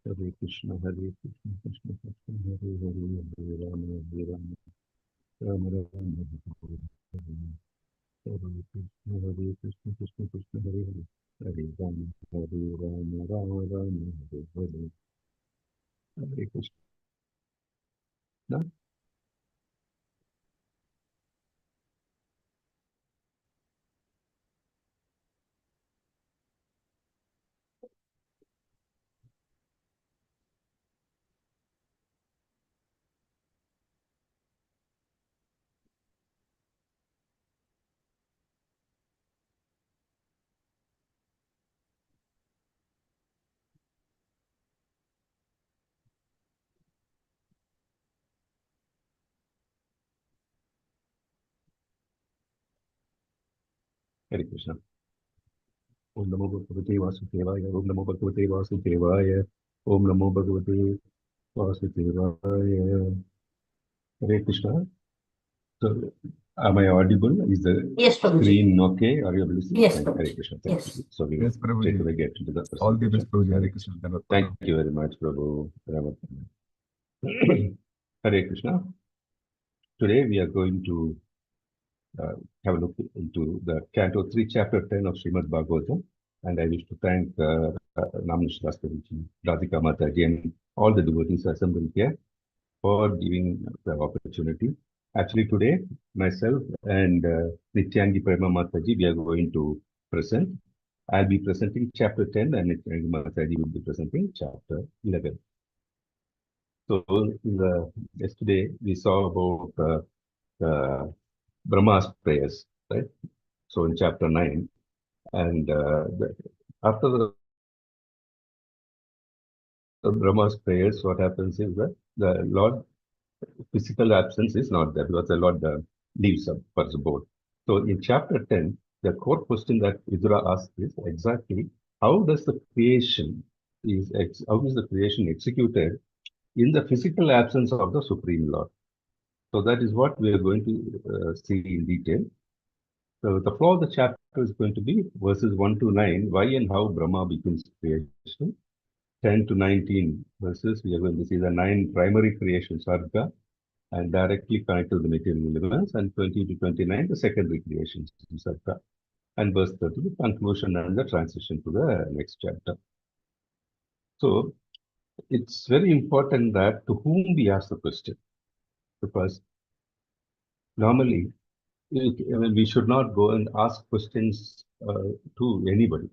Hare Krishna, Krishna Krishna, Hare Hare, Hare Rama, Rama Rama, Hare Hare. Hare Krishna, Krishna Krishna, Hare Hare, Hare Rama, Rama Rama, Hare Hare. Hare Krishna. Hare Krishna. Om Namo Bhagavate Vasudevaya, Om Namo Bhagavate Vasudevaya, Om Namo Bhagavate Vasudevaya. Hare Krishna. So, am I audible? Is the Yes, screen okay? Are you able to see? Yes, Hare Krishna. Thank yes. you. So we Yes, Prabhuji. straight away get into the presentation. All the best, Prabhuji. Hare Krishna. Thank you very much, Prabhu. Hare Krishna. Today we are going to have a look into the Canto 3, Chapter 10 of Srimad Bhagavatam. And I wish to thank Namash Rastaviji, Radhika Mataji, and all the devotees assembled here for giving the opportunity. Actually, today, myself and Nityangi Prema Mataji, we are going to present. I'll be presenting Chapter 10 and Nityangi Mataji will be presenting Chapter 11. So, yesterday we saw about Brahma's prayers, right? So in chapter 9, and after the Brahma's prayers, what happens is that the Lord, physical absence is not there because the Lord leaves for the board. So in chapter 10, the core question that Vidura asks is exactly how does the creation executed in the physical absence of the Supreme Lord? So that is what we are going to see in detail. So the flow of the chapter is going to be verses 1 to 9, why and how Brahma begins creation. 10 to 19 verses, we are going to see the 9 primary creations, Sarga, and directly connect to the material elements, and 20 to 29, the secondary creations, Sarga, and verse 30, the conclusion and the transition to the next chapter. So it's very important that to whom we ask the question, because normally we should not go and ask questions to anybody.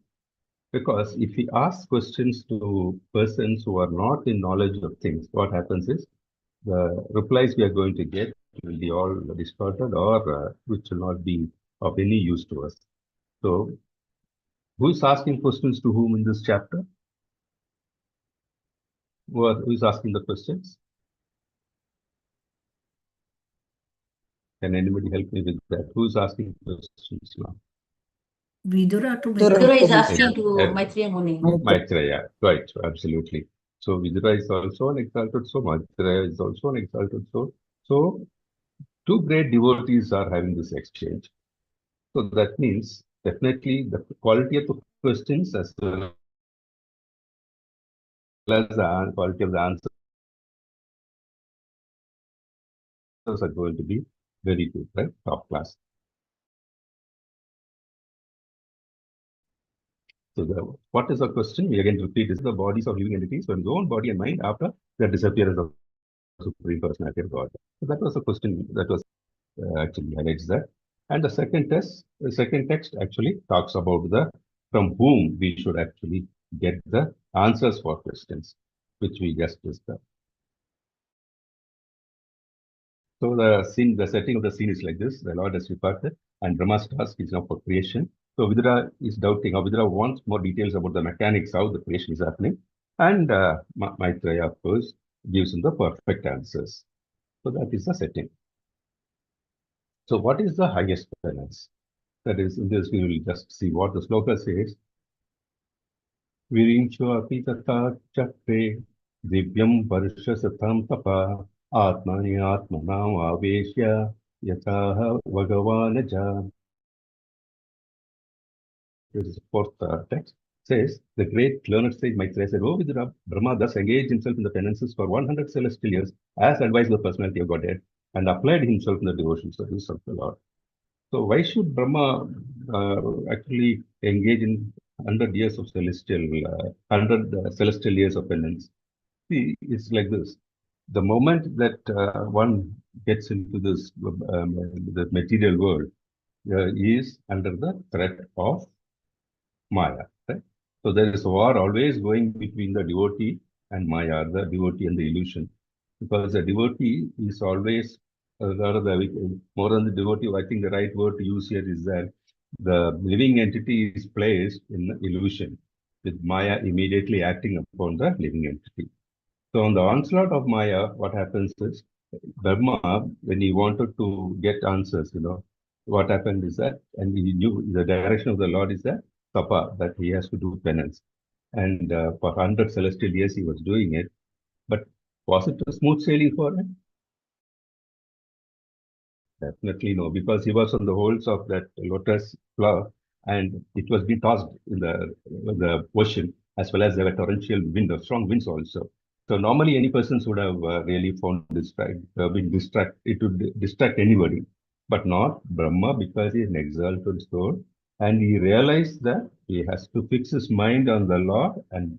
Because if we ask questions to persons who are not in knowledge of things, what happens is the replies we are going to get will be all distorted or which will not be of any use to us. So, who is asking questions to whom in this chapter? Who is asking the questions? Can anybody help me with that? Who is asking questions now? Vidura is asking to Maitreya Muni. Maitreya, right, absolutely. So Vidura is also an exalted soul, Maitreya is also an exalted soul. So two great devotees are having this exchange. So that means definitely the quality of the questions as well as the quality of the answers are going to be very good, right? Top class. So what is the question? We again repeat, is the bodies of living entities for his own body and mind after the disappearance of Supreme Personality of God. So that was the question that was actually highlights that. And the second text actually talks about from whom we should actually get the answers for questions, which we just discussed. So the setting of the scene is like this: the Lord has departed, and Brahma's task is now for creation. So Vidura is doubting, or Vidura wants more details about the mechanics, how the creation is happening, and Maitreya, of course, gives him the perfect answers. So that is the setting. So what is the highest penance? That is, in this we will just see what the sloka says. Virincho api tata chakre divyam varsha satam tapa atmani atmanam aveshya yataha bhagavanaja. This is the fourth text. says, the great learned sage Maitreya said, "O Vidura, Brahma thus engaged himself in the penances for 100 celestial years, as advised by the personality of Godhead, and applied himself in the devotional service of the Lord." So why should Brahma actually engage in 100 years of celestial, 100 celestial years of penance? See, it's like this. The moment that one gets into this the material world, is under the threat of Maya. Right? So there is a war always going between the devotee and Maya, the devotee and the illusion. Because the devotee is always, more than the devotee, I think the right word to use here is that the living entity is placed in the illusion, with Maya immediately acting upon the living entity. So on the onslaught of Maya, what happens is Brahma, when he wanted to get answers, what happened is that, and he knew the direction of the Lord is that tapa, that he has to do penance. And for 100 celestial years, he was doing it. But was it a smooth sailing for him? Definitely no, because he was on the holes of that lotus flower, and it was being tossed in the ocean, as well as there were torrential wind, strong winds also. So normally any persons would have really found it would distract anybody, but not Brahma, because he is an exalted soul, and he realized that he has to fix his mind on the Lord and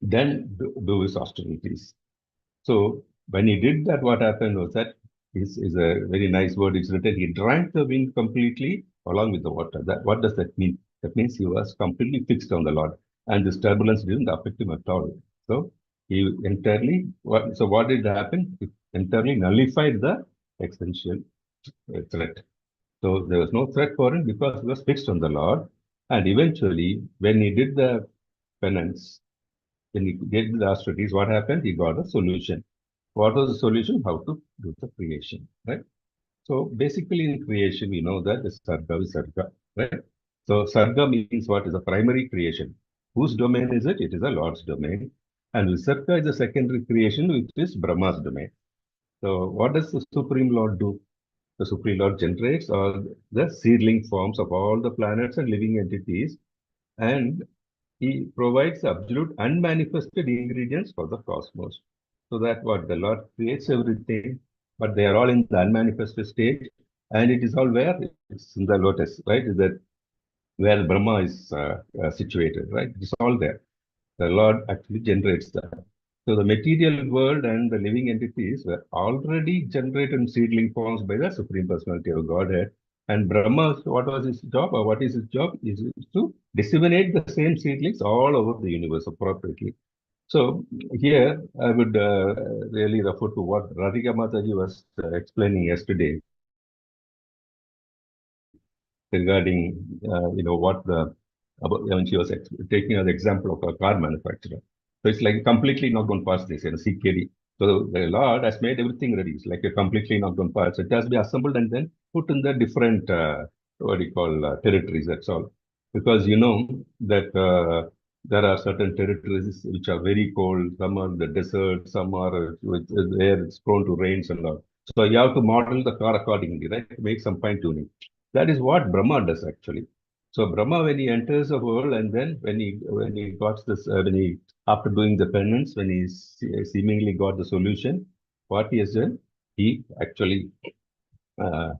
then do his austerities. So when he did that, what happened was that is a very nice word. It's written, he drank the wind completely along with the water. What does that mean? That means he was completely fixed on the Lord, and this turbulence didn't affect him at all. So he entirely, what did happen? He entirely nullified the existential threat. So there was no threat for him because he was fixed on the Lord. And eventually, when he did the penance, when he did the austerities, what happened? He got a solution. What was the solution? How to do the creation, right? So basically in creation, we know that the Sarga is Sarga, right? So Sarga means what is a primary creation. Whose domain is it? It is the Lord's domain. And Visarga is a secondary creation, which is Brahma's domain. So what does the Supreme Lord do? The Supreme Lord generates all the seedling forms of all the planets and living entities, and he provides absolute unmanifested ingredients for the cosmos. So that what the Lord creates everything, but they are all in the unmanifested state, and it is all where? It's in the lotus, right? Is that where Brahma is situated, right? It's all there. The Lord actually generates that. So the material world and the living entities were already generated in seedling forms by the Supreme Personality of Godhead. And Brahma, what was his job, or what is his job? Is to disseminate the same seedlings all over the universe appropriately. So here I would really refer to what Radhika Mataji was explaining yesterday regarding what when she was taking an example of a car manufacturer. So it's like completely knocked on parts, they say, CKD. So the Lord has made everything ready. It's like a completely knocked on parts. It has to be assembled and then put in the different, territories, that's all. Because you know that there are certain territories which are very cold, some are the desert, some are where it's prone to rains and all. So you have to model the car accordingly, right? Make some fine tuning. That is what Brahma does actually. So Brahma, when he enters the world, and then when he got this, when he after doing the penance, when he seemingly got the solution, what he has done, he actually uh,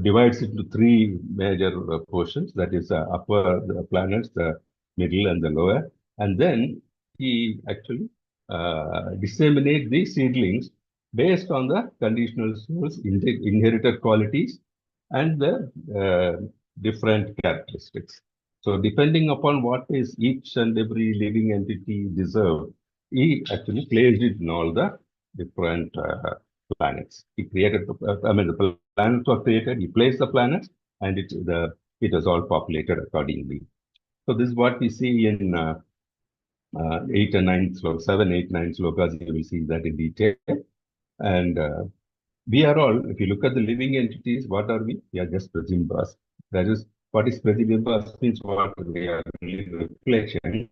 divides it into three major portions. That is, upper the planets, the middle, and the lower. And then he actually disseminate these seedlings based on the conditional souls inherited qualities and the different characteristics. So depending upon what is each and every living entity deserved, he actually placed it in all the different planets. He created, the planets were created, he placed the planets, and it was all populated accordingly. So this is what we see in 8 and 9 slokas, 7, 8, 9 slokas. You will see that in detail. And we are all, if you look at the living entities, what are we? We are just prajimbas. That is, what is prajimbas means what they are reflections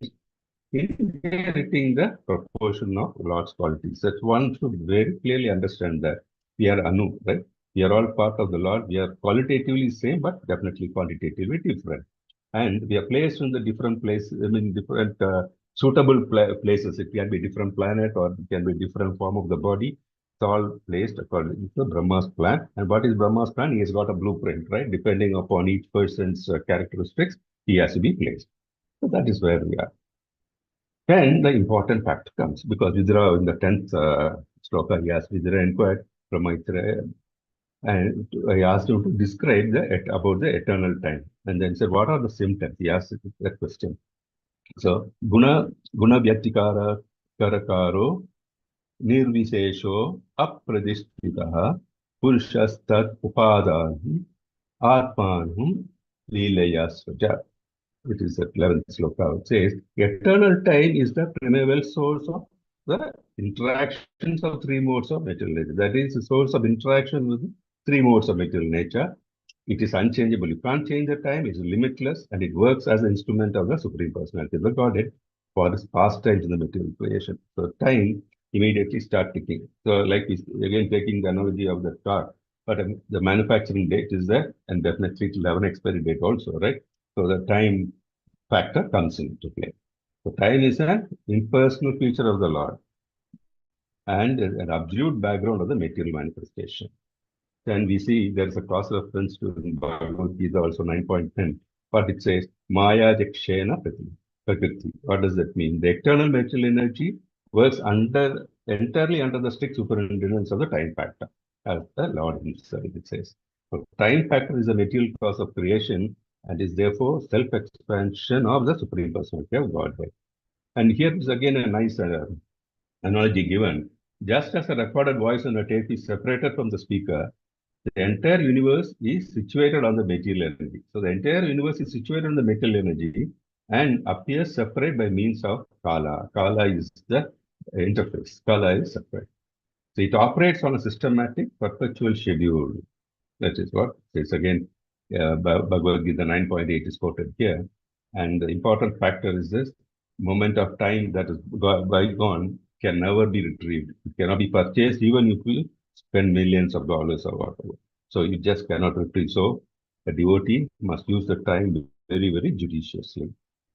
inheriting the proportion of Lord's qualities. That one should very clearly understand that we are Anu, right? We are all part of the Lord. We are qualitatively same, but definitely quantitatively different. And we are placed in the different places, I mean, different suitable places. It can be different planet or it can be different form of the body. It's all placed according to Brahma's plan. And what is Brahma's plan? He has got a blueprint, right? Depending upon each person's characteristics, he has to be placed. So that is where we are. Then the important fact comes, because Vidura in the 10th sloka, he asked Vidura inquired from Maitreya, and I asked him to describe about the eternal time. And then said, what are the symptoms? He asked that question. So, guna vyaktikara karakaro nirvisesho apradishtitaha purushastat upadani atmanum leelaya svaja. It is the 11th sloka. It says, eternal time is the primeval source of the interactions of three modes of material nature. That is the source of interaction with three modes of material nature. It is unchangeable. You can't change the time. It is limitless, and it works as an instrument of the Supreme Personality of the Godhead for his pastimes in the material creation. So time immediately start ticking. So like again taking the analogy of the car, but the manufacturing date is there, and definitely it will have an expiry date also, right? So the time factor comes into play. So time is an impersonal feature of the Lord and an absolute background of the material manifestation. Then we see there is a cross reference to Bhagavad Gita also 9.10, but it says Maya Jakshena Prakriti. What does that mean? The eternal material energy works entirely under the strict superintendence of the time factor, as the Lord himself it says. So time factor is a material cause of creation and is therefore self-expansion of the Supreme Personality of Godhead. And here is again a nice analogy given. Just as a recorded voice on a tape is separated from the speaker, the entire universe is situated on the material energy. So the entire universe is situated on the material energy and appears separate by means of Kala. Kala is the interface. Kala is separate. So it operates on a systematic perpetual schedule. That is what it says again. Bhagavad Gita 9.8 is quoted here. And the important factor is this moment of time that is bygone can never be retrieved. It cannot be purchased even if we spend millions of dollars or whatever. So you just cannot retrieve. So a devotee must use the time very, very judiciously.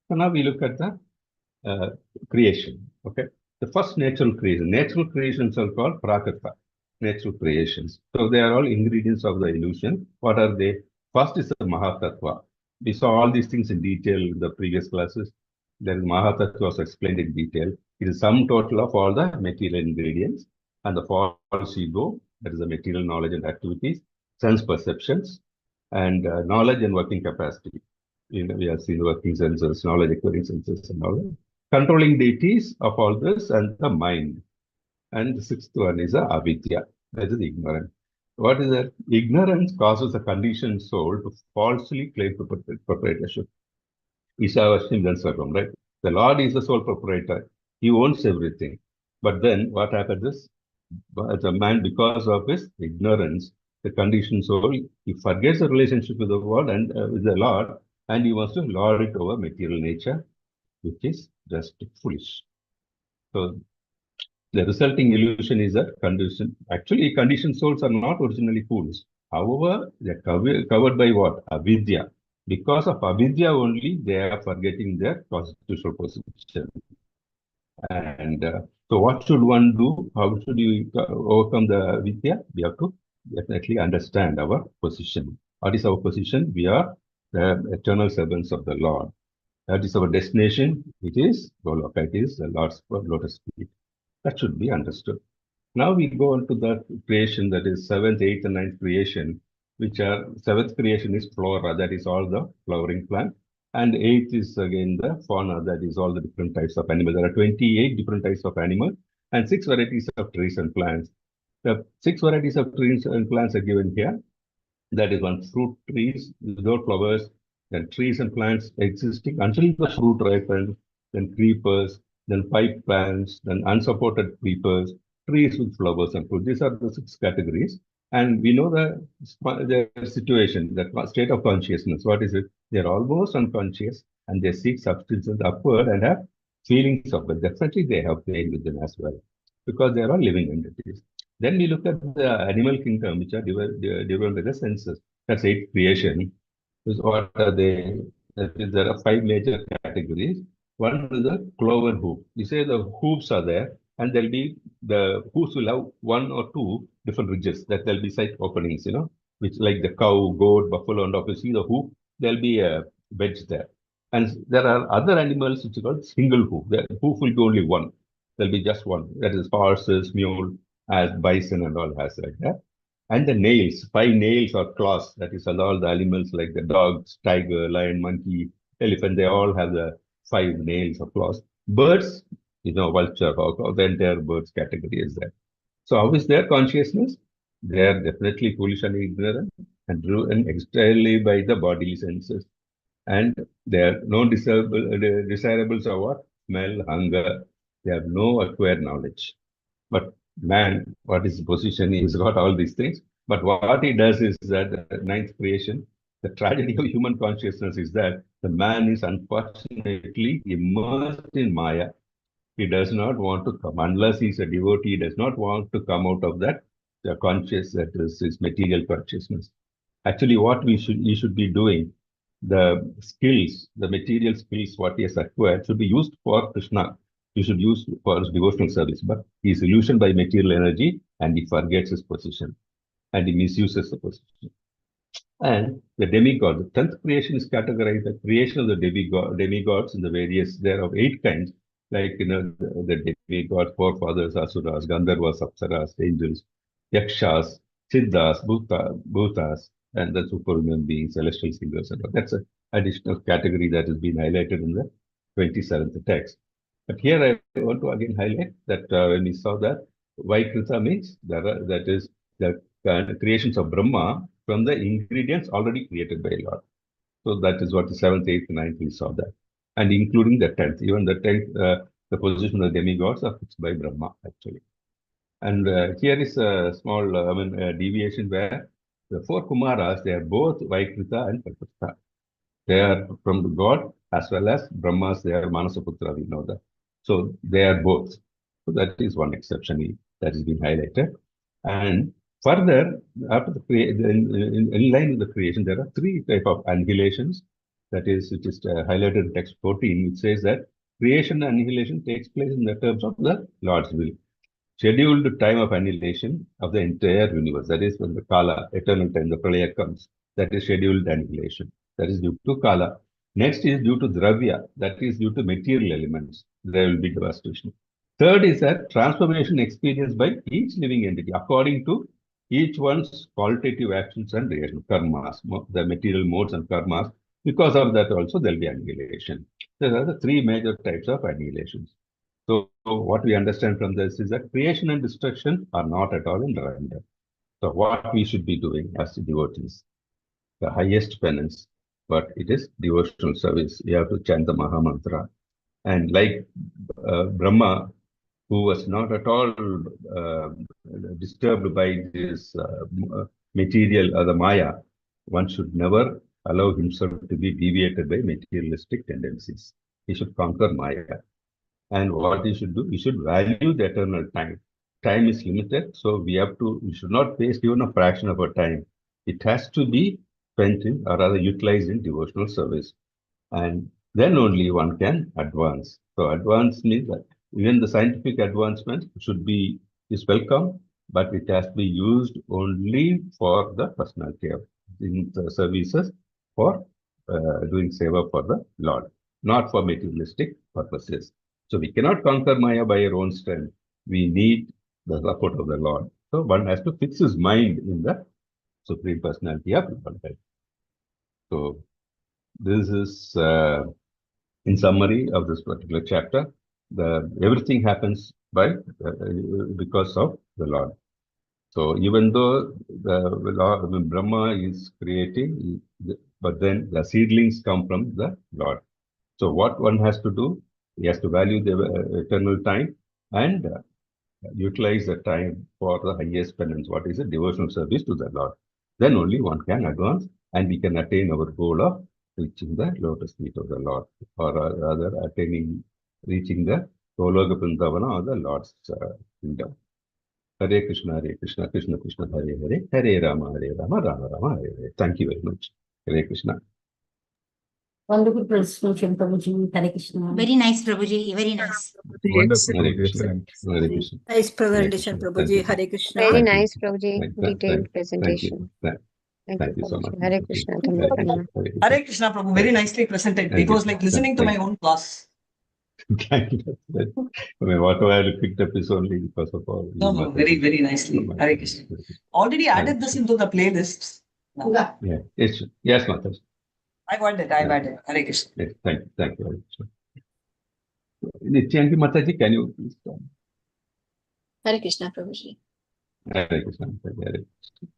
So now we look at the creation. Okay. The first natural creation. Natural creations are called prakrita, natural creations. So they are all ingredients of the illusion. What are they? First is the Mahatattva. We saw all these things in detail in the previous classes. There is Mahatattva was explained in detail. It is sum total of all the material ingredients and the false ego, that is the material knowledge and activities, sense perceptions, and knowledge and working capacity. We have seen working senses, knowledge acquiring senses, and all that. Controlling deities of all this and the mind. And the sixth one is avidya, that is ignorance. What is that? Ignorance causes a conditioned soul to falsely claim proprietorship. Ishavashim then Sarvam, right? The Lord is the sole proprietor. He owns everything. But then what happens is, the man, because of his ignorance, the conditioned soul, he forgets the relationship with the world and with the Lord, and he wants to lord it over material nature, which is just foolish. So the resulting illusion is that conditioned souls are not originally fools. However, they're covered by what? Avidya. Because of avidya only, they are forgetting their constitutional position. And so what should one do? How should you overcome the vidya? We have to definitely understand our position. What is our position? We are the eternal servants of the Lord. That is our destination. It is Goloka. It is the Lord's lotus feet. That should be understood. Now we go on to the creation, that is seventh, eighth, and ninth creation, which are seventh creation is flora, that is all the flowering plant. And eighth is again the fauna, that is all the different types of animals. There are 28 different types of animals and 6 varieties of trees and plants. The 6 varieties of trees and plants are given here. That is one, fruit trees without flowers, then trees and plants existing until the fruit ripens, then creepers, then pipe plants, then unsupported creepers, trees with flowers and fruit. These are the 6 categories. And we know the situation, the state of consciousness. What is it? They're almost unconscious and they seek substances upward and have feelings of it. Definitely they have pain with them as well, because they are all living entities. Then we look at the animal kingdom, which are driven by the senses. That's eighth creation. Is what are they? That is, there are 5 major categories. One is the cloven hoof. You say the hooves are there, and there'll be the hooves will have 1 or 2 different ridges. That there'll be side openings, which like the cow, goat, buffalo, and if you see the hoof, there'll be a wedge there. And there are other animals which are called single hoof. The hoof will be only one. There'll be just one. That is horses, mule, as bison, and all has like that. And the nails, 5 nails or claws, that is all the animals like the dogs, tiger, lion, monkey, elephant, they all have the 5 nails or claws. Birds, vulture, hawk, the entire birds category is there. So how is their consciousness? They are definitely foolish and ignorant and driven externally by the bodily senses. And they are no desirables of what? Smell, hunger. They have no acquired knowledge. But man, what is his position? He's got all these things. But what he does is that the ninth creation, the tragedy of human consciousness is that the man is unfortunately immersed in Maya. He does not want to come, unless he's a devotee, he does not want to come out of that the conscious, that is his material consciousness. Actually, what he should be doing, the skills, the material skills, what he has acquired should be used for Krishna. He should use for his devotional service, but he is illusioned by material energy and he forgets his position and he misuses the position. And the demigod, the 10th creation is categorized the creation of the demigods in the various, there are 8 kinds, like the demigod forefathers, asuras, gandharvas, apsaras, angels, yakshas, siddhas, bhutas, and the superhuman beings, celestial singers. And that's an additional category that has been highlighted in the 27th text. But here I want to again highlight that when we saw that Vaikrita means that is the creations of Brahma from the ingredients already created by Lord. So that is what the 7th, 8th, 9th we saw that. And including the 10th, even the 10th, the position of the demigods are fixed by Brahma actually. And here is a small deviation where the 4 Kumaras, they are both Vaikrita and Prakrita. They are from the God as well as Brahmas, they are Manasaputra, we know that. So they are both. So that is one exception that has been highlighted. And further, after in line with the creation, there are 3 types of annihilations. That is, which is highlighted in text 14, which says that creation and annihilation takes place in the terms of the Lord's will. Scheduled time of annihilation of the entire universe. That is when the Kala, eternal time, the Pralaya comes. That is scheduled annihilation. That is due to Kala. Next is due to Dravya. That is due to material elements. There will be devastation. Third is that transformation experienced by each living entity according to each one's qualitative actions and reaction, karmas, the material modes and karmas. Because of that also there will be annihilation. There are the 3 major types of annihilations. So what we understand from this is that creation and destruction are not at all in random. So what we should be doing as devotees, the highest penance, but it is devotional service. We have to chant the Maha Mantra. And like Brahma, who was not at all disturbed by this material or the Maya, one should never allow himself to be deviated by materialistic tendencies. He should conquer Maya. And what he should do, he should value the eternal time. Time is limited, so we should not waste even a fraction of our time. It has to be spent in, or rather utilized in devotional service. And then only one can advance. So advance means that even the scientific advancement is welcome, but it has to be used only for the personality of in the services for doing seva for the Lord, not for materialistic purposes. So we cannot conquer Maya by our own strength. We need the support of the Lord. So one has to fix his mind in the Supreme Personality of Godhead. So this is in summary of this particular chapter. Everything happens because of the Lord. So even though the Brahma is creating, but then the seedlings come from the Lord. So what one has to do, he has to value the eternal time and utilize the time for the highest penance, what is a devotional service to the Lord. Then only one can advance and we can attain our goal of reaching the lotus feet of the Lord, or rather reaching the Goloka Vrindavana or the Lord's kingdom. Hare Krishna, Krishna Krishna, Hare Hare, Hare Rama, Rama Rama, Hare Hare. Thank you very much. Hare Krishna. Wonderful presentation, Prabhuji. Hare Krishna. Very nice, Prabhuji. Very nice. Wonderful. Hare Krishna. Excellent. Hare Krishna. Nice Hare presentation, Krishna. Prabhuji. Hare Krishna. Very Thank you. nice, Prabhuji. Thank- Detailed Thank presentation. you. Thank you so much. Prabhuji. Hare Krishna. Thank you, Hare Prema. Krishna. Hare Krishna. Hare Krishna, Prabhu. Very nicely presented. Thank It was you. like listening to my Thank own class. Thank you. I mean, whatever I picked up is only because of all. No, no, very, very nicely. Hare Krishna. Already added this into the playlists. Yeah. Yes, Mataji. I've added. Hare Krishna. Yes, thank you. Thank you very much. Nityangi Mataji, can you please come? Hare Krishna, Prabhuji. Hare Krishna. Mataji. Hare Krishna.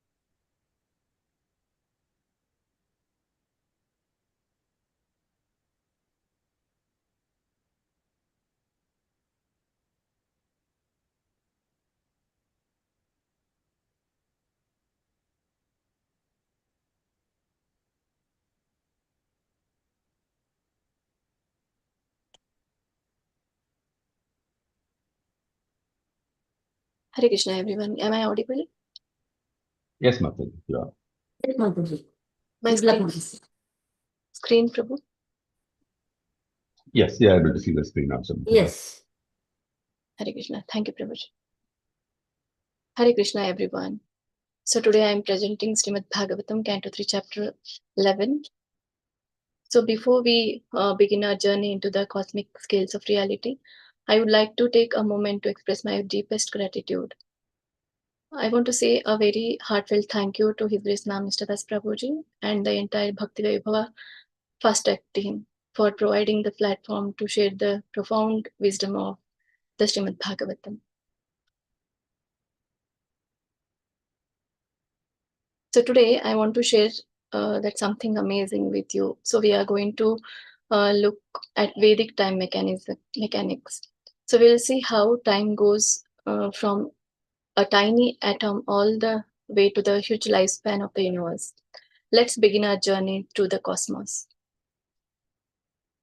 Hare Krishna, everyone. Am I audible? Yes, Mataji. You are. Yes, Mataji. My screen, Prabhu. Yes, you are able to see the screen also. Yes. Hare Krishna. Thank you, Prabhuji. Hare Krishna, everyone. So today I am presenting Srimad Bhagavatam, Canto 3, Chapter 11. So before we begin our journey into the cosmic scales of reality, I would like to take a moment to express my deepest gratitude. I want to say a very heartfelt thank you to His Grace Mr. Das Prabhuji and the entire Bhakti Vaibhava Fast Track team for providing the platform to share the profound wisdom of the Srimad Bhagavatam. So today I want to share that something amazing with you. So we are going to look at Vedic time mechanics. So we'll see how time goes from a tiny atom all the way to the huge lifespan of the universe. Let's begin our journey through the cosmos.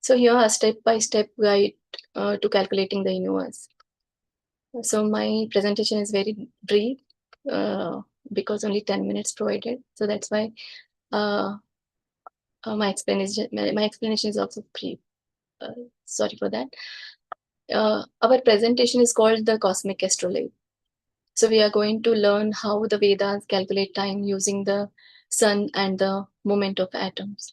So here a step-by-step guide to calculating the universe. So my presentation is very brief because only 10 minutes provided. So that's why my explanation is also brief. Sorry for that. Our presentation is called the Cosmic Astrolabe. So we are going to learn how the Vedas calculate time using the sun and the movement of atoms.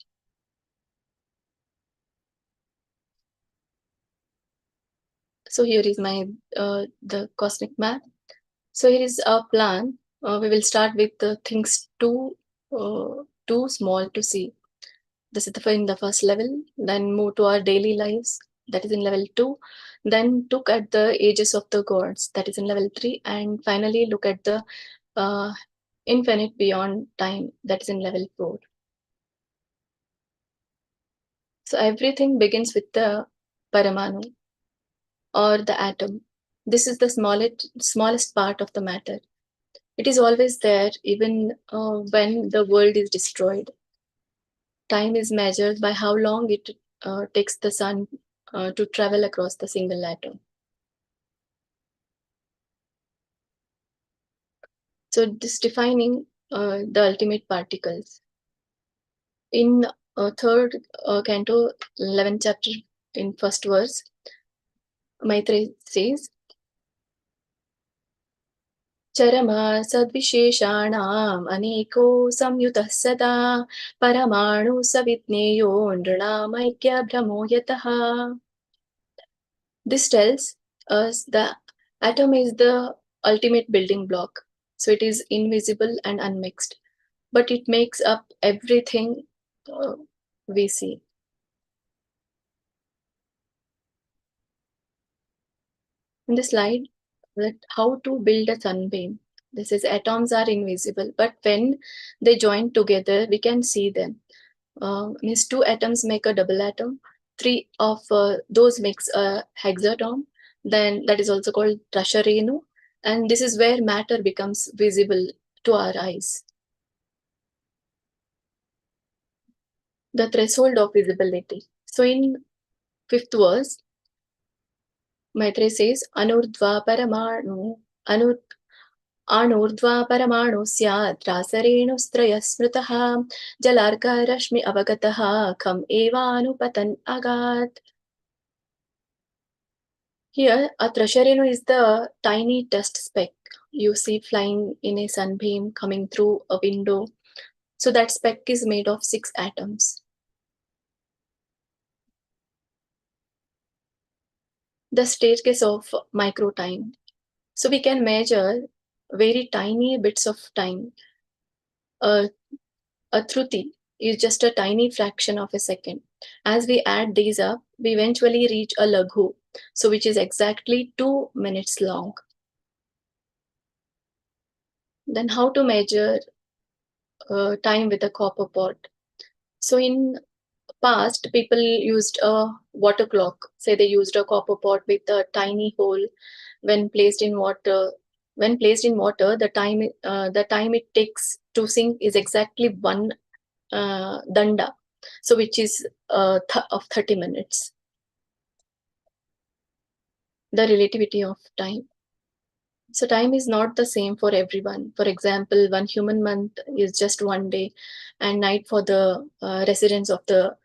So here is my the cosmic map. So here is our plan. We will start with the things too small to see. This is in the first level. Then move to our daily lives. That is in level 2. Then look at the ages of the gods. That is in level 3. And finally look at the infinite beyond time. That is in level 4. So everything begins with the Paramanu or the atom. This is the smallest part of the matter. It is always there even when the world is destroyed. Time is measured by how long it takes the sun to travel across the single atom. So this defining the ultimate particles. In third canto, 11th chapter, in first verse, Maitreya says, Charama sadvisheshanam aneko samyutah sada paramanu savitneyo nranamakya brahmo yataha. This tells us the atom is the ultimate building block. So it is invisible and unmixed, but it makes up everything we see. In this slide, how to build a sunbeam. This is atoms are invisible, but when they join together, we can see them. Means 2 atoms make a double atom. 3 of those makes a hexatom. Then that is also called Rasharenu. And this is where matter becomes visible to our eyes. The threshold of visibility. So in 5th verse, Maitreya says, Anurdva Paramanu, Anurdva paramano syad rasarenustraya smritaha jalarka rashmi avagataha kham evanupatan agat. Here, a Trasharenu is the tiny dust speck you see flying in a sunbeam coming through a window. So that speck is made of 6 atoms. The staircase of microtime. So we can measure very tiny bits of time. A Thruti is just a tiny fraction of a second. As we add these up, we eventually reach a Laghu, so which is exactly 2 minutes long. Then how to measure time with a copper pot? So in past, people used a water clock. Say they used a copper pot with a tiny hole. When placed in water, the time it takes to sink is exactly 1 danda, so which is of 30 minutes. The relativity of time. So time is not the same for everyone. For example, 1 human month is just 1 day and night for the residents of the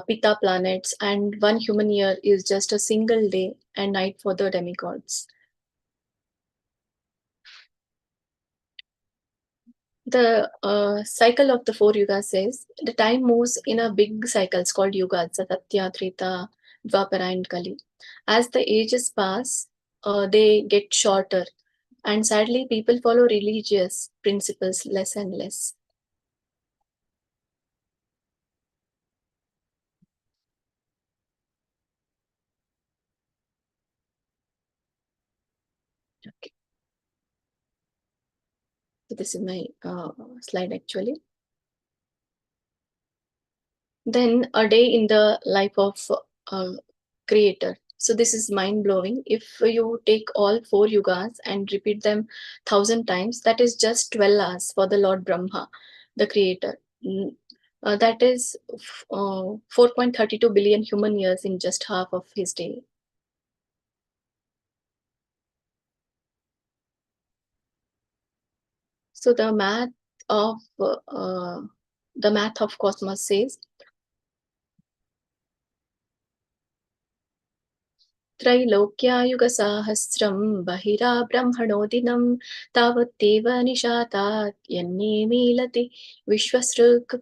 Pita planets, and 1 human year is just a single day and night for the demigods. The cycle of the 4 yugas says the time moves in a big cycles called yugas, Satya, Treta, Dwapara and Kali. As the ages pass, they get shorter, and sadly people follow religious principles less and less. Okay. So this is my slide actually. Then a day in the life of creator. So this is mind-blowing. If you take all 4 yugas and repeat them 1,000 times, that is just 12 hours for the Lord Brahma, the creator. That is 4.32 billion human years in just half of his day. So the math of cosmos says त्रैलोक्यायुगसाहस्रं बहिरा ब्रह्मणो दिनं तावत्तेव निशातात् यन्ने मीलति विश्वसृक्.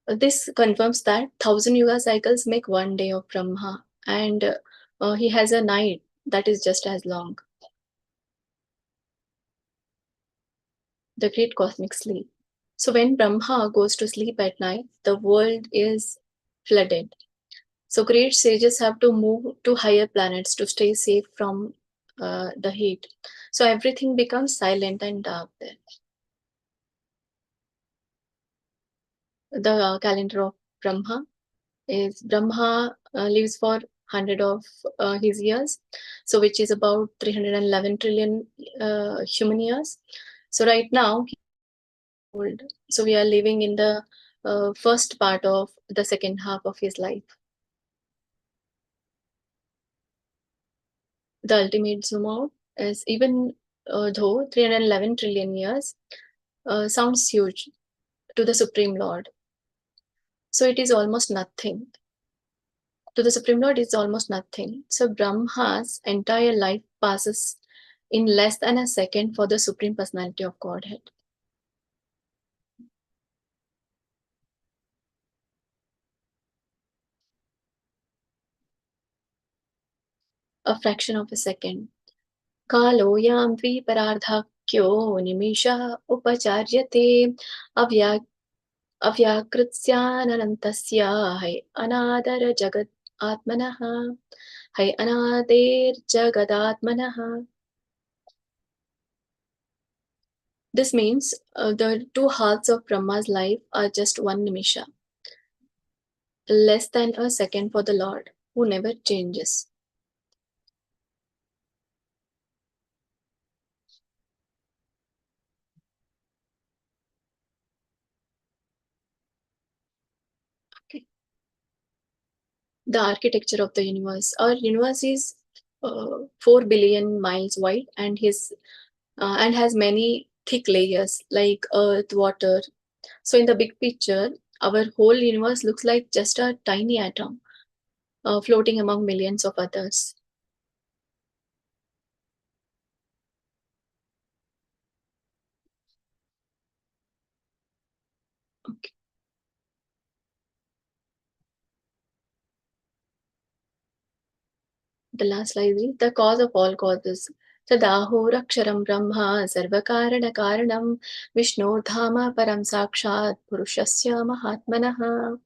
This confirms that 1,000 yuga cycles make 1 day of Brahma, and he has a night that is just as long. The great cosmic sleep. So when Brahma goes to sleep at night, the world is flooded. So great sages have to move to higher planets to stay safe from the heat. So everything becomes silent and dark there. The calendar of Brahma is Brahma lives for 100 of his years, so which is about 311 trillion human years. So right now, old. So we are living in the first part of the second half of his life. The ultimate zoom out is even though 311 trillion years sounds huge to the Supreme Lord. So it is almost nothing. To the Supreme Lord, it's almost nothing. So Brahma's entire life passes in less than a second for the Supreme Personality of Godhead. A fraction of a second. Kalo yam dviparardhakyo nimisha upacharyate avyakrityananantasya hai anadara jagat atmanaha hai anader jagadatmanaha. This means the 2 halves of Brahma's life are just 1 nimisha, less than a second for the Lord, who never changes. Okay. The architecture of the universe. Our universe is 4 billion miles wide, and has many thick layers like earth, water. So in the big picture, our whole universe looks like just a tiny atom floating among millions of others. Okay. The last slide is the cause of all causes. Tadahoraksharam Brahma Sarvakarana Karanam Vishnu Dhama Param Sakshat Purushasya Mahatmanaha.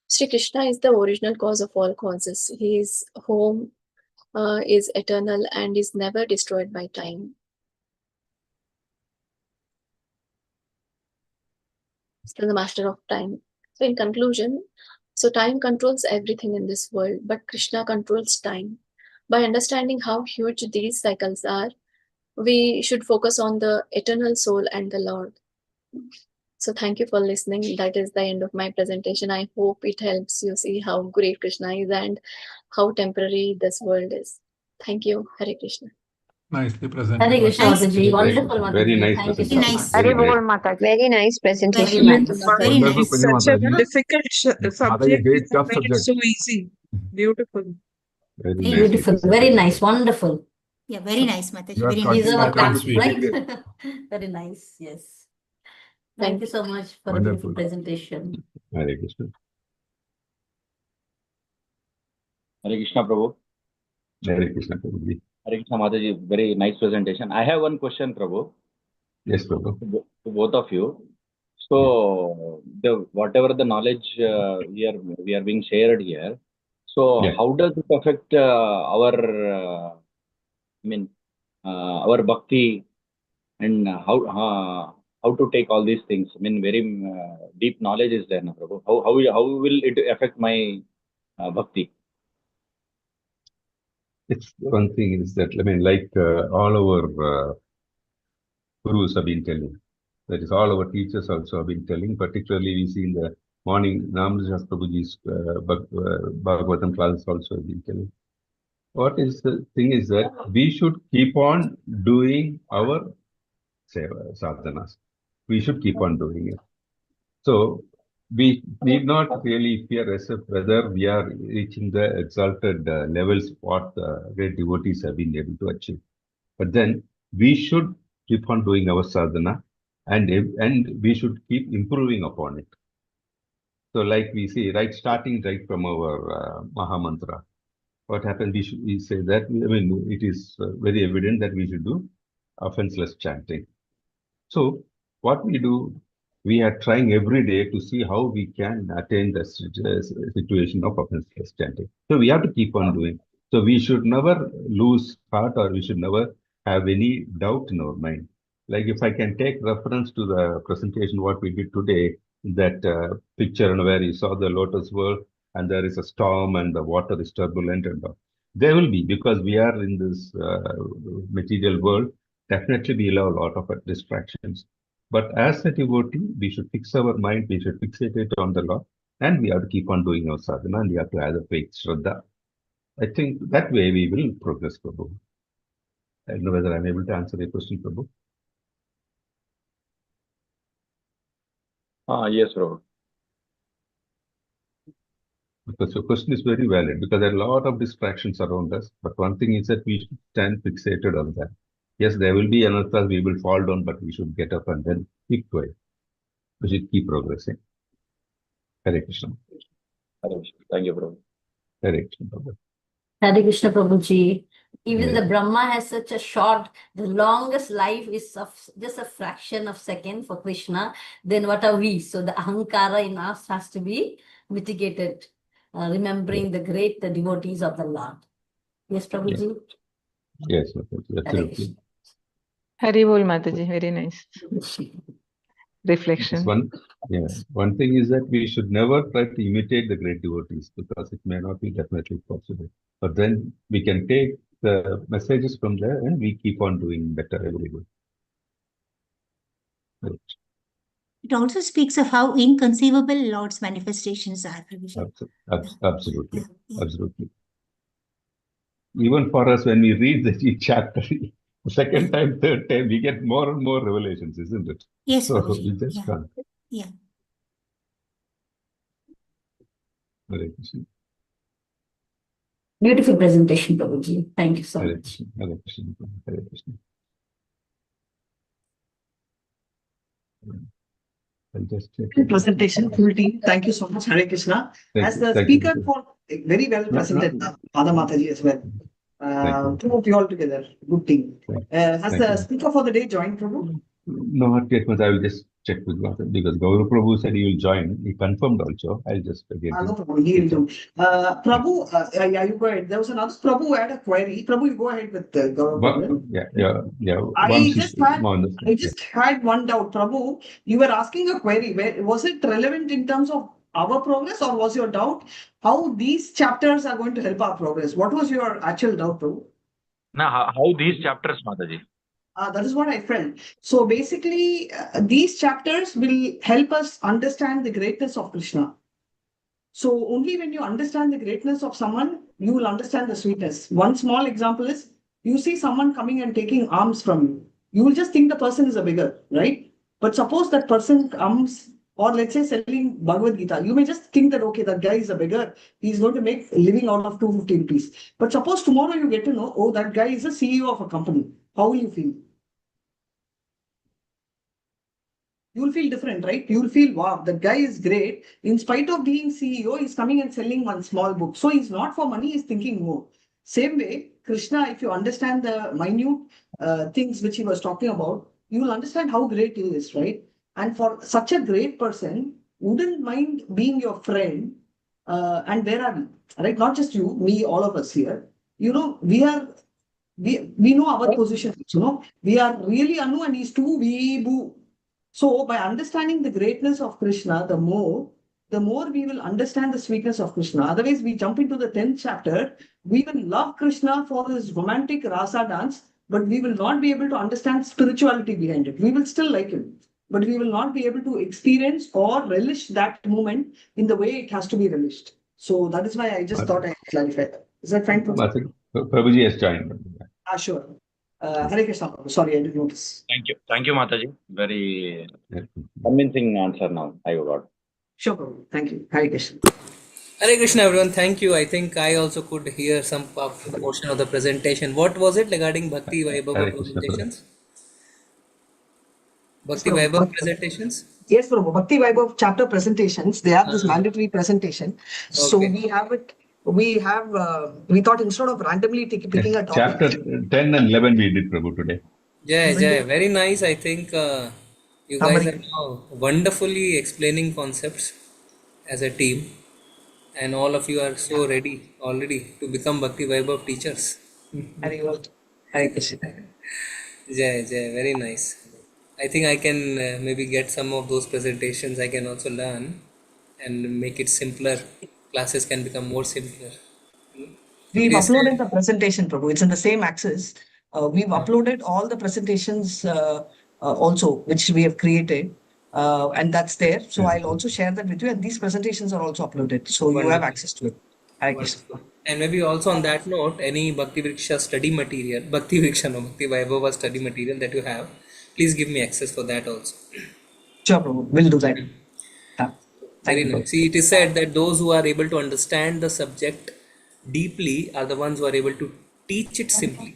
Sri Krishna is the original cause of all causes. His home is eternal and is never destroyed by time. Still the master of time. So in conclusion, so time controls everything in this world, but Krishna controls time. By understanding how huge these cycles are, we should focus on the eternal soul and the Lord. So thank you for listening. That is the end of my presentation. I hope it helps you see how great Krishna is and how temporary this world is. Thank you. Hare Krishna. Nicely presented. Hare Krishna, Nice. Mataji. Wonderful, Mataji. Very nice Thank you so presentation. much. Very Very nice. nice. Very nice Very presentation. nice. Very Wonderful, nice. Prema Such a Mataji. difficult subject. Mataji, great You tough made it subject. so easy. Beautiful. Very Very nicely Beautiful. presented. Very nice. Wonderful. Yeah, very nice, Mataji. You are Very talking These nice. are our short and claps, sweet. right? Very nice. Yes. Thank you so much for a beautiful Wonderful. presentation. Hare Krishna. Hare Krishna Prabhu. Hare Krishna, Prabhuji. Hare Krishna Mataji. Very nice presentation. I have one question, Prabhu, Yes, Prabhu. to both of you. So, whatever the knowledge we are being shared here. So, Yeah. how does it affect our our bhakti, and how to take all these things? I mean, very deep knowledge is there, na, Prabhu. How will it affect my bhakti? It's one thing is that, I mean, like all our gurus have been telling, that is, all our teachers also have been telling, particularly we see in the morning, Namajas Prabhuji's Bhagavatam classes also have been telling. What is the thing is that we should keep on doing our seva, sadhanas. We should keep on doing it. So we need not really fear as if whether we are reaching the exalted levels what great devotees have been able to achieve. But then we should keep on doing our sadhana, and we should keep improving upon it. So like we see, right, starting right from our Maha Mantra, what happens, we say that, I mean, it is very evident that we should do offenseless chanting. So what we do, we are trying every day to see how we can attain the situation of offenseless chanting. So we have to keep on doing. So we should never lose heart, or we should never have any doubt in our mind. Like if I can take reference to the presentation what we did today, that picture where you saw the lotus world and there is a storm and the water is turbulent and all. There will be, because we are in this material world. Definitely we'll have a lot of distractions. But as a devotee, we should fix our mind, we should fixate it on the Lord, and we have to keep on doing our sadhana, and we have to have the faith, Shraddha. I think that way we will progress, Prabhu. I don't know whether I'm able to answer your question, Prabhu. Yes, Prabhu. Because your question is very valid, because there are a lot of distractions around us. But one thing is that we should stand fixated on that. Yes, there will be another, we will fall down, but we should get up and then keep going. We should keep progressing. Hare Krishna. Hare Krishna. Thank you, Prabhu. Hare Krishna, Prabhu. Hare Krishna, Prabhuji. Even Yeah. the Brahma has such a short, the longest life is of just a fraction of second for Krishna. Then what are we? So the ahankara in us has to be mitigated, remembering the great devotees of the Lord. Yes, Prabhuji? Yes, Prabhuji, Hare absolutely. Krishna. Haribol Mataji, very nice Yes, reflection. one thing is that we should never try to imitate the great devotees, because it may not be definitely possible. But then we can take the messages from there and we keep on doing better every day. Right. It also speaks of how inconceivable Lord's manifestations are. Prabhuji. Absolutely. Yeah. Absolutely. Even for us, when we read each chapter, the second time, third time, we get more and more revelations, isn't it? Yes, So Prabhuji. we just Yeah. can't. Yeah. Hare Krishna. Beautiful presentation, Prabhuji. Thank you so Hare much. Krishna. Hare Krishna. Hare Krishna. I'll just check. Presentation, full team. Thank you so much, Hare Krishna. Thank As you. the Thank you. speaker for very well presented, Radha Mataji as well. Thank Two of you all together, good team. Has Thank the you. speaker for the day joined, Prabhu? No, not yet, but I will just check with Gautam because Gaurav Prabhu said he will join. He confirmed also. I'll just again. No problem, he will do. Prabhu, yeah, you go ahead. There was another Prabhu who had a query. Prabhu, you go ahead with Gaurav. Prabhu. Yeah. I just had one doubt, Prabhu. You were asking a query. Was it relevant in terms of our progress, or was your doubt how these chapters are going to help our progress? What was your actual doubt, Prabhu? Now, how these chapters, Mataji? That is what I felt. So basically, these chapters will help us understand the greatness of Krishna. So only when you understand the greatness of someone, you will understand the sweetness. One small example is you see someone coming and taking alms from you. You will just think the person is a beggar, right? But suppose that person comes, or let's say selling Bhagavad Gita, you may just think that, okay, that guy is a beggar. He's going to make a living out of 250 rupees. But suppose tomorrow you get to know, oh, that guy is a CEO of a company. How will you feel? You will feel different, right? You will feel, wow, that guy is great. In spite of being CEO, he's coming and selling one small book. So he's not for money, he's thinking more. Same way, Krishna, if you understand the minute things which he was talking about, you will understand how great he is, right? And for such a great person, wouldn't mind being your friend. And where are we? Right? Not just you, me, all of us here. You know, we know our position. You know, we are really Anu and he's too wee boo. So by understanding the greatness of Krishna, the more we will understand the sweetness of Krishna. Otherwise, we jump into the 10th chapter, we will love Krishna for his romantic rasa dance, but we will not be able to understand spirituality behind it. We will still like him, but we will not be able to experience or relish that moment in the way it has to be relished. So that is why I just thought I clarified that. Is that fine? Prabhuji has joined. Sure. Hare Krishna. Sorry, I didn't notice. Thank you, Mataji. Very convincing answer now. I got. Sure, Prabhu. Thank you. Hare Krishna. Hare Krishna, everyone. Thank you. I think I also could hear some portion of the presentation. What was it regarding Bhakti Vaibhava presentations? Bhakti Vaibhava presentations? Yes, Prabhu. Bhakti Vaibhava chapter presentations. They have this mandatory presentation. So we have it. We thought instead of randomly picking a topic. Chapter 10 and 11 we did, Prabhu, today. Jai. Very nice. I think you guys are now wonderfully explaining concepts as a team. And all of you are so ready already to become Bhakti Vaibhav teachers. Hare Krishna. Jai. Very nice. I think I can maybe get some of those presentations. I can also learn and make it simpler. Classes can become more simpler. We've uploaded the presentation, Prabhu. It's in the same access. We've uploaded all the presentations also, which we have created. And that's there. So I'll also share that with you. And these presentations are also uploaded. So you have access to it. And maybe also on that note, any Bhakti Vriksha study material, Bhakti Vaibhava study material that you have, please give me access for that also. Sure, Prabhu. We'll do that. Very nice. See, it is said that those who are able to understand the subject deeply are the ones who are able to teach it simply.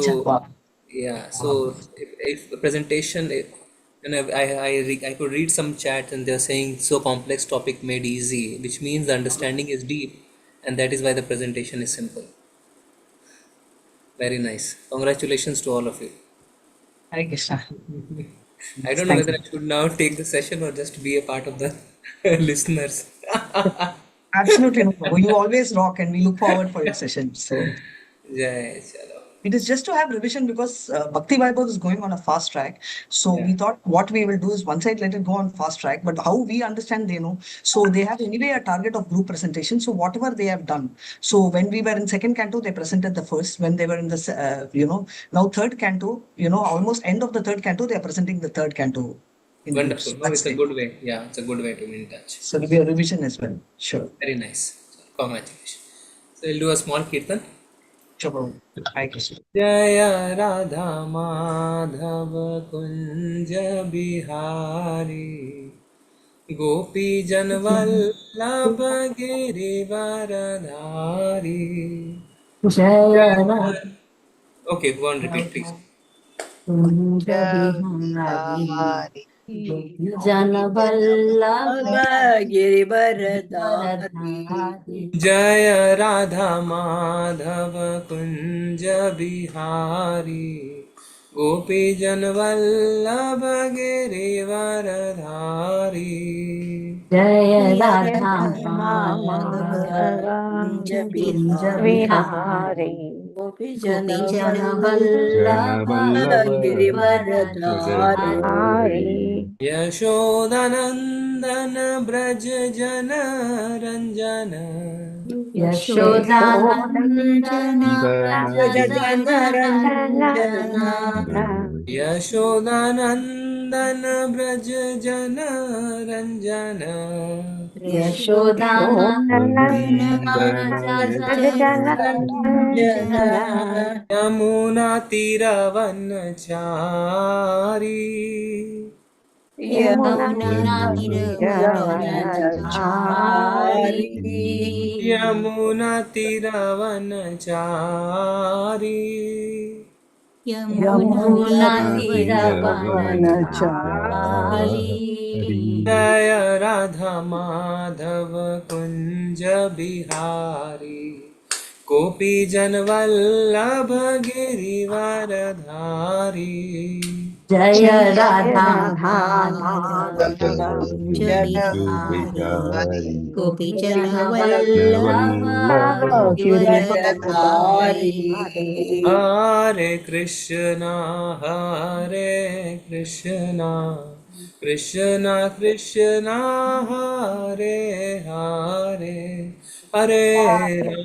So, yeah. So, if the presentation, I could read some chat and they're saying so complex topic made easy, which means the understanding is deep, and that is why the presentation is simple. Very nice. Congratulations to all of you. Hare Krishna. I don't know whether I should now take the session or just be a part of the listeners. Absolutely. No. You always rock and we look forward for your session. So Jai, chalo. it is just to have revision because Bhakti Vaibhava is going on a fast track. So we thought what we will do is one side let it go on fast track, but how we understand, they know. So they have anyway a target of group presentation. So whatever they have done. So when we were in second canto, they presented the first. When they were in the, now third canto, almost end of the third canto, they are presenting the third canto. in Wonderful. groups. No, it's That's a it. good way. Yeah, it's a good way to be in touch. So it'll be a revision as well. Sure. Very nice. Congratulations. So we'll do a small kirtan. Sure, Prabhu. Hi, Krishna. Jaya Radha Madhava Kunja Bihari Gopi Janvallabha Girivaradhari. Jaya Radha Okay, go on, repeat please. Kunja Bihari Gopi Jana Vallabha Girivaradhari. Jaya Radha Madhava Kunja Bihari Gopi Janvallabha Girivaradhari. Jaya Radha Madhava Kunja Vihari Gopi Jana Vallabha Girivaradhari. Hari Yashodanandana Braj Jana Ranjana Yashodanandana Rajanarandana Yashodanandana Braj Jana Ranjana Yashodanandana Rajanarandana Yamuna Tiravanachari Yamuna Tiravanachari Yamuna Tiravanachari Yamuna Tiravanachari Jaya Radha Madhava Kunja Bihari Gopi Janvallabha Girivaradhari. Jaya Radha Madhava Kunja Bihari Gopi Jana Vallabha Girivaradhari. Hare Krishna, Krishna Krishna, Hare Hare, Hare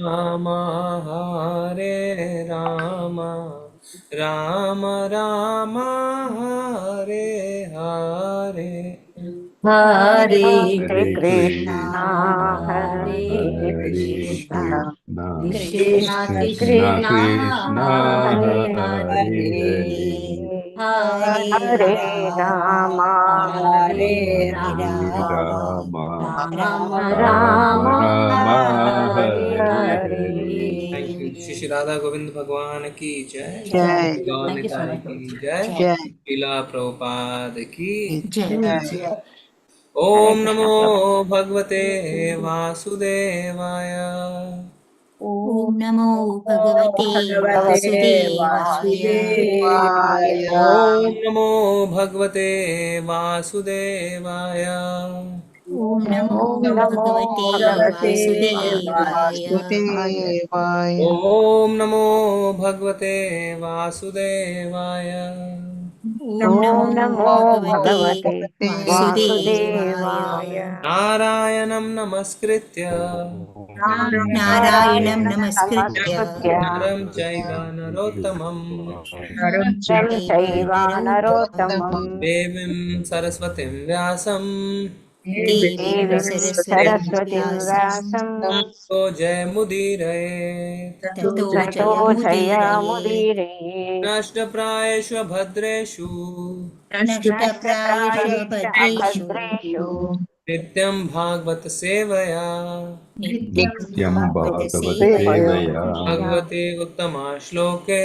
Rama, Hare Rama, Rama Rama, Hare Hare. Hare Hare Krishna, Hare Hare Krishna, Krishna Krishna Krishna Krishna, Krishna Hare Hare Hare, Hare Hare Rama, Hare Hare Rama, Rama Rama Rama Rama, Rama Hare Hare Thank you. Hare. Shri Radha Govinda Bhagwan ki jai. Jai. Gaur Thank you so Nitai much. ki jai. Jai. Srila Prabhupada ki Jai. Om Namo Bhagavate Vasudevaya. Om Namo Bhagavate Vasudevaya. Om Namo Bhagavate Vasudevaya. Om Namo Bhagavate Vasudevaya. Om Namo Bhagavate Vasudevaya. Om Namo Bhagavate Vasudevaya. Narayanam Namaskritya Narayanam Namaskritya Naram Chaiva Narottamam Naram Chaiva Narottamam Devim Saraswatim Vyasam Devim Saraswati Vyasam Tato Jayamudiraye Tato Tato Jayamudiraye Jayamudire Nashtaprayeshu Bhadreshu Nashtaprayasha Bhadreshu Bhadreshu Nityam Bhagvat Sevaya Nityam Bhagavata Bhagavate Sevaya Sevaya Bhagavate Uttama Shloke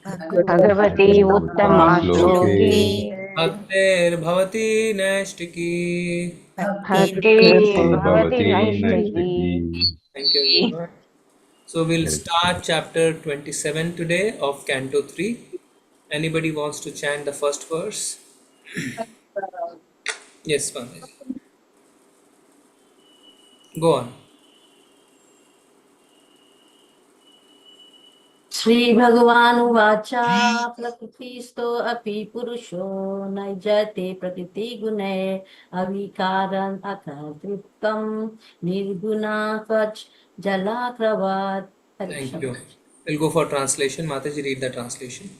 Bhagavati Uttama Shloke Shloke Bhaktir Bhavati Naistiki. Bhakti Bhavati Bhavati Naistaki. Naistaki. Thank you everyone. So we'll start chapter 27 today of Canto 3. Anybody wants to chant the first verse? Yes, Swami. Go on. Shri Bhagavan Uvacha Prakritisto api Purusho Naijate Prakriti Gune Avikaran Akatriptam Nirguna Kach Jalakravat. Thank you. We'll go for translation. Mataji, read the translation.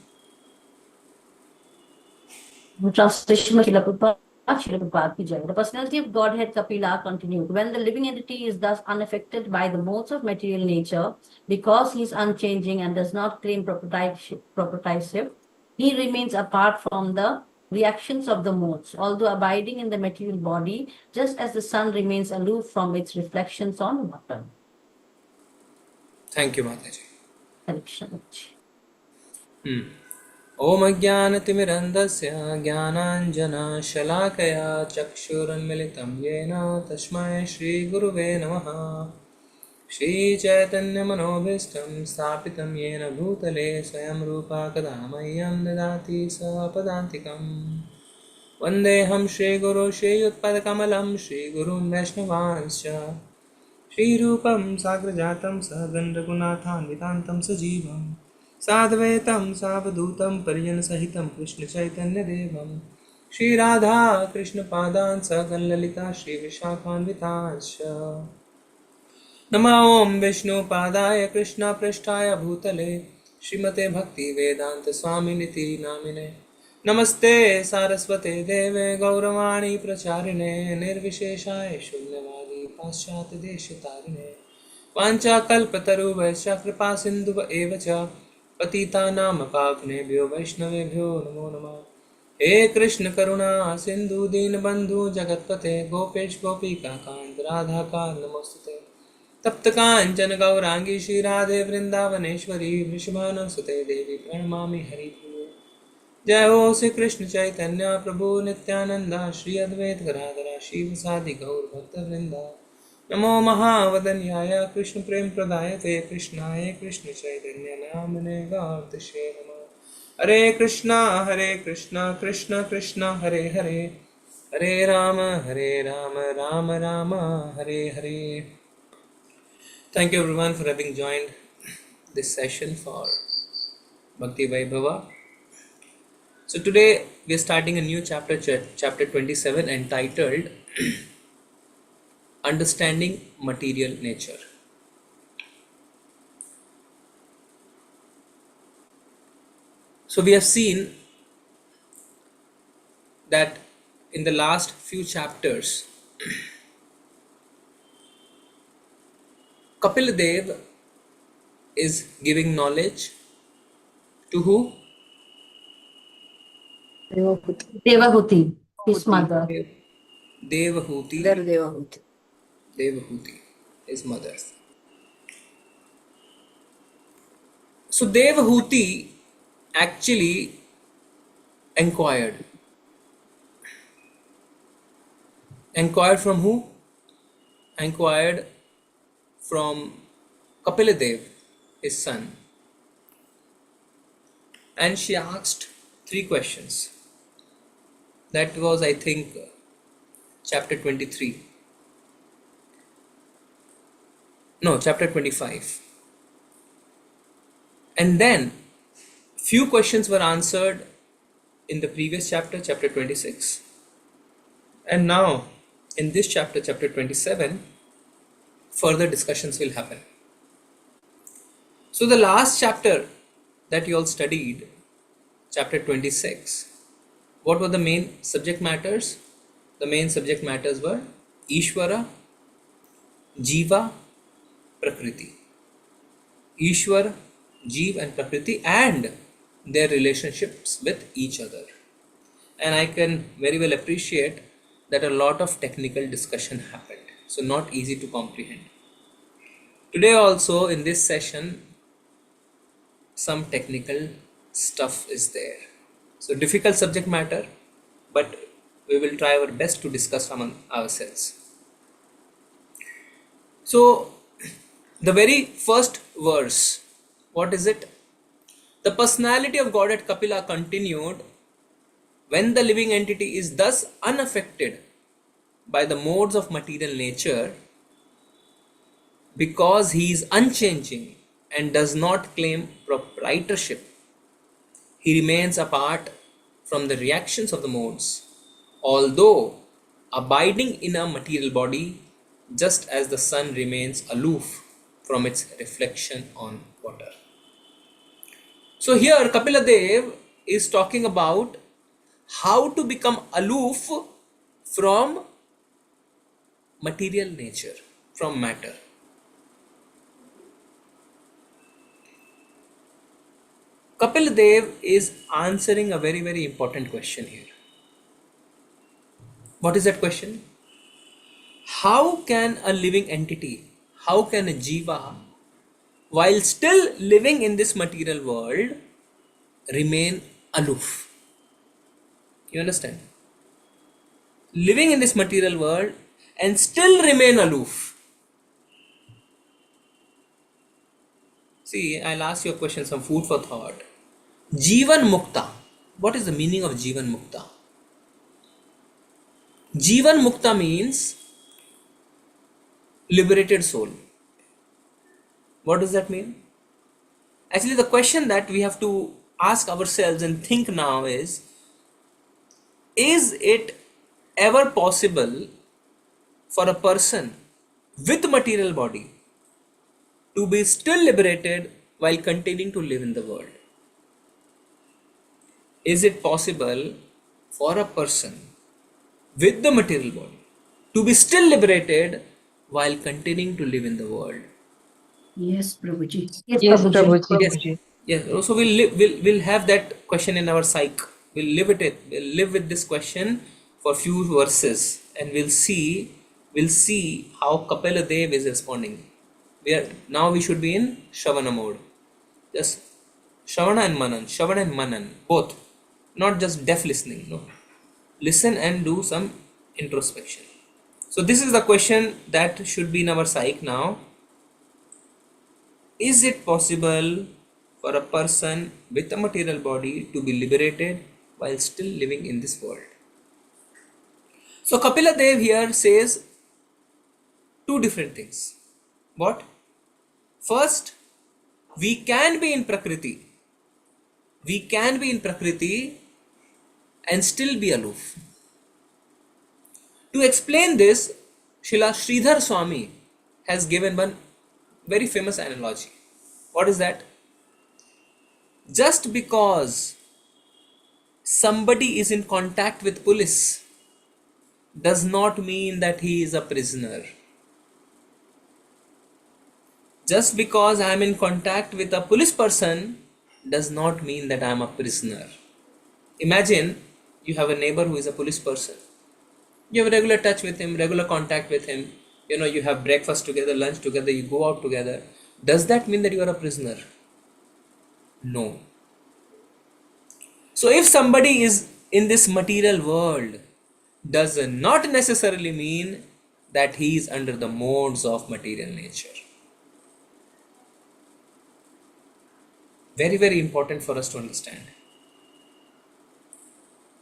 Translation of Srila Prabhupada. Srila Prabhupada ki jai. The personality of Godhead Kapila continued. When the living entity is thus unaffected by the modes of material nature, because he is unchanging and does not claim proprietorship, he remains apart from the reactions of the modes, although abiding in the material body, just as the sun remains aloof from its reflections on water. Thank you, Mataji. Hmm. ॐ अज्ञानतिमिरन्धस्य ज्ञानाञ्जनशलाकया चक्षुरुन्मिलितं येन तस्मै श्रीगुरुवे नमः। श्रीचैतन्यमनोभीष्टं स्थापितं येन भूतले स्वयं रूपा कदा मह्यं ददाति स्वपदान्तिकम्। वन्देऽहं श्रीगुरो श्रीयुत्पदकमलं श्रीगुरुन् वैष्णवांश्च श्रीरूपं साग्रजातं सहगणरघुनाथान्वितान्तं सजीवं साद्वैतं सावधूतं परिजनसहितं कृष्णचैतन्यदेवं श्रीराधा कृष्णपादान् सहगणललिता श्रीविशाखान्वितांश्च। नमो ॐ विष्णुपादाय कृष्णपृष्ठाय भूतले श्रीमते भक्तिवेदान्तस्वामिनिति नामिने नमस्ते सारस्वते देवे गौरवाणी प्रचारिणे निर्विशेषाय शून्यवादी पाश्चात्यदेशतारिणे वाञ्छाकल्पतरुभ्यश्च कृपा सिन्धुव एव च पतितानां पावनेभ्यो वैष्णवेभ्यो नमो नमः। हे कृष्ण करुणा सिन्धु दीनबन्धु जगत्पते गोपेश गोपिका कान्त राधाकान्त नमोस्तुते। तप्त कांचन गौरांगी श्रीराधे वृंदावनेश्वरी वृषभानुसुते देवी प्रणमामि हरिप्रिये। जय हो श्री कृष्ण चैतन्य प्रभु नित्यानंद श्री अद्वैत गदाधर शिवसादि गौर भक्तवृंदा। नमो महावदन्याय कृष्ण प्रेम प्रदायते कृष्णाय कृष्ण चैतन्य नामने गौरतसे नमः। हरे कृष्णा कृष्ण कृष्ण हरे हरे, हरे Ram Ram Ram Hare Hare. Thank you everyone for having joined this session for Bhakti Vaibhava. So today we are starting a new chapter, chapter 27, entitled Understanding Material Nature. So we have seen that in the last few chapters, Kapil Dev is giving knowledge to who? Devahuti, his mother. Devahuti, Devahuti. Devahuti, his mother. So Devahuti actually inquired. Inquired from who? Inquired from Kapila his son. And she asked 3 questions. That was, I think, chapter 23. No, chapter 25. And then few questions were answered in the previous chapter, chapter 26. And now in this chapter, chapter 27, further discussions will happen. So the last chapter that you all studied, chapter 26, what were the main subject matters? The main subject matters were Ishvara, Jiva, Prakriti. Ishwar, Jeev and Prakriti and their relationships with each other. And I can very well appreciate that a lot of technical discussion happened. So not easy to comprehend. Today also in this session, some technical stuff is there. So difficult subject matter, but we will try our best to discuss among ourselves. So the very first verse, what is it? The personality of Godhead Kapila continued, when the living entity is thus unaffected by the modes of material nature, because he is unchanging and does not claim proprietorship, he remains apart from the reactions of the modes, although abiding in a material body, just as the sun remains aloof from its reflection on water. So here Kapila Dev is talking about how to become aloof from material nature, from matter. Kapil Dev is answering a very, very important question here. What is that question? How can a living entity, how can a jiva, while still living in this material world, remain aloof? You understand? Living in this material world and still remain aloof. See, I'll ask you a question, some food for thought. Jivan Mukta. What is the meaning of Jivan Mukta? Jivan Mukta means liberated soul. What does that mean? Actually, the question that we have to ask ourselves and think now is it ever possible for a person with material body to be still liberated while continuing to live in the world? Is it possible for a person with the material body to be still liberated while continuing to live in the world? Yes, Prabhuji. Yes, Prabhuji. Yes. Yes. So we'll have that question in our psyche. We'll live with this question for few verses, and we'll see how Kapila Dev is responding. We should be in Shravana mode. Just Shravana and Manan, both. Not just deaf listening. No. Listen and do some introspection. So this is the question that should be in our psyche now. Is it possible for a person with a material body to be liberated while still living in this world? So Kapila Dev here says two different things. What? First, we can be in Prakriti. We can be in Prakriti and still be aloof. To explain this, Srila Sridhar Swami has given one very famous analogy. What is that? Just because somebody is in contact with police does not mean that he is a prisoner. Just because I am in contact with a police person does not mean that I am a prisoner. Imagine you have a neighbor who is a police person. You have regular touch with him, regular contact with him. You have breakfast together, lunch together, you go out together. Does that mean that you are a prisoner? No. So if somebody is in this material world, does not necessarily mean that he is under the modes of material nature. Very, very important for us to understand.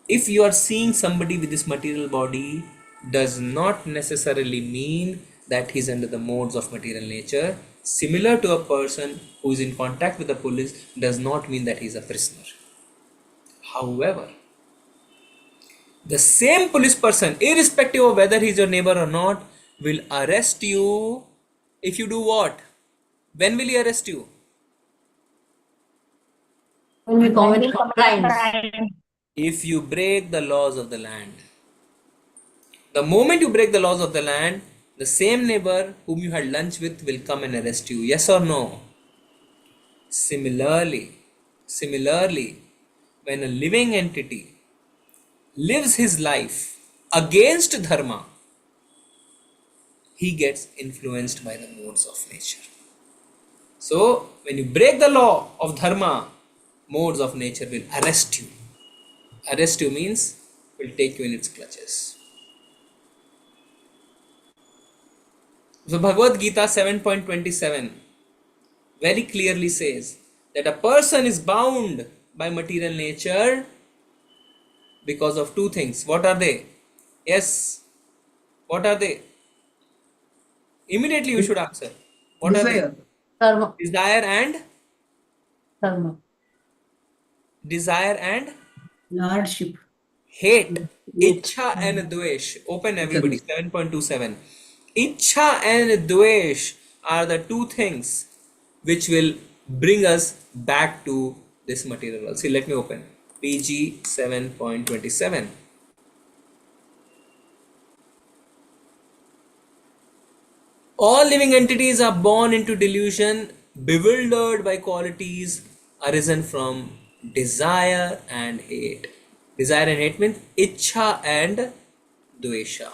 If you are seeing somebody with this material body, does not necessarily mean that he is under the modes of material nature. Similar to a person who is in contact with the police does not mean that he is a prisoner. However, the same police person, irrespective of whether he is your neighbor or not, will arrest you if you do what? When will he arrest you? When we commit crimes. If you break the laws of the land. The moment you break the laws of the land, the same neighbor whom you had lunch with will come and arrest you. Yes or no? Similarly, when a living entity lives his life against dharma, he gets influenced by the modes of nature. So, when you break the law of dharma, modes of nature will arrest you. Arrest you means will take you in its clutches. So Bhagavad Gita 7.27 very clearly says that a person is bound by material nature because of two things. What are they? Yes. What are they? Immediately you should answer. What Desire. are they? Karma. Desire and? Karma. Desire and? Lordship. Hate. Ichha and Dvesh. Open everybody. 7.27. Ichha and Dvesh are the two things which will bring us back to this material world. See, let me open. PG 7.27. All living entities are born into delusion, bewildered by qualities arisen from desire and hate. Desire and hate means Ichha and Dvesha.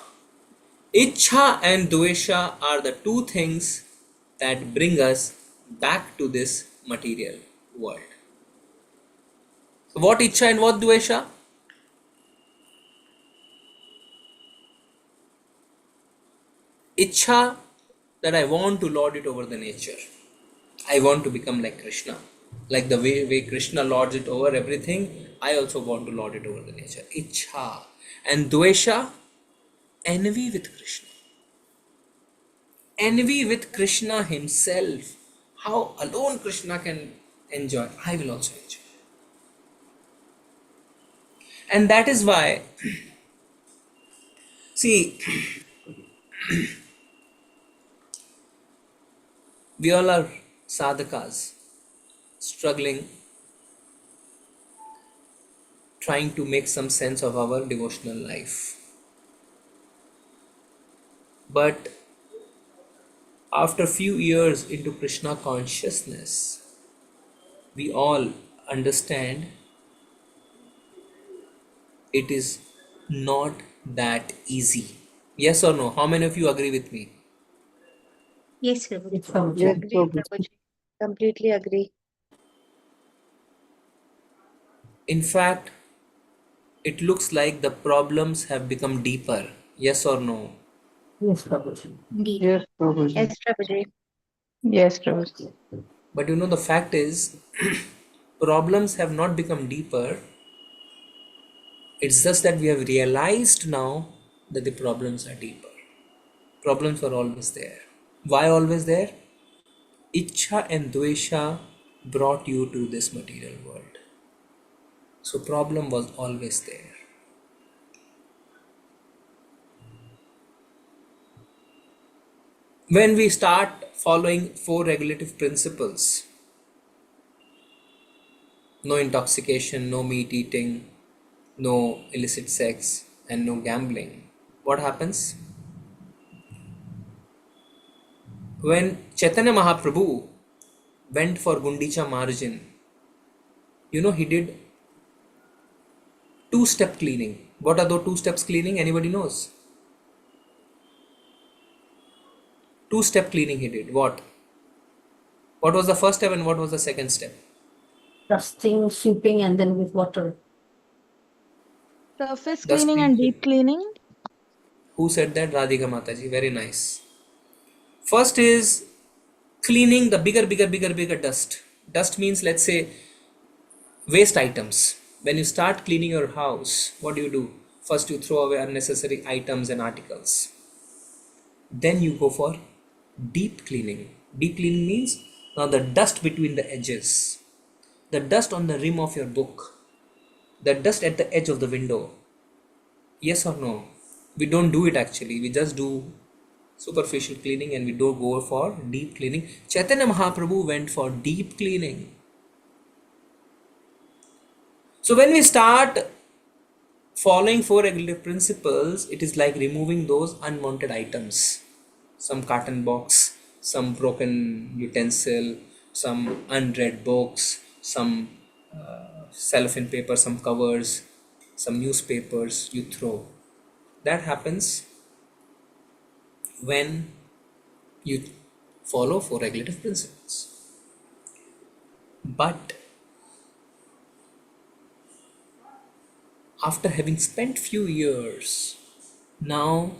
Ichha and Dvesha are the two things that bring us back to this material world. So what Ichha and what Dvesha? Ichha, that I want to lord it over the nature. I want to become like Krishna. Like the way Krishna lords it over everything, I also want to lord it over the nature. Ichha. And Dvesha, envy with Krishna. Envy with Krishna himself. How alone Krishna can enjoy, I will also enjoy. And that is why, see, we all are sadhakas, struggling, trying to make some sense of our devotional life. But after few years into Krishna consciousness, we all understand it is not that easy. Yes or no? How many of you agree with me? Yes, Prabhuji. It's from Yes, Agree, Prabhuji. Prabhuji. Completely agree. In fact, it looks like the problems have become deeper. Yes or no? Yes, Prabhuji. Indeed. Yes, Prabhuji. Yes, Prabhuji. Yes, Prabhuji. But you know, the fact is, problems have not become deeper. It's just that we have realized now that the problems are deeper. Problems were always there. Why always there? Ichha and Dvesha brought you to this material world. So problem was always there. When we start following 4 regulative principles, no intoxication, no meat eating, no illicit sex, and no gambling, what happens? When Chaitanya Mahaprabhu went for Gundicha margin, you know, he did 2-step cleaning. What are those 2 steps cleaning? Anybody knows? 2-step cleaning he did. What? What was the first step and what was the second step? Dusting, sweeping, and then with water. Surface Dust cleaning and cleaning. deep cleaning. Who said that? Radhika Mataji. Very nice. First is cleaning the bigger dust. Dust means, let's say, waste items. When you start cleaning your house, what do? First you throw away unnecessary items and articles. Then you go for deep cleaning. Deep cleaning means now the dust between the edges, the dust on the rim of your book, the dust at the edge of the window. Yes or no? We don't do it actually. We just do superficial cleaning and we don't go for deep cleaning. Chaitanya Mahaprabhu went for deep cleaning. So when we start following 4 regulative principles, it is like removing those unwanted items. Some carton box, some broken utensil, some unread books, some cellophane paper, some covers, some newspapers you throw. That happens when you follow 4 regulative principles. But after having spent few years, now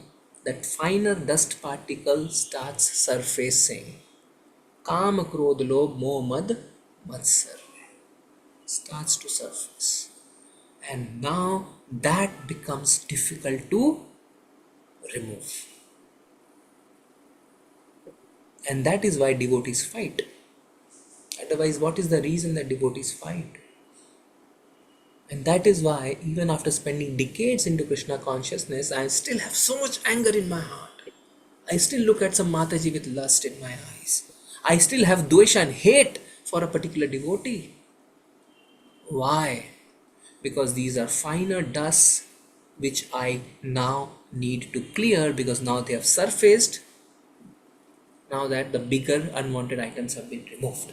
that finer dust particle starts surfacing. Kam, Krodh, Lobh, Moh, Mad, Matsar starts to surface. And now that becomes difficult to remove. And that is why devotees fight. Otherwise, what is the reason that devotees fight? And that is why even after spending decades into Krishna consciousness, I still have so much anger in my heart. I still look at some Mataji with lust in my eyes. I still have dvesha and hate for a particular devotee. Why? Because these are finer dusts which I now need to clear, because now they have surfaced now that the bigger unwanted items have been removed.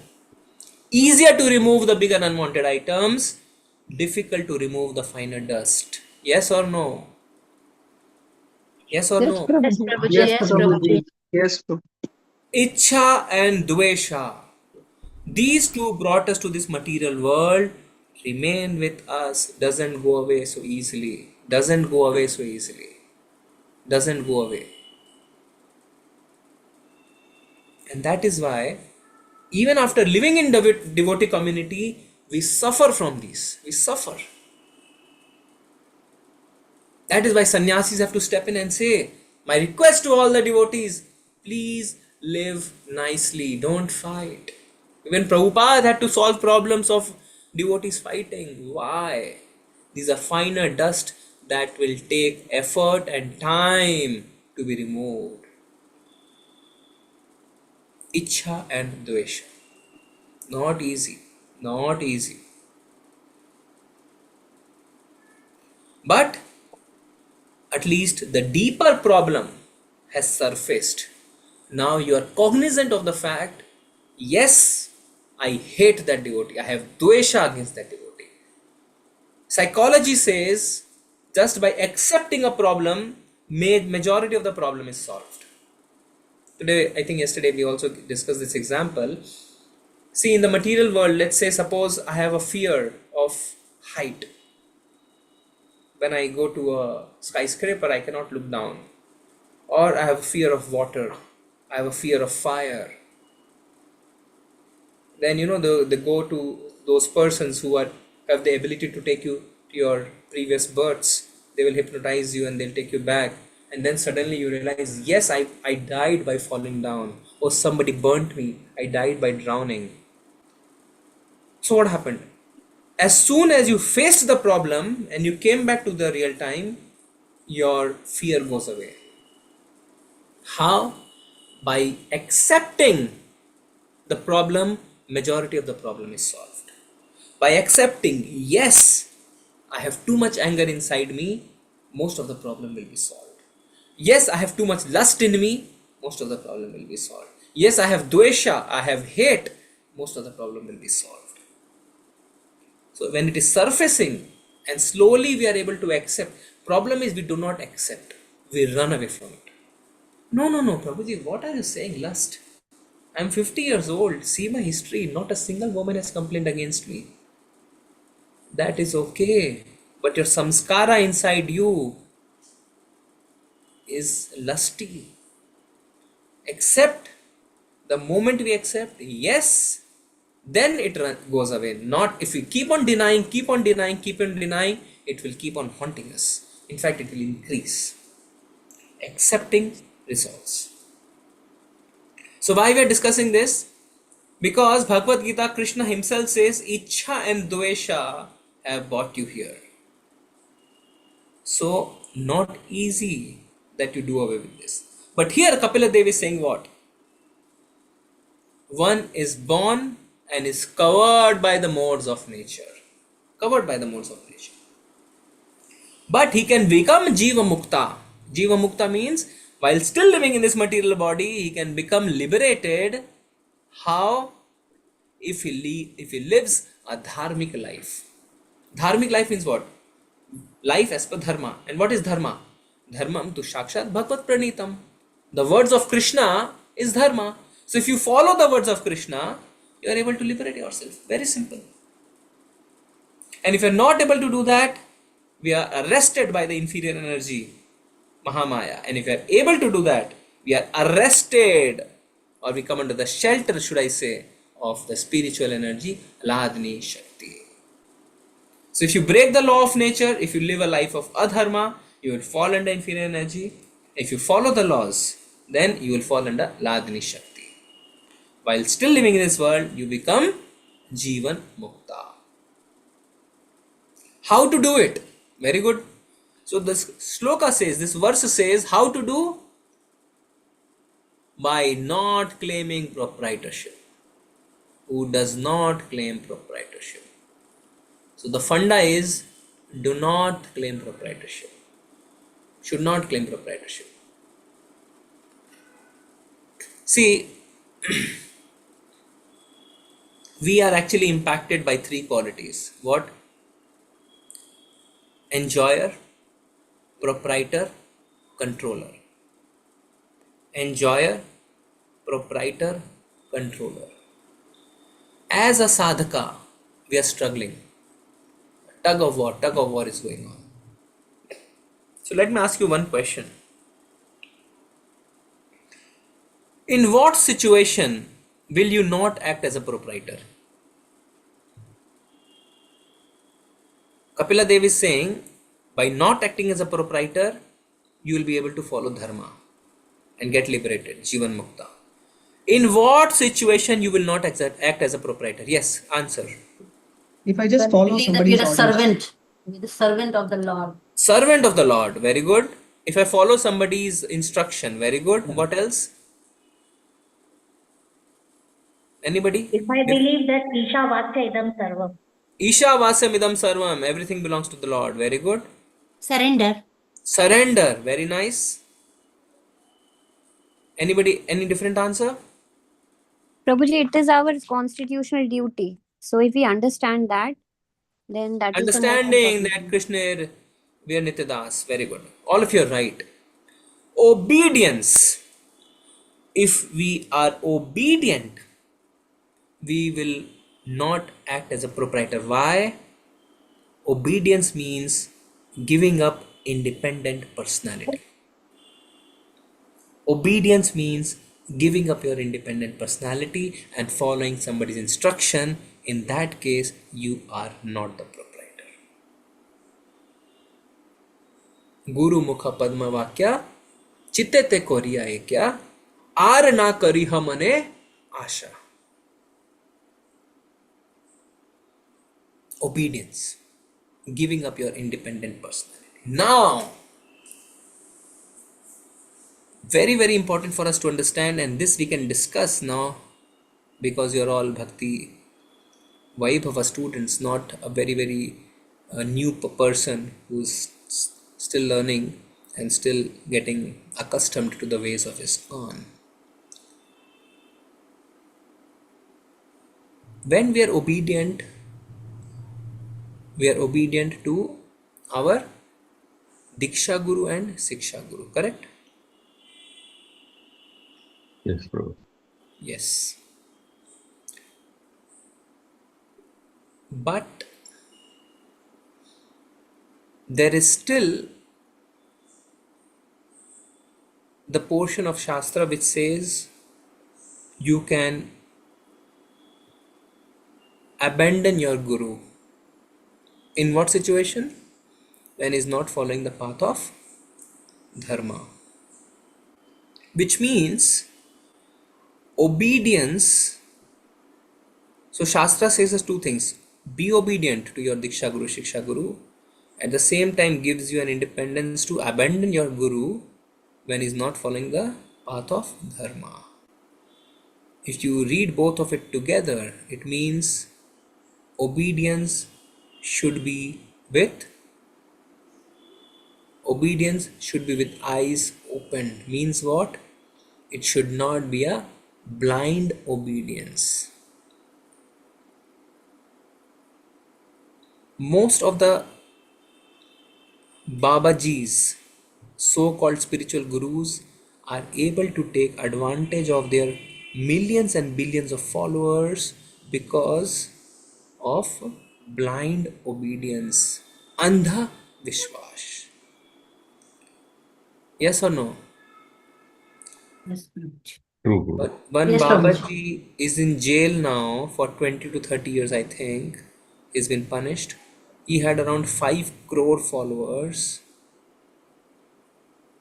Easier to remove the bigger unwanted items, difficult to remove the finer dust. Yes or no? Yes or Yes, no? Yes, Prabhuji. Prabhuji. Yes, Yes, Prabhuji. Prabhuji. Yes, Prabhuji. Ichha and Dvesha. These two brought us to this material world, remain with us, doesn't go away so easily. Doesn't go away so easily. Doesn't go away. And that is why, even after living in devotee community, we suffer from these. We suffer. That is why sannyasis have to step in and say, my request to all the devotees, please live nicely, don't fight. Even Prabhupada had to solve problems of devotees fighting. Why? These are finer dust that will take effort and time to be removed. Ichha and Dvesha. Not easy. Not easy. But at least the deeper problem has surfaced. Now you are cognizant of the fact, yes, I hate that devotee. I have dvesha against that devotee. Psychology says just by accepting a problem, majority of the problem is solved. Today, I think yesterday we also discussed this example. See, in the material world, let's say suppose I have a fear of height. When I go to a skyscraper, I cannot look down. Or I have a fear of water. I have a fear of fire. Then they go to those persons who have the ability to take you to your previous births. They will hypnotize you and they'll take you back. And then suddenly you realize, yes, I died by falling down. Or somebody burnt me. I died by drowning. So what happened? As soon as you faced the problem and you came back to the real time, your fear goes away. How? By accepting the problem, majority of the problem is solved. By accepting, yes, I have too much anger inside me, most of the problem will be solved. Yes, I have too much lust in me, most of the problem will be solved. Yes, I have dvesha, I have hate, most of the problem will be solved. So when it is surfacing and slowly we are able to accept, problem is we do not accept, we run away from it. No, Prabhuji, what are you saying, lust? I'm 50 years old, see my history, not a single woman has complained against me. That is okay, but your samskara inside you is lusty. Accept. The moment we accept, yes, then it goes away. Not if we keep on denying, it will keep on haunting us. In fact, it will increase. Accepting resolves. So why we are discussing this? Because Bhagavad Gita, Krishna himself says, Ichha and Dvesha have brought you here. So, not easy that you do away with this. But here Kapila Devi is saying what? One is born and is covered by the modes of nature. Covered by the modes of nature. But he can become Jiva Mukta. Jiva Mukta means while still living in this material body, he can become liberated. How? If he lives a dharmic life. Dharmic life means what? Life as per dharma. And what is dharma? Dharmam tu shakshat bhagavad pranitam. The words of Krishna is dharma. So if you follow the words of Krishna, you are able to liberate yourself. Very simple. And if you are not able to do that, we are arrested by the inferior energy, Mahamaya. And if you are able to do that, we are arrested, or we come under the shelter, should I say, of the spiritual energy, Ladni Shakti. So if you break the law of nature, if you live a life of adharma, you will fall under inferior energy. If you follow the laws, then you will fall under Ladni Shakti. While still living in this world, you become Jivan Mukta. How to do it? Very good. So this sloka says, this verse says, how to do? By not claiming proprietorship. Who does not claim proprietorship? So the funda is, do not claim proprietorship. Should not claim proprietorship. See, we are actually impacted by three qualities. What? Enjoyer, proprietor, controller. Enjoyer, proprietor, controller. As a sadhaka, we are struggling. Tug of war is going on. So let me ask you one question. In what situation will you not act as a proprietor? Kapila Dev is saying, by not acting as a proprietor, you will be able to follow dharma and get liberated, Jivan Mukta. In what situation you will not act as a proprietor? Yes, answer. If I just When follow believe that we somebody's are a orders. servant, we are the servant of the Lord. Servant of the Lord, very good. If I follow somebody's instruction, very good. What else? Anybody? If I believe that Isha Vasya Idam Sarvam. Isha Vasam Idam Sarvam, everything belongs to the Lord, very good. Surrender. Surrender, very nice. Anybody, any different answer? Prabhuji, it is our constitutional duty. So if we understand that, then that is the most Understanding important that thing. Krishna, we are Nityadas, very good. All of you are right. Obedience. If we are obedient, we will not act as a proprietor. Why? Obedience means giving up independent personality. Obedience means giving up your independent personality and following somebody's instruction. In that case, you are not the proprietor. Guru Mukha Padma Vakya Chitte te koriya ekya Ar na kariha mane asha. Obedience. Giving up your independent personality. Now, very, very important for us to understand, and this we can discuss now because you're all Bhakti Vaibhava students, not a very, very new person who's still learning and still getting accustomed to the ways of ISKCON. When we are obedient to our Diksha Guru and Siksha Guru, correct? Yes, Prabhu. Yes. But there is still the portion of Shastra which says you can abandon your Guru. In what situation? When he is not following the path of Dharma. Which means obedience. So Shastra says us two things. Be obedient to your Diksha Guru, Shiksha Guru. At the same time gives you an independence to abandon your Guru when he is not following the path of Dharma. If you read both of it together, it means obedience should be with eyes open. Means what? It should not be a blind obedience. Most of the Babajis, so-called spiritual gurus, are able to take advantage of their millions and billions of followers because of blind obedience, andha vishwas. Yes or no? Yes, Prabhuji. True, Guru. But one Yes, Prabhuji. Babaji is in jail now for 20 to 30 years, I think. He's been punished. He had around 5 crore followers.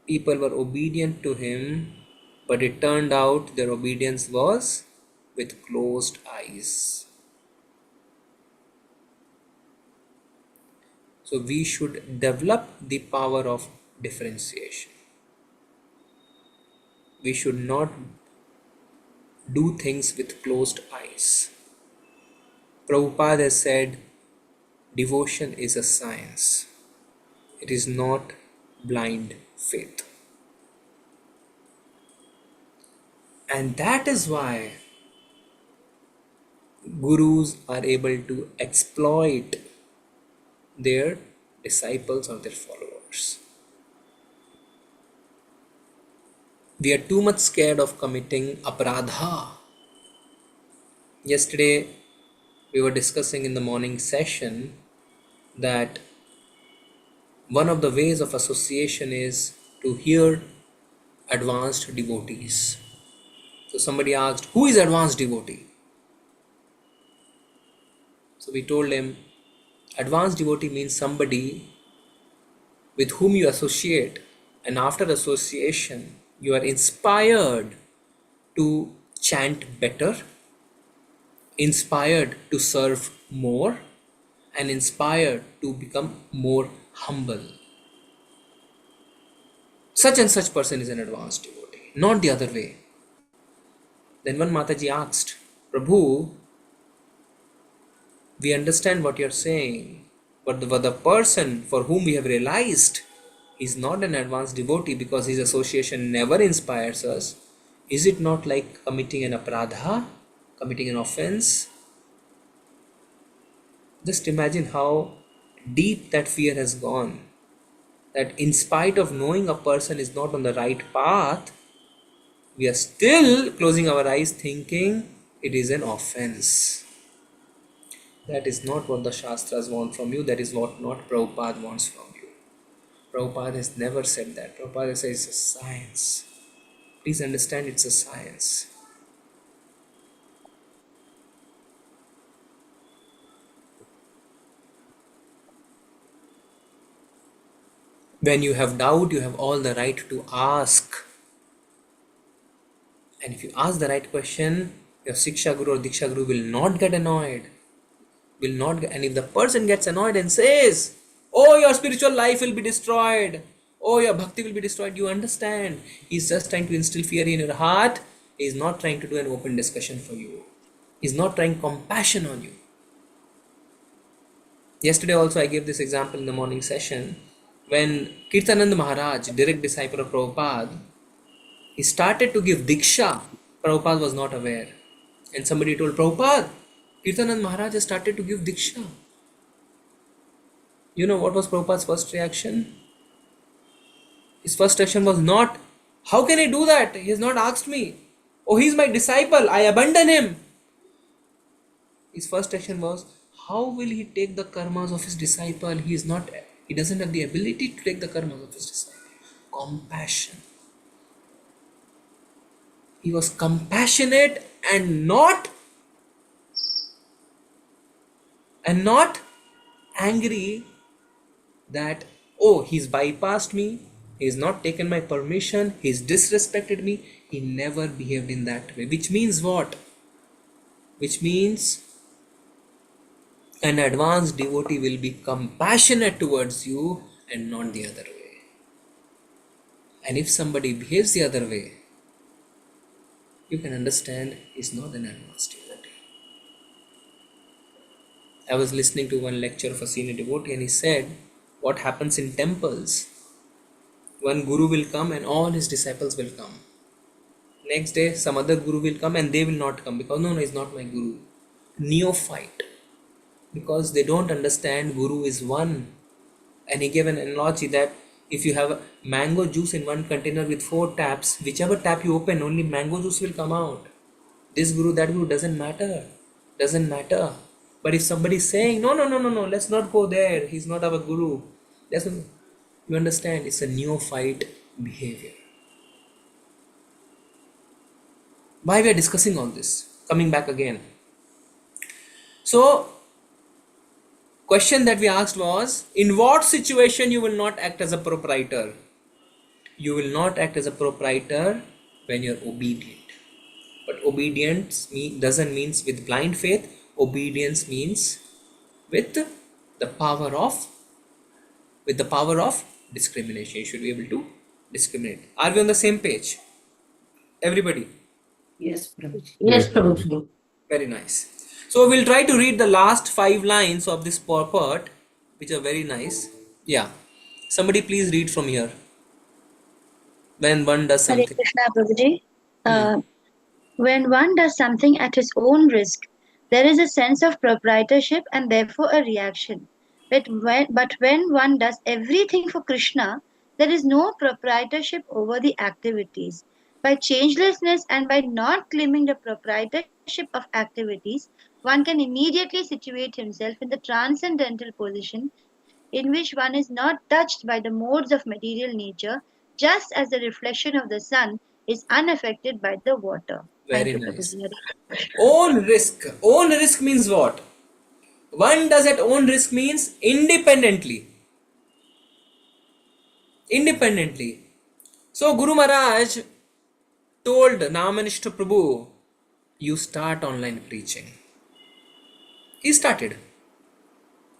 People were obedient to him, but it turned out their obedience was with closed eyes. So we should develop the power of differentiation. We should not do things with closed eyes. Prabhupada has said, devotion is a science. It is not blind faith. And that is why gurus are able to exploit their disciples or their followers. We are too much scared of committing aparadha. Yesterday, we were discussing in the morning session that one of the ways of association is to hear advanced devotees. So somebody asked, who is advanced devotee? So we told him, advanced devotee means somebody with whom you associate, and after association, you are inspired to chant better, inspired to serve more, and inspired to become more humble. Such and such person is an advanced devotee, not the other way. Then one Mataji asked, Prabhu, we understand what you're saying, but the person for whom we have realized is not an advanced devotee because his association never inspires us, is it not like committing an aparadha, committing an offense? Just imagine how deep that fear has gone, that in spite of knowing a person is not on the right path, we are still closing our eyes thinking it is an offense. That is not what the Shastras want from you. That is what not Prabhupada wants from you. Prabhupada has never said that. Prabhupada says it's a science. Please understand, it's a science. When you have doubt, you have all the right to ask. And if you ask the right question, your Siksha Guru or Diksha Guru will not get annoyed. And if the person gets annoyed and says, oh, your spiritual life will be destroyed, oh, your bhakti will be destroyed, you understand. He's just trying to instill fear in your heart. He's not trying to do an open discussion for you. He's not trying compassion on you. Yesterday also I gave this example in the morning session. When Kirtanand Maharaj, direct disciple of Prabhupada, he started to give Diksha, Prabhupada was not aware. And somebody told Prabhupada, Kirtanand Maharaj has started to give Diksha. You know what was Prabhupada's first reaction? His first reaction was not, how can he do that? He has not asked me. Oh, he's my disciple, I abandon him. His first reaction was, how will he take the karmas of his disciple? He doesn't have the ability to take the karmas of his disciple. Compassion. He was compassionate and not angry that, oh, he's bypassed me, he's not taken my permission, he's disrespected me. He never behaved in that way. Which means what? Which means an advanced devotee will be compassionate towards you and not the other way. And if somebody behaves the other way, you can understand he's not an advanced devotee. I was listening to one lecture of a senior devotee and he said, what happens in temples? One guru will come and all his disciples will come. Next day, some other guru will come and they will not come because no, he's not my guru. Neophyte. Because they don't understand guru is one. And he gave an analogy that if you have mango juice in one container with 4 taps, whichever tap you open, only mango juice will come out. This guru, that guru, doesn't matter. But if somebody is saying, no, let's not go there, he's not our guru. You understand, it's a neophyte behavior. Why we are discussing all this? Coming back again. So, question that we asked was, in what situation you will not act as a proprietor? You will not act as a proprietor when you're obedient. But obedience doesn't mean with blind faith. Obedience means with the power of discrimination. You should be able to discriminate. Are we on the same page? Everybody? Yes, Prabhuji. Yes, Prabhuji. Very nice. So we'll try to read the last 5 lines of this purport, which are very nice. Yeah. Somebody please read from here. When one does Hare something. Krishna, Prabhuji. When one does something at his own risk, there is a sense of proprietorship and therefore a reaction. But when one does everything for Krishna, there is no proprietorship over the activities. By changelessness and by not claiming the proprietorship of activities, one can immediately situate himself in the transcendental position in which one is not touched by the modes of material nature, just as the reflection of the sun is unaffected by the water. Thank Very you, nice. Prabhuji. Own risk. Own risk means what? One does at own risk means independently. Independently. So Guru Maharaj told Namanishta Prabhu, you start online preaching. He started.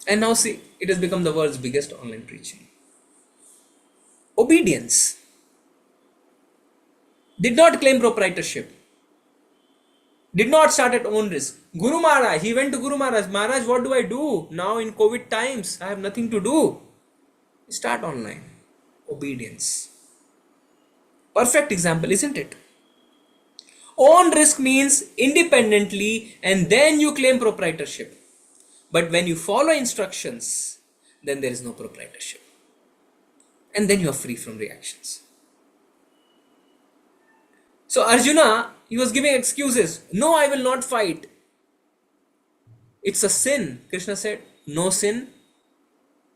And now see, it has become the world's biggest online preaching. Obedience. Did not claim proprietorship. Did not start at own risk. Guru Maharaj, he went to Guru Maharaj. Maharaj, what do I do? Now in COVID times, I have nothing to do. Start online. Obedience. Perfect example, isn't it? Own risk means independently and then you claim proprietorship. But when you follow instructions, then there is no proprietorship. And then you are free from reactions. So Arjuna, he was giving excuses. No, I will not fight. It's a sin. Krishna said, no sin.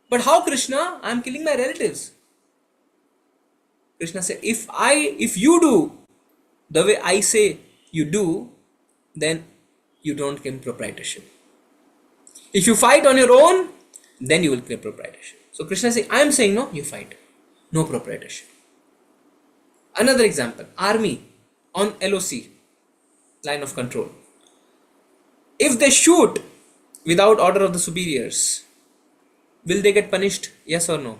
But how, Krishna? I am killing my relatives. Krishna said, if you do the way I say you do, then you don't claim proprietorship. If you fight on your own, then you will claim proprietorship. So Krishna says, I am saying no, you fight. No proprietorship. Another example, army on LOC, line of control. If they shoot without order of the superiors, will they get punished? Yes or no?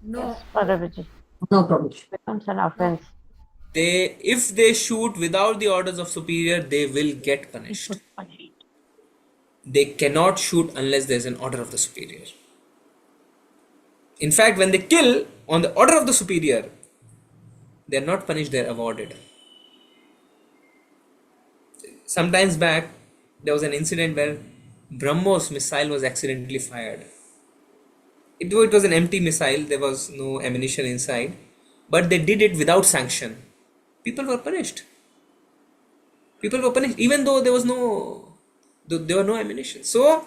No. Prabhuji. No problem. Becomes an offense. If they shoot without the orders of superior, they will get punished. They cannot shoot unless there is an order of the superior. In fact, when they kill on the order of the superior, they are not punished, they are awarded. Sometimes back, there was an incident where BrahMos missile was accidentally fired. It was an empty missile, there was no ammunition inside, but they did it without sanction. People were punished. People were punished even though there were no ammunition. So,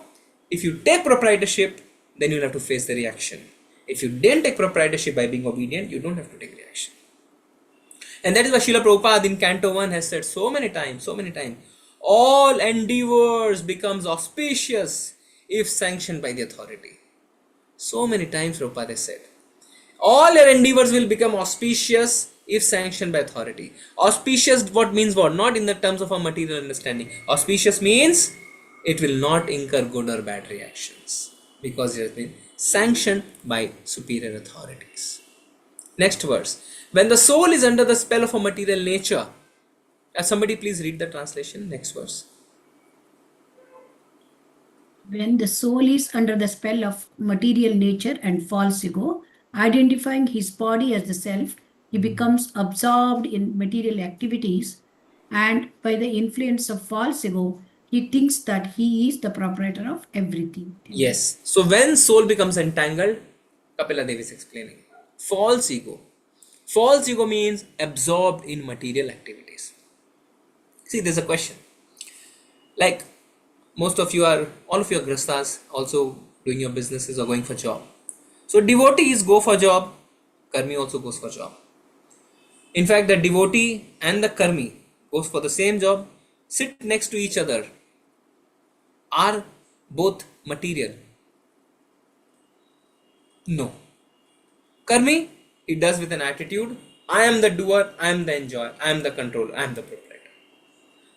if you take proprietorship, then you will have to face the reaction. If you didn't take proprietorship by being obedient, you don't have to take reaction. And that is why Srila Prabhupada in Canto 1 has said so many times, all endeavors becomes auspicious if sanctioned by the authority. So many times Prabhupada has said, all your endeavors will become auspicious if sanctioned by authority. Auspicious, what means what? Not in the terms of a material understanding. Auspicious means it will not incur good or bad reactions because it has been sanctioned by superior authorities. Next verse. When the soul is under the spell of a material nature, somebody please read the translation. Next verse. When the soul is under the spell of material nature and false ego, identifying his body as the self, he becomes absorbed in material activities, and by the influence of false ego, he thinks that he is the proprietor of everything. Yes. So when soul becomes entangled, Kapila Devi is explaining. False ego. False ego means absorbed in material activities. See, there's a question. Like all of you are grastas, also doing your businesses or going for job. So devotees go for job, karmi also goes for job. In fact, the devotee and the karmi goes for the same job, sit next to each other, are both material. No. Karmi, he does with an attitude, I am the doer, I am the enjoyer, I am the controller, I am the proprietor.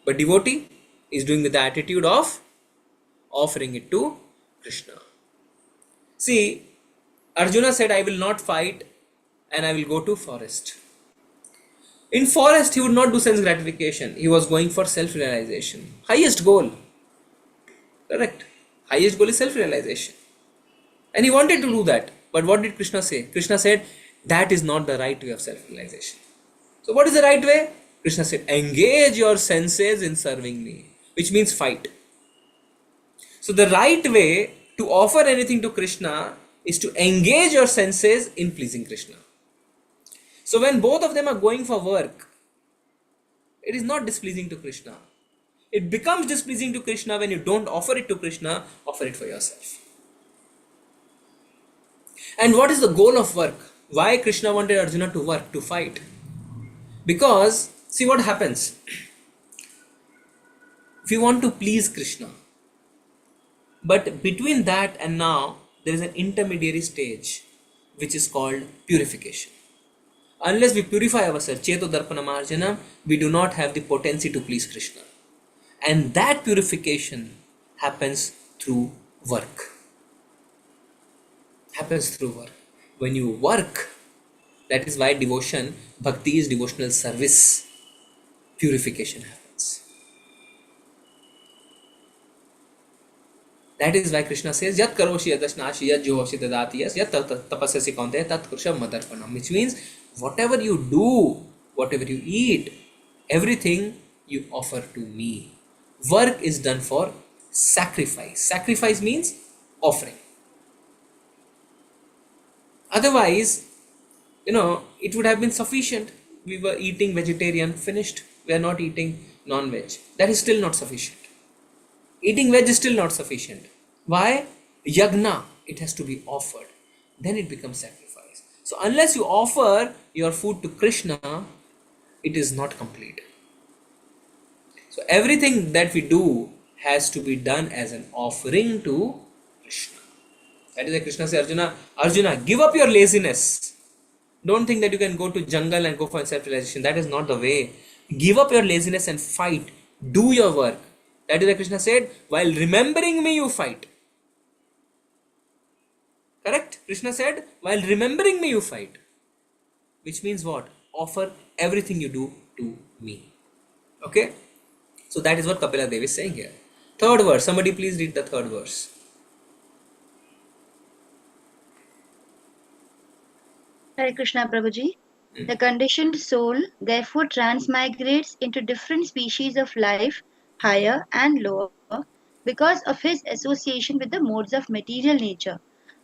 But devotee is doing with the attitude of offering it to Krishna. See, Arjuna said, I will not fight and I will go to forest. In forest, he would not do sense gratification. He was going for self-realization. Highest goal. Correct. Highest goal is self-realization. And he wanted to do that. But what did Krishna say? Krishna said, that is not the right way of self-realization. So what is the right way? Krishna said, engage your senses in serving me, which means fight. So the right way to offer anything to Krishna is to engage your senses in pleasing Krishna. So when both of them are going for work, it is not displeasing to Krishna. It becomes displeasing to Krishna when you don't offer it to Krishna, offer it for yourself. And what is the goal of work? Why Krishna wanted Arjuna to work, to fight? Because, see what happens. If you want to please Krishna, but between that and now, there is an intermediary stage, which is called purification. Unless we purify ourselves, Cheto Darpana Marjana, we do not have the potency to please Krishna. And that purification happens through work. When you work, that is why devotion, bhakti is devotional service. Purification happens. That is why Krishna says, Yat karoshi yadashnashi yat johoshi dadatiyas yat tapasyasi kaunteya tat kursha madarpanam. Which means, whatever you do, whatever you eat, everything you offer to me. Work is done for sacrifice. Sacrifice means offering. Otherwise, it would have been sufficient. We were eating vegetarian, finished. We are not eating non-veg. That is still not sufficient. Eating veg is still not sufficient. Why? Yagna, it has to be offered. Then it becomes sacrifice. So unless you offer your food to Krishna, it is not complete. So everything that we do has to be done as an offering to Krishna. That is why Krishna says, Arjuna, give up your laziness. Don't think that you can go to jungle and go for self-realization. That is not the way. Give up your laziness and fight. Do your work. That is why Krishna said, while remembering me, you fight. Correct? Krishna said, while remembering me, you fight. Which means what? Offer everything you do to me. Okay? So that is what Kapila Devi is saying here. Third verse. Somebody please read the third verse. Hare Krishna Prabhuji. The conditioned soul therefore transmigrates into different species of life, higher and lower, because of his association with the modes of material nature.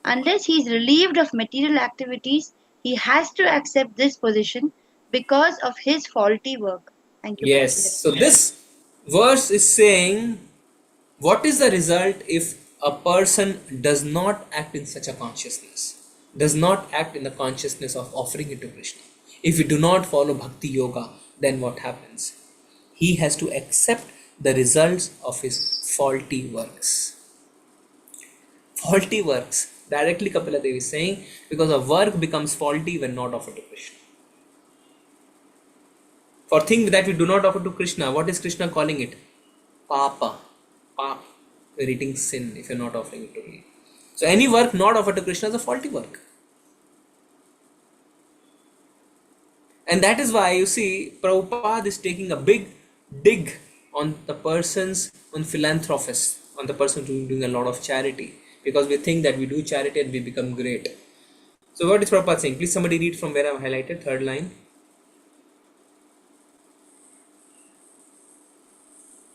Unless he is relieved of material activities, he has to accept this position because of his faulty work. Thank you. Yes. So this verse is saying, what is the result if a person does not act in such a consciousness, does not act in the consciousness of offering it to Krishna? If we do not follow Bhakti Yoga, then what happens? He has to accept the results of his faulty works. Faulty works. Directly Kapila Devi is saying, because a work becomes faulty when not offered to Krishna. For things that we do not offer to Krishna, what is Krishna calling it? Papa. Pap. You're eating sin if you're not offering it to me. So any work not offered to Krishna is a faulty work. And that is why you see Prabhupada is taking a big dig on the persons, on philanthropists, on the person who is doing a lot of charity. Because we think that we do charity and we become great. So what is Prabhupada saying? Please somebody read from where I have highlighted, third line.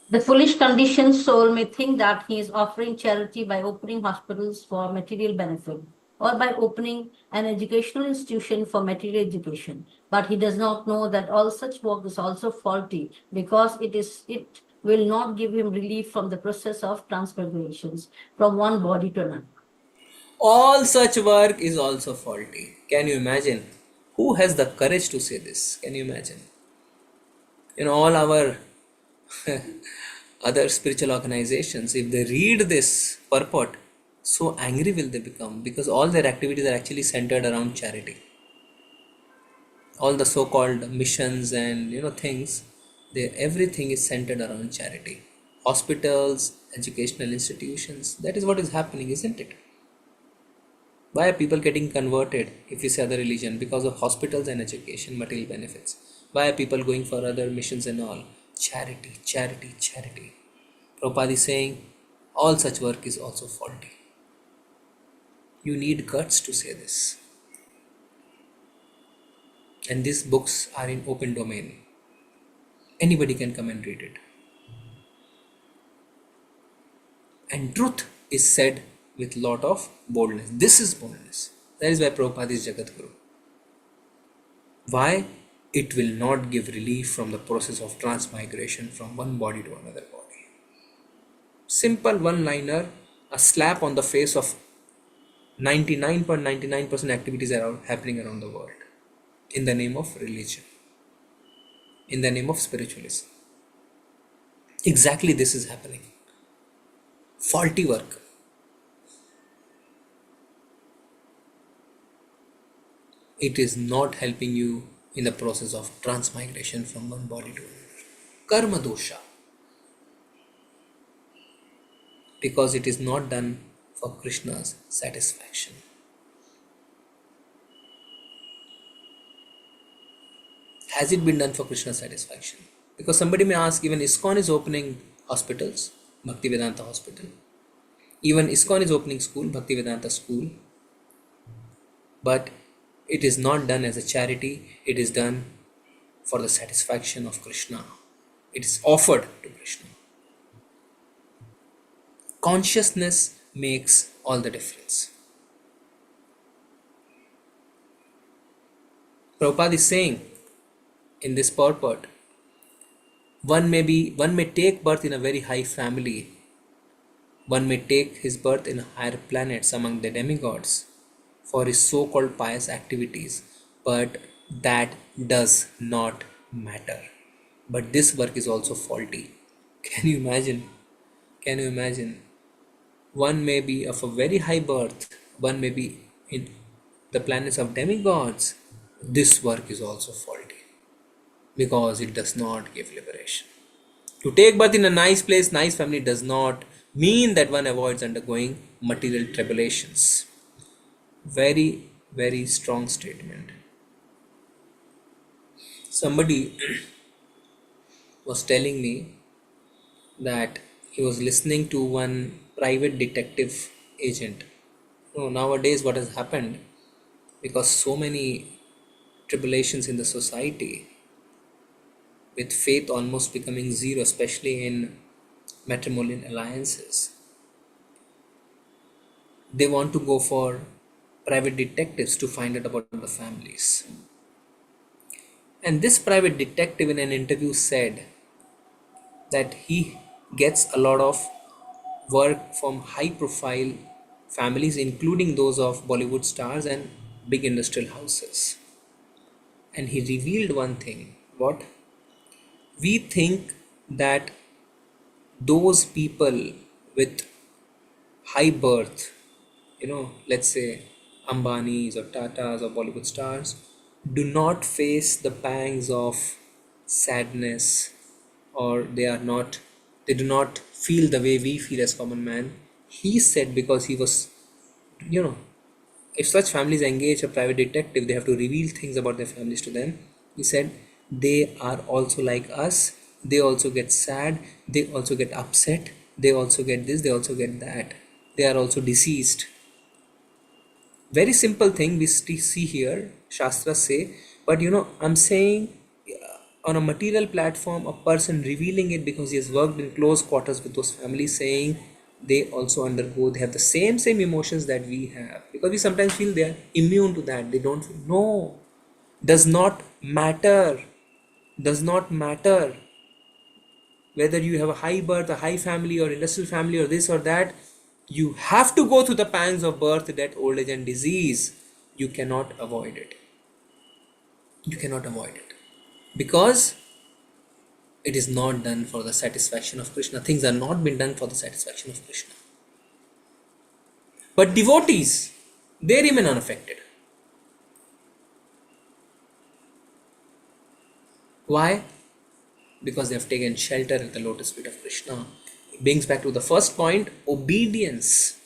The foolish conditioned soul may think that he is offering charity by opening hospitals for material benefit or by opening an educational institution for material education. But he does not know that all such work is also faulty because it will not give him relief from the process of transmigrations from one body to another. All such work is also faulty. Can you imagine? Who has the courage to say this? Can you imagine? In all our other spiritual organizations, if they read this purport, so angry will they become, because all their activities are actually centered around charity. All the so-called missions and things, everything is centered around charity. Hospitals, educational institutions, that is what is happening, isn't it? Why are people getting converted if you say other religion? Because of hospitals and education, material benefits. Why are people going for other missions and all? Charity, charity, charity. Prabhupada is saying all such work is also faulty. You need guts to say this. And these books are in open domain. Anybody can come and read it. And truth is said with lot of boldness. This is boldness. That is why Prabhupada is Jagat Guru. Why? It will not give relief from the process of transmigration from one body to another body. Simple one-liner, a slap on the face of 99.99% activities are happening around the world in the name of religion, in the name of spiritualism. Exactly this is happening. Faulty work. It is not helping you in the process of transmigration from one body to another. Karma dosha. Because it is not done for Krishna's satisfaction. Has it been done for Krishna's satisfaction? Because somebody may ask, even ISKCON is opening hospitals, Bhaktivedanta Hospital. Even ISKCON is opening school, Bhaktivedanta School. But it is not done as a charity, it is done for the satisfaction of Krishna. It is offered to Krishna. Consciousness makes all the difference. Prabhupada is saying in this purport, one may take birth in a very high family, one may take his birth in higher planets among the demigods for his so-called pious activities, but that does not matter. But this work is also faulty. Can you imagine? Can you imagine? One may be of a very high birth, one may be in the planets of demigods. This work is also faulty because it does not give liberation. To take birth in a nice place, nice family does not mean that one avoids undergoing material tribulations. Very, very strong statement. Somebody was telling me that he was listening to one private detective agent. Nowadays what has happened, because so many tribulations in the society, with faith almost becoming zero, especially in matrimonial alliances, they want to go for private detectives to find out about the families. And this private detective in an interview said that he gets a lot of work from high profile families, including those of Bollywood stars and big industrial houses. And he revealed one thing. What? We think that those people with high birth, let's say Ambanis or Tatas or Bollywood stars, do not face the pangs of sadness, or they do not feel the way we feel as common man. He said because he was, if such families engage a private detective, they have to reveal things about their families to them. He said they are also like us. They also get sad. They also get upset. They also get this. They also get that. They are also deceased. Very simple thing we see here. Shastras say, but I'm saying on a material platform, a person revealing it because he has worked in close quarters with those families, saying they also they have the same emotions that we have, because we sometimes feel they are immune to that. They don't feel. No, does not matter whether you have a high birth, a high family, or industrial family, or this or that. You have to go through the pangs of birth, death, old age and disease. You cannot avoid it. Because it is not done for the satisfaction of Krishna. Things are not been done for the satisfaction of Krishna. But devotees, they remain unaffected. Why? Because they have taken shelter at the lotus feet of Krishna. It brings back to the first point, obedience.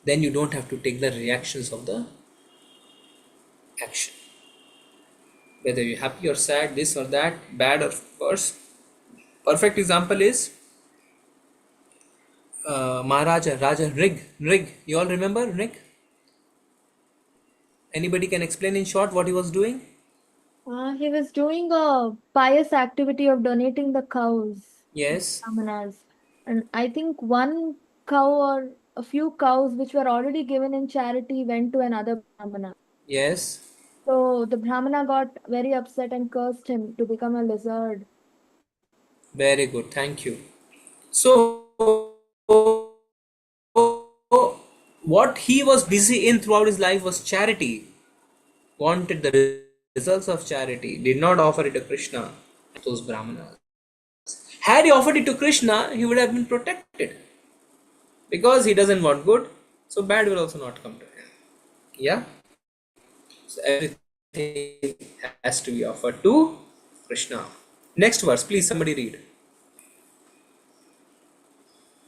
Then you don't have to take the reactions of the action. Whether you're happy or sad, this or that, bad or worse. Perfect example is Raja Rig. You all remember Rig? Anybody can explain in short what he was doing? He was doing a pious activity of donating the cows to Yes. brahmanas. And I think one cow or a few cows which were already given in charity went to another brahmana. Yes. So the brahmana got very upset and cursed him to become a lizard. Very good. Thank you. So, what he was busy in throughout his life was charity. Wanted the results of charity. Did not offer it to Krishna. Those brahmanas. Had he offered it to Krishna, he would have been protected. Because he doesn't want good, so bad will also not come to him. Yeah? So everything has to be offered to Krishna. Next verse, please somebody read.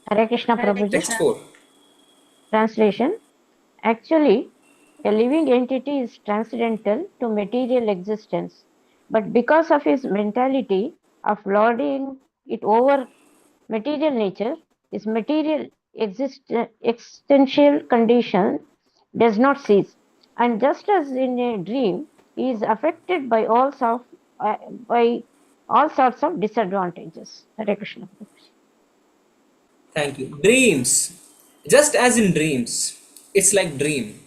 Hare Krishna Prabhuji. Text 4. Translation. Actually, a living entity is transcendental to material existence, but because of his mentality of lording it over material nature, his material existential condition does not cease. And just as in a dream, he is affected by all sorts of disadvantages. Hare Krishna. Thank you. Dreams. Just as in dreams, it's like dream.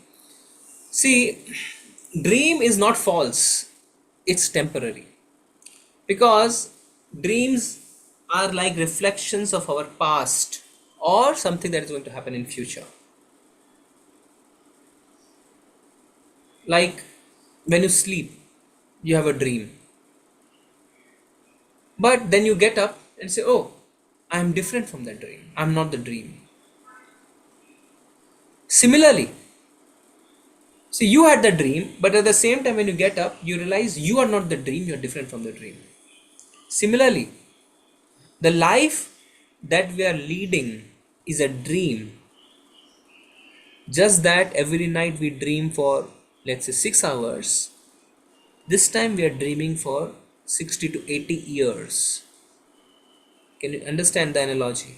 See, dream is not false, it's temporary. Because dreams are like reflections of our past or something that is going to happen in future. Like when you sleep, you have a dream. But then you get up and say, oh, I am different from that dream. I am not the dream. Similarly, see, you had the dream, but at the same time when you get up, you realize you are not the dream, you are different from the dream. Similarly, the life that we are leading is a dream. Just that every night we dream for, let's say, 6 hours. This time we are dreaming for 60 to 80 years. Can you understand the analogy?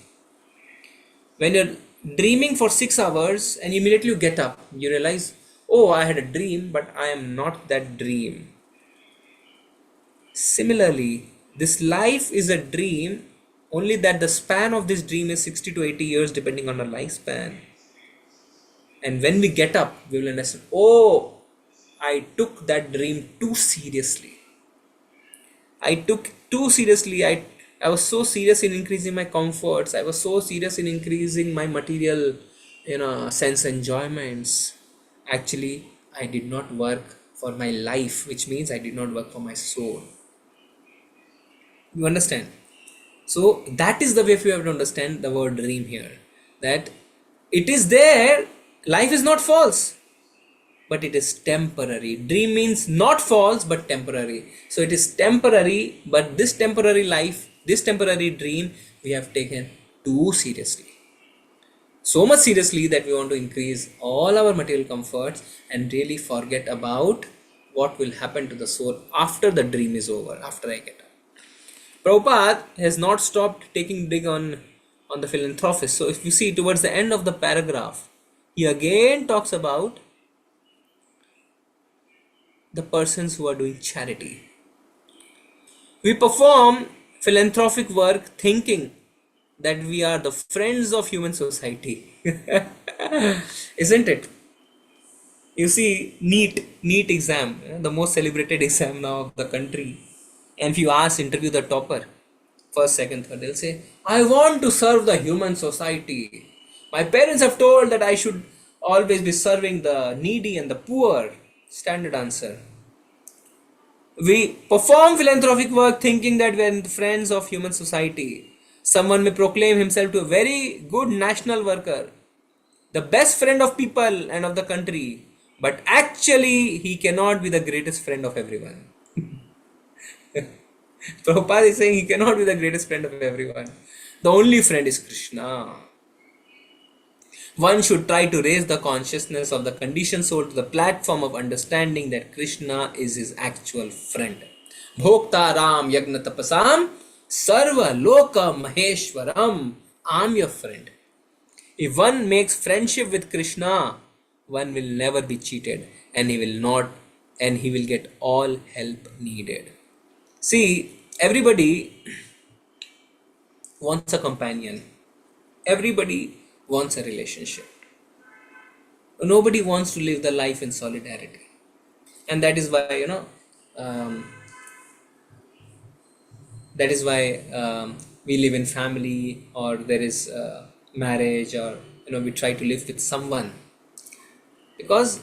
When you're dreaming for 6 hours and immediately you get up, you realize, oh, I had a dream, but I am not that dream. Similarly, this life is a dream, only that the span of this dream is 60 to 80 years depending on our lifespan. And when we get up, we will understand, oh, I took that dream too seriously. I took too seriously. I was so serious in increasing my comforts. I was so serious in increasing my material, sense enjoyments. Actually, I did not work for my life, which means I did not work for my soul. You understand? So that is the way you have to understand the word dream here. That it is there. Life is not false, but it is temporary. Dream means not false, but temporary. So it is temporary, but this temporary life, this temporary dream, we have taken too seriously. So much seriously that we want to increase all our material comforts and really forget about what will happen to the soul after the dream is over, after I get up. Prabhupada has not stopped taking dig on the philanthropist. So if you see towards the end of the paragraph, he again talks about the persons who are doing charity. We perform philanthropic work thinking that we are the friends of human society. Isn't it? You see, NEET exam, the most celebrated exam now of the country. And if you interview the topper, first, second, third, they'll say, I want to serve the human society. My parents have told that I should always be serving the needy and the poor. Standard answer. We perform philanthropic work thinking that we are friends of human society. Someone may proclaim himself to a very good national worker, the best friend of people and of the country, but actually he cannot be the greatest friend of everyone. Prabhupada is saying he cannot be the greatest friend of everyone. The only friend is Krishna. One should try to raise the consciousness of the conditioned soul to the platform of understanding that Krishna is his actual friend. Bhokta Ram Yagna Tapasam Sarva Loka Maheshwaram. I'm your friend. If one makes friendship with Krishna, one will never be cheated and he will not and he will get all help needed. See, everybody wants a companion. Everybody wants a relationship. Nobody wants to live the life in solidarity. And that is why, that is why we live in family, or there is marriage, or we try to live with someone, because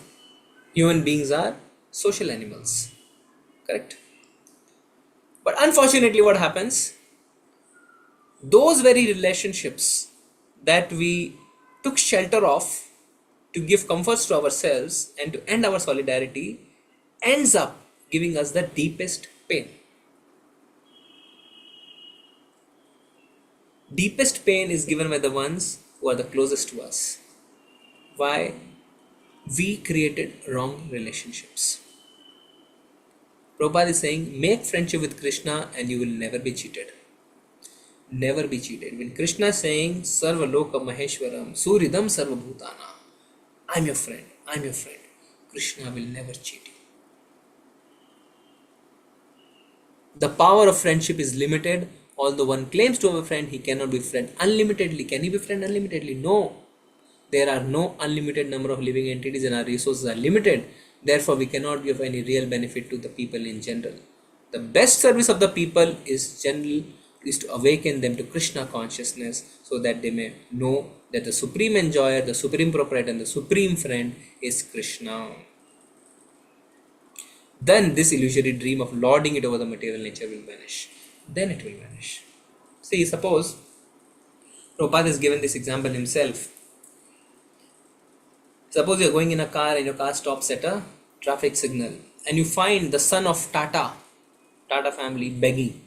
human beings are social animals, correct? But unfortunately, what happens, those very relationships that we took shelter of to give comforts to ourselves and to end our solidarity ends up giving us the deepest pain. Deepest pain is given by the ones who are the closest to us. Why? We created wrong relationships. Prabhupada is saying, make friendship with Krishna and you will never be cheated. Never be cheated. When Krishna is saying, Sarva Loka Maheshwaram, Suridam Sarva Bhutana, I'm your friend, I'm your friend. Krishna will never cheat you. The power of friendship is limited. Although one claims to have a friend, he cannot be friend unlimitedly. Can he be friend unlimitedly? No. There are no unlimited number of living entities and our resources are limited. Therefore, we cannot be of any real benefit to the people in general. The best service of the people is to awaken them to Krishna consciousness, so that they may know that the supreme enjoyer, the supreme proprietor and the supreme friend is Krishna. Then this illusory dream of lording it over the material nature will vanish. Then it will vanish. See, suppose Prabhupada has given this example himself. Suppose you are going in a car and your car stops at a traffic signal and you find the son of Tata family begging.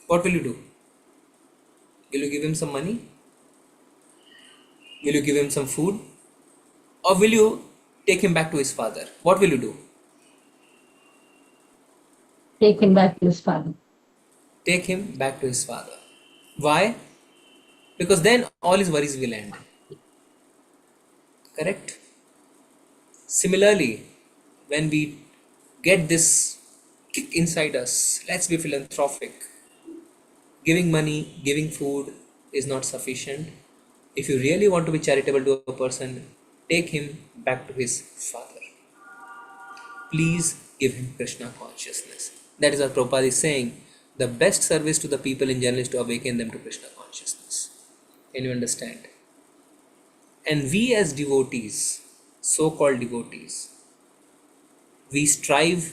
What will you do? Will you give him some money? Will you give him some food? Or will you take him back to his father? What will you do? Take him back to his father. Take him back to his father. Why? Because then all his worries will end. Correct? Similarly, when we get this kick inside us, let's be philanthropic. Giving money, giving food is not sufficient. If you really want to be charitable to a person, take him back to his father. Please give him Krishna consciousness. That is what Prabhupada is saying. The best service to the people in general is to awaken them to Krishna consciousness. Can you understand? And we as devotees, so-called devotees, we strive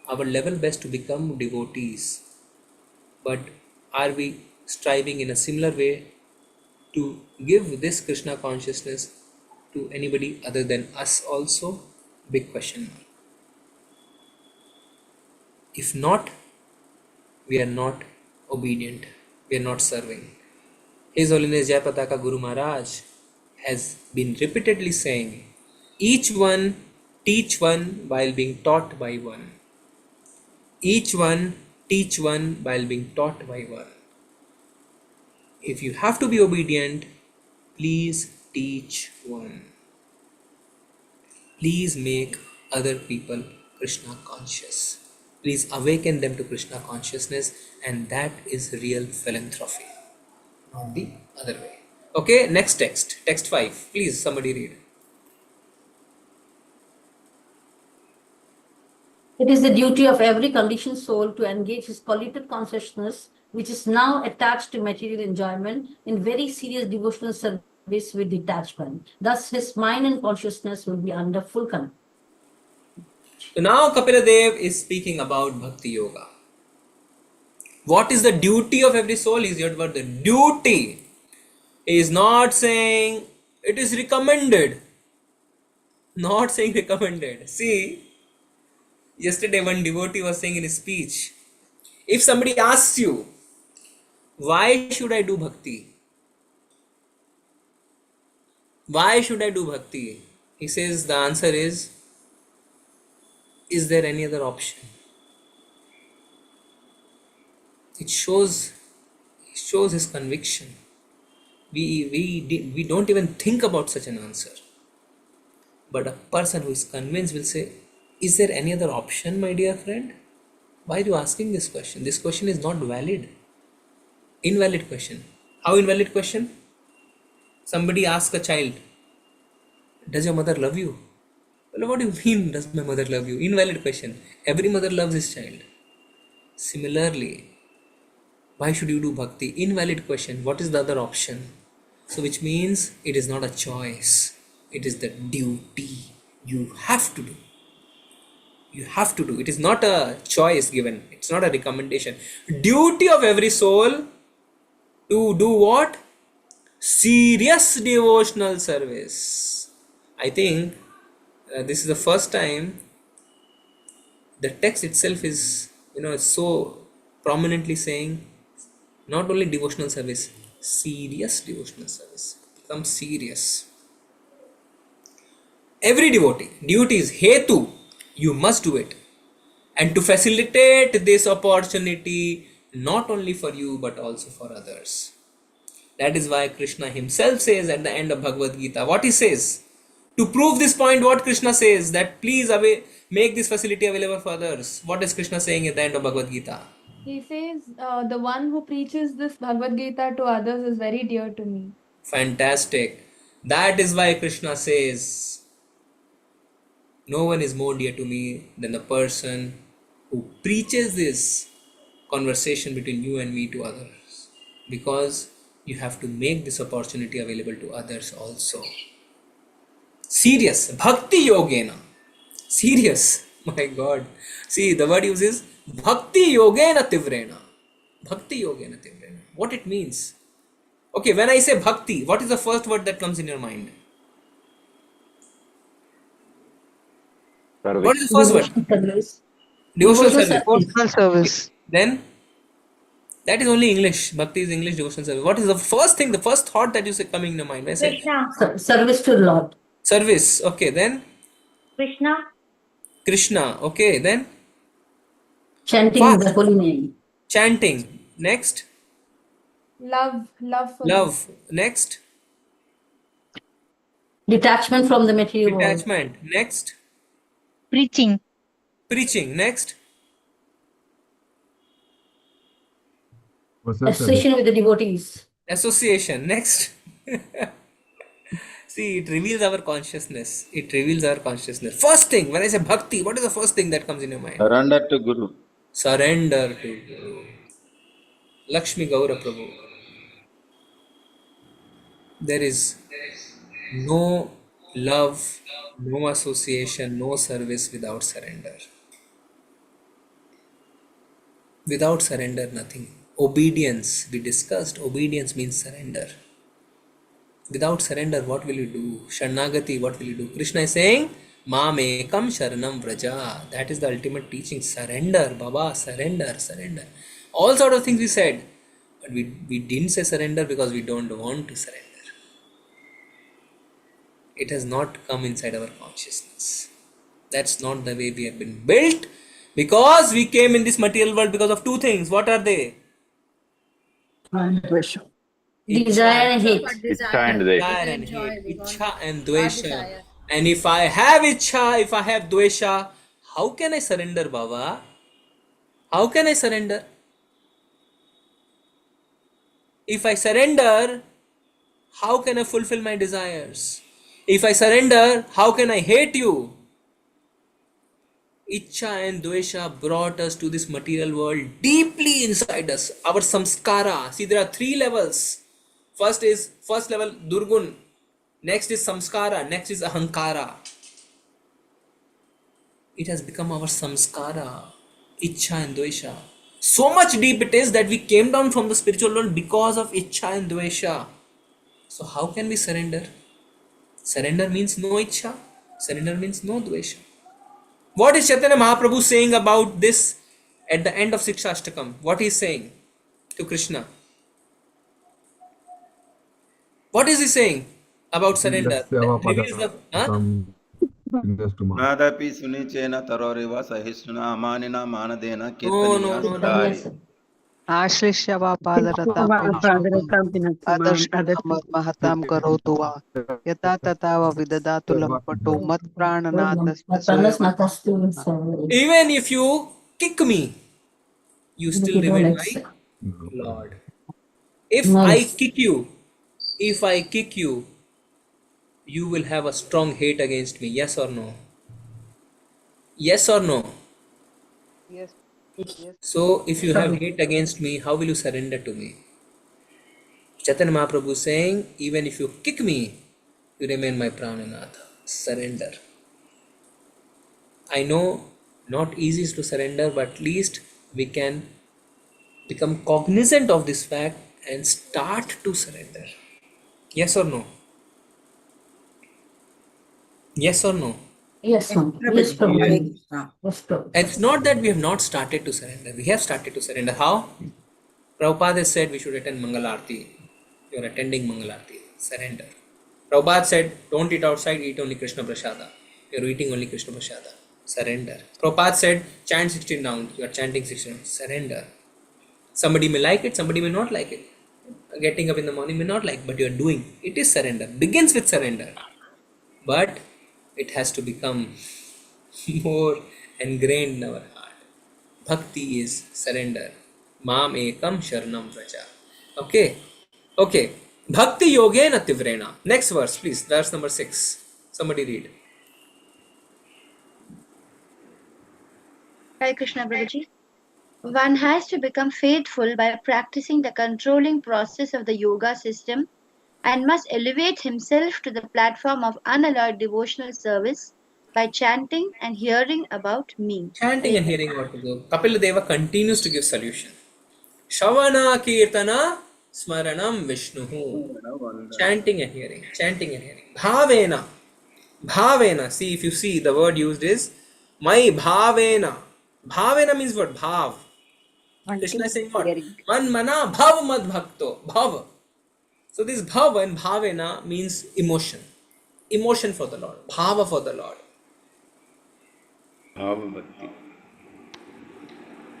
our level best to become devotees. But are we striving in a similar way to give this Krishna consciousness to anybody other than us also? Big question mark. If not, we are not obedient, we are not serving. His Holiness Jayapataka Guru Maharaj has been repeatedly saying, each one teach one while being taught by one. Each one teach one while being taught by one. If you have to be obedient, please teach one. Please make other people Krishna conscious. Please awaken them to Krishna consciousness, and that is real philanthropy, not the other way. Okay, next text, text 5. Please, somebody read. It is the duty of every conditioned soul to engage his polluted consciousness, which is now attached to material enjoyment, in very serious devotional service with detachment. Thus, his mind and consciousness will be under full control. So now Kapila Dev is speaking about Bhakti Yoga. What is the duty of every soul? Is your word the duty. He is not saying it is recommended. Not saying recommended. See, yesterday one devotee was saying in his speech, if somebody asks you, why should I do bhakti? Why should I do bhakti? He says the answer is there any other option? It shows his conviction. We don't even think about such an answer. But a person who is convinced will say, Is there any other option, my dear friend? Why are you asking this question? This question is not valid. Invalid question. How invalid question? Somebody asks a child, does your mother love you? Well, what do you mean, does my mother love you? Invalid question. Every mother loves his child. Similarly, why should you do bhakti? Invalid question. What is the other option? So which means it is not a choice. It is the duty. You have to do. You have to do. It is not a choice given. It's not a recommendation. Duty of every soul to do what? Serious devotional service. I think this is the first time the text itself is, so prominently saying not only devotional service, serious devotional service. Become serious. Every devotee, duty is hetu. You must do it. And to facilitate this opportunity, not only for you but also for others. That is why Krishna himself says at the end of Bhagavad Gita, what he says? To prove this point, what Krishna says, that please make this facility available for others. What is Krishna saying at the end of Bhagavad Gita? He says, the one who preaches this Bhagavad Gita to others is very dear to me. Fantastic. That is why Krishna says, no one is more dear to me than the person who preaches this conversation between you and me to others. Because you have to make this opportunity available to others also. Serious. Bhakti yogena. Serious. My God. See, the word uses bhakti yogena tivrena. Bhakti yogena tivrena. What it means? Okay, when I say bhakti, what is the first word that comes in your mind? Service. What is the first word? Service. Devotional service. Devotional service. Then, that is only English. Bhakti is English, devotional service. What is the first thing, the first thought that you say coming in your mind? When I say Service to Lord. service. Okay, then Krishna, Krishna. Okay, then Chanting Fast. the holy name. Chanting. Next, Love for me. love. Next, Detachment from the material world. detachment. Next, preaching, preaching. Next, Association with the devotees. association. Next. See, it reveals our consciousness. It reveals our consciousness. First thing, when I say bhakti, what is the first thing that comes in your mind? Surrender to Guru. Surrender to Guru. Lakshmi Gaura Prabhu. There is no love, no association, no service without surrender. Without surrender, nothing. Obedience, we discussed, obedience means surrender. Without surrender, what will you do? Sharnagati, what will you do? Krishna is saying, Mamekam Sharanam Vraja. That is the ultimate teaching. Surrender, Baba, surrender, surrender. All sort of things we said. But we didn't say surrender because we don't want to surrender. It has not come inside our consciousness. That's not the way we have been built. Because we came in this material world because of two things. What are they? Desire and hate. Ichcha and Dvesha. Desire and hate. Ichcha and Dvesha. And if I have Ichcha, if I have Dvesha, how can I surrender, Baba? How can I surrender? If I surrender, how can I fulfill my desires? If I surrender, how can I hate you? Ichcha and Dvesha brought us to this material world deeply inside us. Our samskara. See, there are three levels. First level Durgun. Next is samskara. Next is ahankara. It has become our samskara. Ichcha and Dvesha. So much deep it is that we came down from the spiritual world because of Ichcha and Dvesha. So how can we surrender? Surrender means no Ichcha. Surrender means no Dvesha. What is Chaitanya Mahaprabhu saying about this at the end of Sikshashtakam? What he is saying to Krishna? What is he saying about surrender? Nadapi sunichena taroriva sahisnuna amanina manadena kirtaniya sudari. आश्लिष्य वा पादरतां महतां करोतु वा यथा तथा वा विदधातु लम्पटो मत्प्राणनाथस्तु Even if you kick me, you still If you don't remain my accept. Lord. If I Nice. kick you, you will have a strong hate against me. Yes or no? Yes or no? Yes. Yes. So if you have hate against me, how will you surrender to me? Chaitanya Mahaprabhu is saying, even if you kick me, you remain my Prananath. Surrender. I know not easy is to surrender, but at least we can become cognizant of this fact and start to surrender. Yes or no? Yes or no? Yes, ma'am. Yes, Prabhuji. Yes, Prabhuji. It's not that we have not started to surrender. We have started to surrender. How? Prabhupada has said we should attend Mangalarti. You are attending Mangalarti. Surrender. Prabhupada said, don't eat outside, eat only Krishna Prasada. You are eating only Krishna Prasada. Surrender. Prabhupada said, chant 16 rounds. You are chanting 16 rounds. Surrender. Somebody may like it, somebody may not like it. Getting up in the morning may not like, but you are doing. It is surrender. Begins with surrender. But it has to become more ingrained in our heart. Bhakti is surrender. Mam ekam sharanam vraja. Okay. Okay. Bhakti yogena tivrena. Next verse, please. Verse number 6. Somebody read. Hare Krishna, Prabhuji. One has to become faithful by practicing the controlling process of the yoga system and must elevate himself to the platform of unalloyed devotional service by chanting and hearing about me. Chanting and hearing about the Kapila Deva continues to give solution. Shavana Kirtana Smaranam Vishnuhu. Chanting and hearing. Chanting and hearing. Bhavena. Bhavena. See, if you see, the word used is my Bhavena. Bhavena means what? Bhav. Krishna is saying what? Man mana bhav mad bhakto. Bhav. So this bhav and bhavena means emotion. Emotion for the Lord. Bhava for the Lord.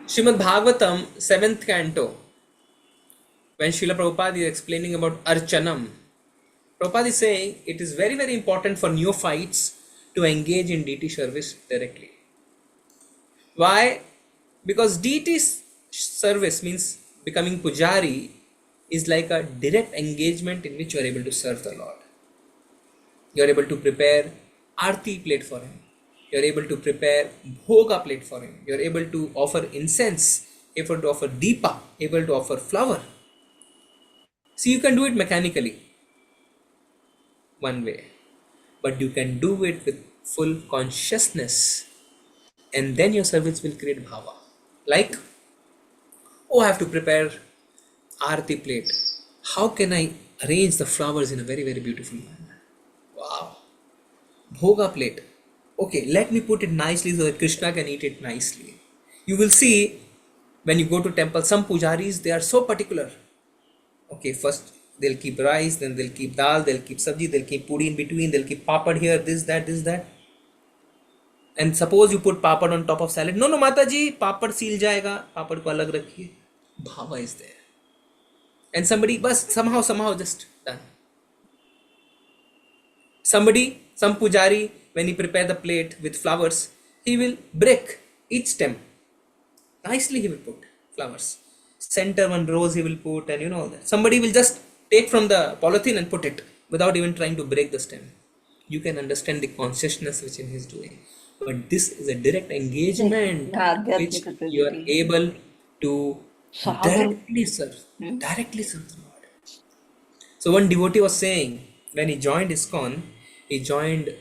Srimad Bhagavatam, 7th canto, when Srila Prabhupada is explaining about Archanam, Prabhupada is saying it is very, very important for neophytes to engage in deity service directly. Why? Because deity service means becoming pujari is like a direct engagement in which you are able to serve the Lord. You are able to prepare arti plate for him. You are able to prepare bhoga plate for him. You are able to offer incense, able to offer deepa, able to offer flower. See, you can do it mechanically, one way, but you can do it with full consciousness, and then your service will create bhava. Like, oh, I have to prepare arti plate. How can I arrange the flowers in a very, very beautiful manner? Wow. Bhoga plate. Okay, let me put it nicely so that Krishna can eat it nicely. You will see when you go to temple, some pujaris, they are so particular. Okay, first they'll keep rice, then they'll keep dal, they'll keep sabji, they'll keep puri in between, they'll keep papad here, this, that. And suppose you put papad on top of salad. No, Mataji, papad seal jayega, papad ko alag rakhiye. Bhava is there. And somebody, somehow just done. Some pujari, when he prepare the plate with flowers, he will break each stem. Nicely he will put flowers. Center one rose he will put, and you know that. Somebody will just take from the polythene and put it without even trying to break the stem. You can understand the consciousness which he is doing. But this is a direct engagement which you are able to directly serve the Lord. So one devotee was saying, when he joined ISKCON, he joined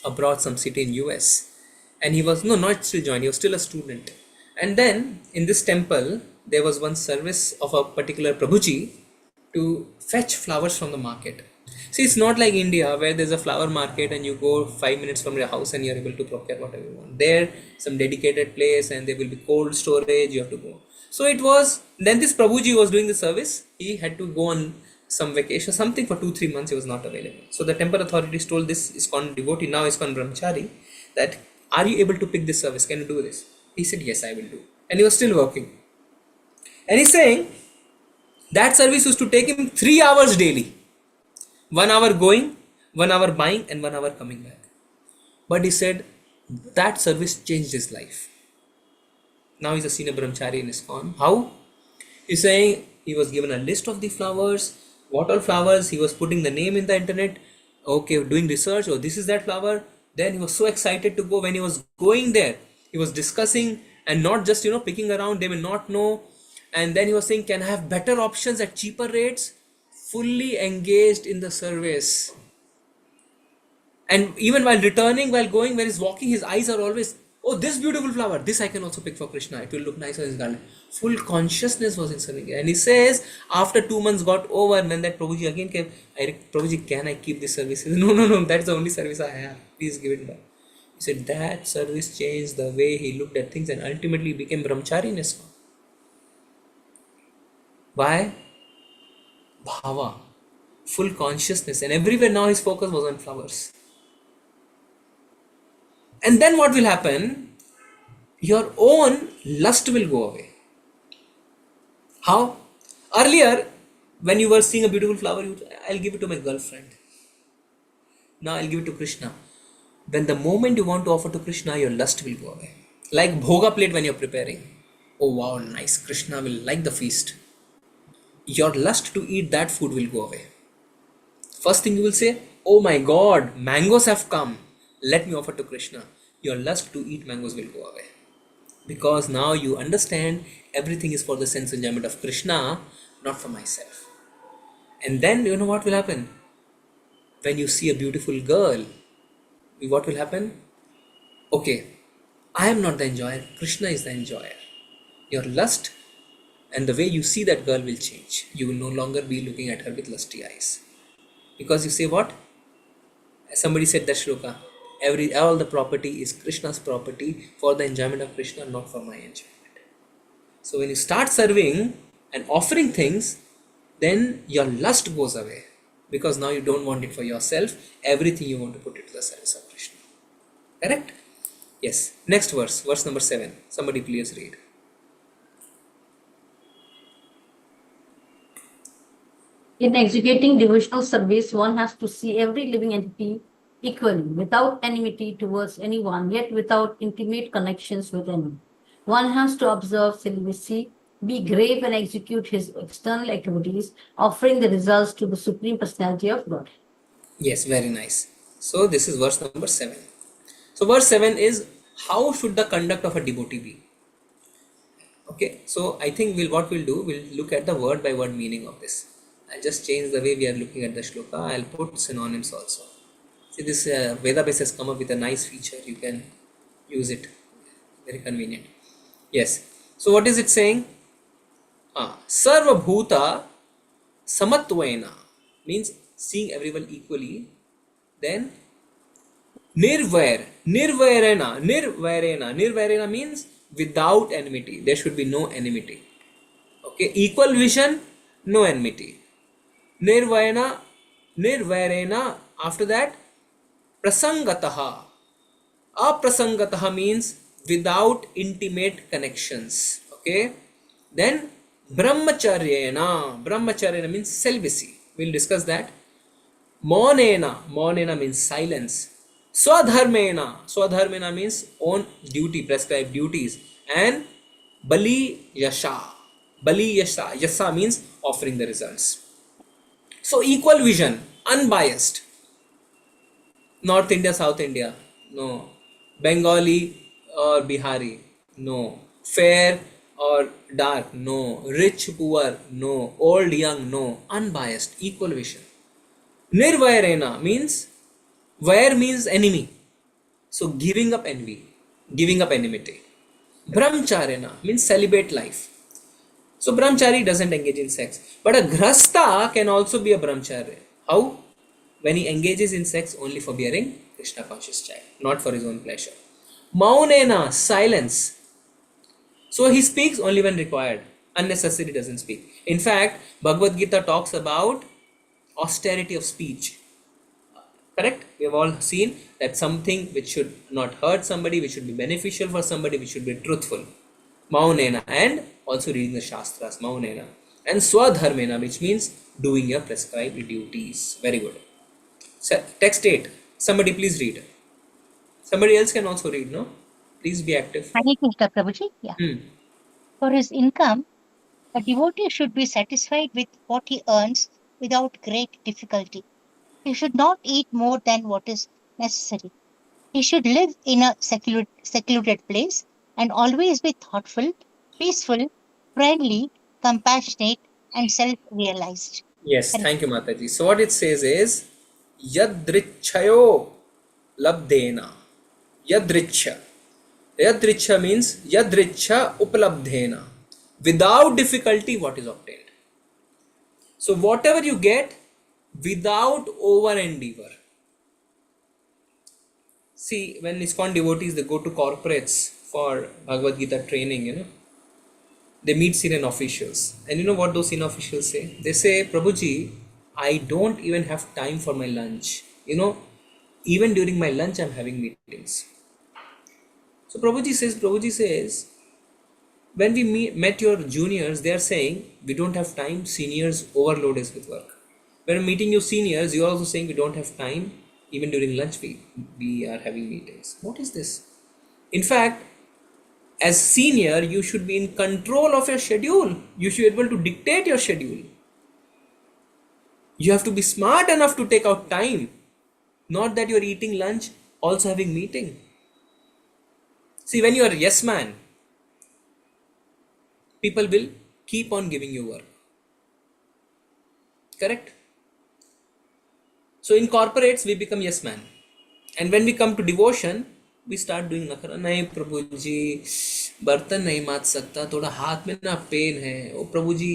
abroad, some city in US, and he was not still joined, he was still a student. And then in this temple there was one service of a particular Prabhuji to fetch flowers from the market. See, it's not like India where there's a flower market and you go 5 minutes from your house and you're able to procure whatever you want. There some dedicated place and there will be cold storage, you have to go. So it was, then this Prabhuji was doing the service, he had to go on some vacation, something for 2-3 months, he was not available. So the temple authorities told this ISKCON devotee, now ISKCON brahmachari, that are you able to pick this service? Can you do this? He said, yes, I will do. And he was still working. And he's saying that service used to take him 3 hours daily. 1 hour going, 1 hour buying, and 1 hour coming back. But he said that service changed his life. Now he's a senior brahmachari in ISKCON. How? He's saying he was given a list of the flowers, what all flowers, he was putting the name in the internet, okay, doing research, oh, this is that flower. Then he was so excited to go. When he was going there, he was discussing and not just, picking around, they may not know. And then he was saying, can I have better options at cheaper rates? Fully engaged in the service. And even while returning, while going, when he's walking, his eyes are always, oh, this beautiful flower, this I can also pick for Krishna. It will look nice on his garden. Full consciousness was in serving. And he says, after 2 months got over, when that Prabhuji again came, Prabhuji, can I keep this service? He said, no, that's the only service I have. Please give it back. He said that service changed the way he looked at things and ultimately became brahmachari in ISKCON. Why? Bhava. Full consciousness. And everywhere now his focus was on flowers. And then what will happen? Your own lust will go away. How? Earlier, when you were seeing a beautiful flower, I'll give it to my girlfriend. Now I'll give it to Krishna. Then the moment you want to offer to Krishna, your lust will go away. Like bhoga plate when you're preparing. Oh wow, nice. Krishna will like the feast. Your lust to eat that food will go away. First thing you will say, oh my God, mangoes have come. Let me offer to Krishna. Your lust to eat mangoes will go away. Because now you understand everything is for the sense enjoyment of Krishna, not for myself. And then you know what will happen? When you see a beautiful girl, what will happen? Okay, I am not the enjoyer, Krishna is the enjoyer. Your lust and the way you see that girl will change. You will no longer be looking at her with lusty eyes. Because you say what? Somebody said that shloka, all the property is Krishna's property for the enjoyment of Krishna, not for my enjoyment. So when you start serving and offering things, then your lust goes away. Because now you don't want it for yourself. Everything you want to put it to the service of Krishna. Correct? Yes. Next verse, verse number 7. Somebody please read. In executing devotional service, one has to see every living entity equally, without enmity towards anyone, yet without intimate connections with anyone. One has to observe celibacy, be grave and execute his external activities, offering the results to the Supreme Personality of God. Yes, very nice. So this is verse number 7. So verse 7 is, how should the conduct of a devotee be? Okay, so I think what we'll do, we'll look at the word by word meaning of this. I'll just change the way we are looking at the shloka. I'll put synonyms also. See, this Veda base has come up with a nice feature. You can use it. Very convenient. Yes. So what is it saying? Sarva Bhuta Samatvena means seeing everyone equally. Then Nirvairena means without enmity. There should be no enmity. Okay, equal vision, no enmity. Nirvairena, after that, Prasangataha. Aprasangataha means without intimate connections. Okay, then Brahmacharyena means celibacy. We'll discuss that. Maunena means silence. Swadharmena means own duty, prescribed duties. And Bali Yasha means offering the results. So equal vision, unbiased. North India, South India, no. Bengali or Bihari, no. Fair or dark, no. Rich, poor, no. Old, young, no. Unbiased, equal vision. Nirvairena means, vair means enemy. So giving up envy, giving up enmity. Brahmacharya means celibate life. So brahmachari doesn't engage in sex. But a grhasta can also be a brahmachari. How? When he engages in sex only for bearing Krishna conscious child, not for his own pleasure. Maunena, silence. So he speaks only when required. Unnecessary doesn't speak. In fact, Bhagavad Gita talks about austerity of speech. Correct? We have all seen that something which should not hurt somebody, which should be beneficial for somebody, which should be truthful. Maunena, and also reading the Shastras, Maunena, and Swadharmena, which means doing your prescribed duties. Very good. So, text 8. Somebody please read. Somebody else can also read, no? Please be active. Hare Krishna, Prabhuji. Yeah. For his income, a devotee should be satisfied with what he earns without great difficulty. He should not eat more than what is necessary. He should live in a secluded place and always be thoughtful, peaceful, friendly, compassionate, and self-realized. Yes, thank you, Mataji. So what it says is Yadrichayo labdena. Yadricha. Yadricha means Yadricha upalabdhena. Without difficulty, what is obtained. So whatever you get without over endeavor. See, when ISKCON devotees, they go to corporates for Bhagavad Gita training, they meet senior officials. And you know what those senior officials say? They say, Prabhuji, I don't even have time for my lunch. Even during my lunch, I'm having meetings. So Prabhuji says, when we met your juniors, they are saying, we don't have time, seniors overload us with work. When I'm meeting you seniors, you're also saying we don't have time, even during lunch we are having meetings. What is this? In fact, as senior, you should be in control of your schedule. You should be able to dictate your schedule. You have to be smart enough to take out time. Not that you're eating lunch, also having meeting. See, when you're a yes man, people will keep on giving you work. Correct? So in corporates, we become yes man. And when we come to devotion, we start doing nakhara. Nahi Prabhu ji, बर्तन नहीं माज सकता, थोड़ा हाथ में ना pen है, ओ प्रभु जी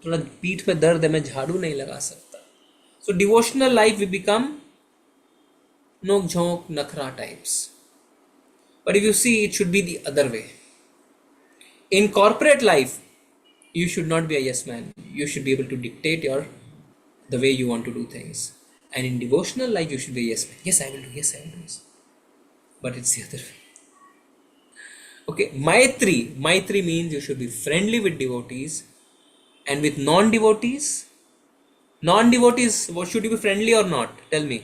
थोड़ा पीठ में दर्द है, मैं झाड़ू नहीं लगा सकता. So devotional life we become nok jhonk nakhra types. But if you see, it should be the other way. In corporate life, you should not be a yes man. You should be able to dictate the way you want to do things. And in devotional life, you should be a yes man. Yes, I will do. Yes, I will do. But it's the other way. Okay, Maitri. Maitri means you should be friendly with devotees and with non-devotees. Non-devotees, what should you be friendly or not? Tell me.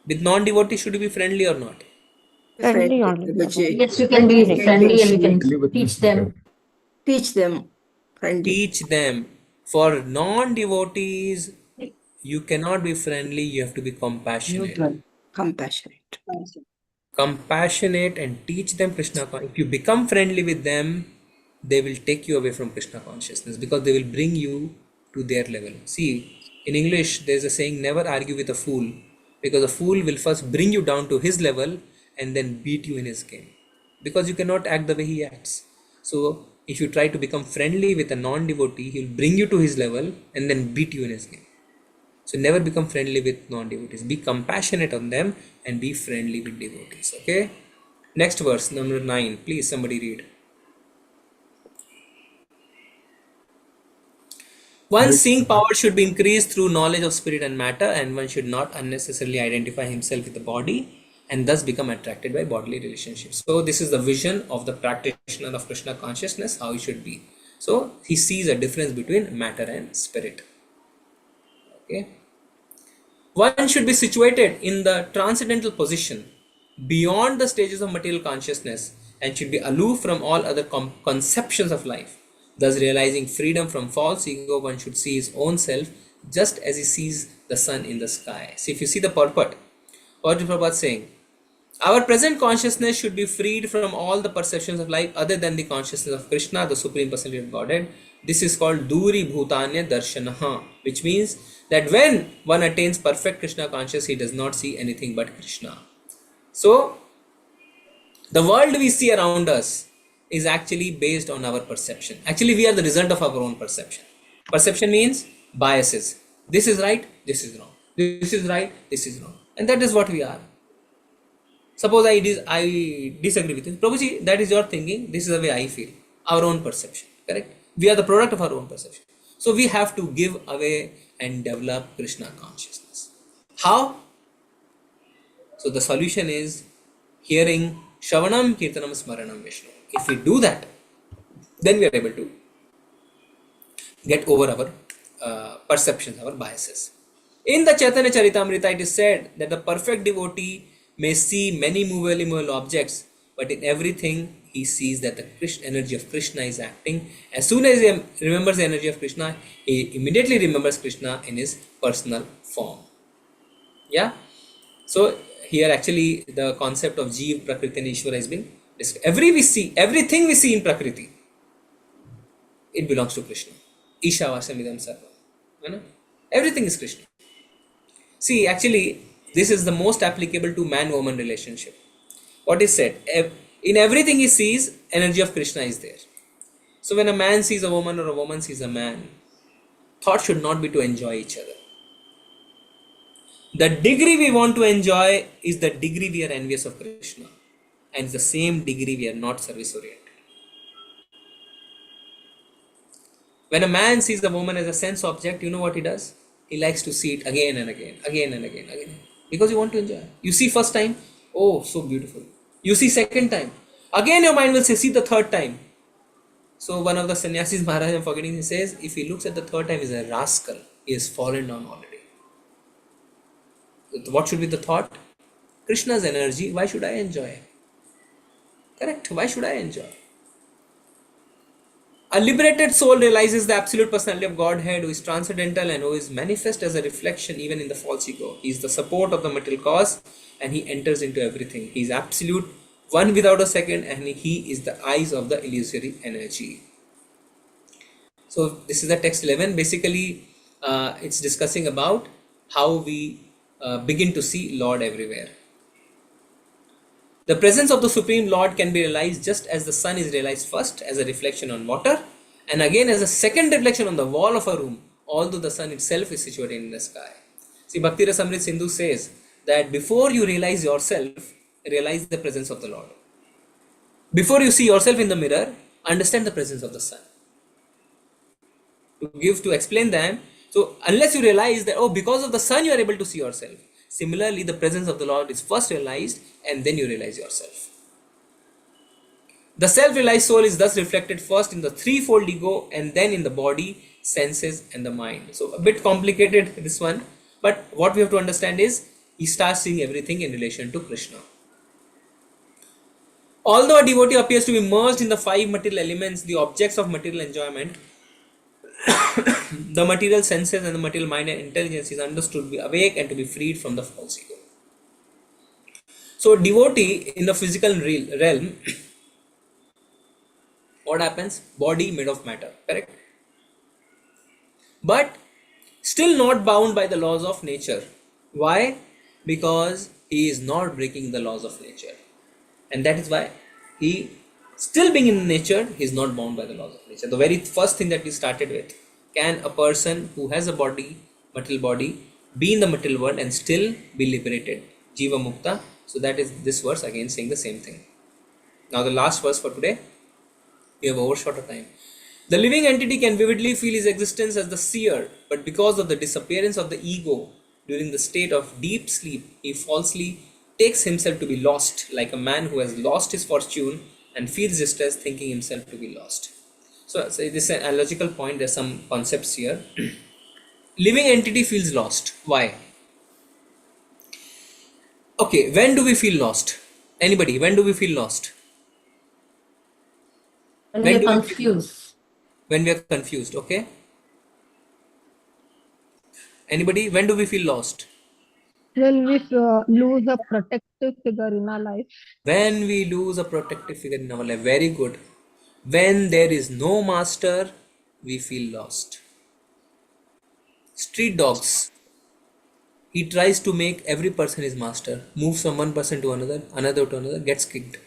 With non-devotees, should you be friendly or not? Friendly only. Yes, you can be friendly and you can teach them. Teach them. Friendly. Teach them. For non-devotees, you cannot be friendly, you have to be compassionate. Compassionate. Compassionate and teach them Krishna consciousness. If you become friendly with them, they will take you away from Krishna consciousness because they will bring you to their level. See, in English, there is a saying, never argue with a fool, because a fool will first bring you down to his level and then beat you in his game, because you cannot act the way he acts. So if you try to become friendly with a non-devotee, he will bring you to his level and then beat you in his game. So never become friendly with non-devotees. Be compassionate on them and be friendly with devotees. Okay. Next verse, number 9. Please, somebody read. One's seeing power should be increased through knowledge of spirit and matter, and one should not unnecessarily identify himself with the body and thus become attracted by bodily relationships. So this is the vision of the practitioner of Krishna consciousness, how he should be. So he sees a difference between matter and spirit. Okay. One should be situated in the transcendental position beyond the stages of material consciousness and should be aloof from all other conceptions of life. Thus, realizing freedom from false ego, one should see his own self just as he sees the sun in the sky. See, if you see the purport, what is Prabhupada saying? Our present consciousness should be freed from all the perceptions of life other than the consciousness of Krishna, the Supreme Personality of Godhead. This is called Duri Bhutanya Darshanaha, which means that when one attains perfect Krishna consciousness, he does not see anything but Krishna. So, the world we see around us is actually based on our perception. Actually, we are the result of our own perception. Perception means biases. This is right, this is wrong. This is right, this is wrong. And that is what we are. Suppose I disagree with you. Prabhuji, that is your thinking. This is the way I feel. Our own perception. Correct? We are the product of our own perception. So we have to give away and develop Krishna consciousness. How? So the solution is hearing Shravanam, Kirtanam, Smaranam, Vishnu. If we do that, then we are able to get over our perceptions, our biases. In the Chaitanya Charitamrita, it is said that the perfect devotee may see many movable objects, but in everything he sees that the energy of Krishna is acting. As soon as he remembers the energy of Krishna, he immediately remembers Krishna in his personal form. Yeah. So here actually the concept of Jeev, Prakriti and Ishvara is being discussed. Everything we see in Prakriti, it belongs to Krishna. Isha Vasamidam Sarvam. Everything is Krishna. See, actually, this is the most applicable to man-woman relationship. What is said? In everything he sees, energy of Krishna is there. So when a man sees a woman or a woman sees a man, thought should not be to enjoy each other. The degree we want to enjoy is the degree we are envious of Krishna. And it's the same degree we are not service-oriented. When a man sees a woman as a sense object, you know what he does? He likes to see it again and again, again and again, again. Because you want to enjoy. You see first time, oh, so beautiful. You see second time. Again your mind will say, see the third time. So one of the sannyasis, Maharaj, I'm forgetting, he says, if he looks at the third time, he's a rascal. He has fallen down already. What should be the thought? Krishna's energy, why should I enjoy? Correct, why should I enjoy? A liberated soul realizes the absolute personality of Godhead, who is transcendental and who is manifest as a reflection even in the false ego. He is the support of the material cause and he enters into everything. He is absolute, one without a second, and he is the eyes of the illusory energy. So this is the text 11. Basically, it's discussing about how we begin to see Lord everywhere. The presence of the Supreme Lord can be realized just as the sun is realized first as a reflection on water and again as a second reflection on the wall of a room, although the sun itself is situated in the sky. See, Bhakti Rasamrita Sindhu says that before you realize yourself, realize the presence of the Lord. Before you see yourself in the mirror, understand the presence of the sun. To explain them, so unless you realize that, oh, because of the sun you are able to see yourself. Similarly, the presence of the Lord is first realized and then you realize yourself. The self-realized soul is thus reflected first in the threefold ego and then in the body, senses and the mind. So a bit complicated this one, but what we have to understand is he starts seeing everything in relation to Krishna. Although a devotee appears to be merged in the five material elements, the objects of material enjoyment, the material senses and the material mind and intelligence is understood to be awake and to be freed from the false ego. So devotee in the physical realm, what happens? Body made of matter, correct? But still not bound by the laws of nature. Why? Because he is not breaking the laws of nature. And that is why he, still being in nature, he is not bound by the laws of nature. The very first thing that we started with, can a person who has a body, material body, be in the material world and still be liberated? Jiva Mukta. So that is this verse again saying the same thing. Now the last verse for today, we have overshot of time. The living entity can vividly feel his existence as the seer, but because of the disappearance of the ego during the state of deep sleep, he falsely takes himself to be lost, like a man who has lost his fortune and feels distress thinking himself to be lost. So this is a logical point. There's some concepts here. Living entity feels lost. Why? Okay, when do we feel lost? Anybody, when do we feel lost? When we are confused. When we are confused, okay? Anybody, when do we feel lost? When we lose a protective figure in our life. When we lose a protective figure in our life. Very good. When there is no master, we feel lost. Street dogs. He tries to make every person his master. Moves from one person to another, another to another, gets kicked.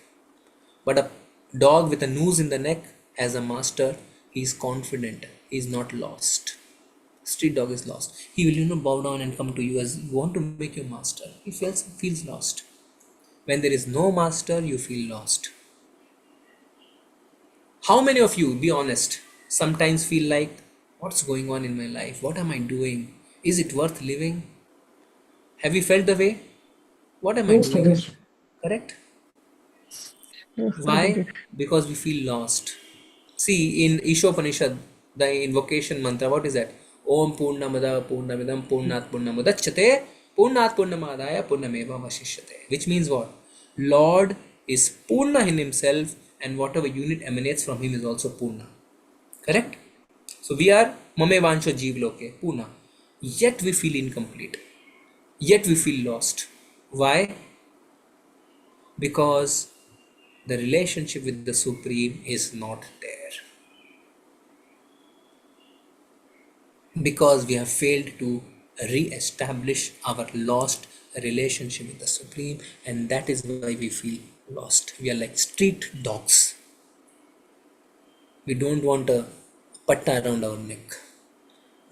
But a dog with a noose in the neck has a master. He is confident. He is not lost. Street dog is lost. He will bow down and come to you as you want to make your master. He feels lost. When there is no master, you feel lost. How many of you, be honest, sometimes feel like, what's going on in my life? What am I doing? Is it worth living? Have you felt the way? What am I doing? Correct? Yes, Why? Prabhuji. Because we feel lost. See, in Ishopanishad, the invocation mantra, what is that? Om Purnamada Purnamidam Purnat Purnamudachyate Purnat Purnamadaya Purnameva Vashishyate. Which means what? Lord is Purna in himself, and whatever unit emanates from him is also Purna. Correct? So we are Mame Vansho Jivloke, Purna. Yet we feel incomplete. Yet we feel lost. Why? Because the relationship with the Supreme is not there. Because we have failed to re-establish our lost relationship with the Supreme, and that is why we feel lost. We are like street dogs. We don't want a patta around our neck.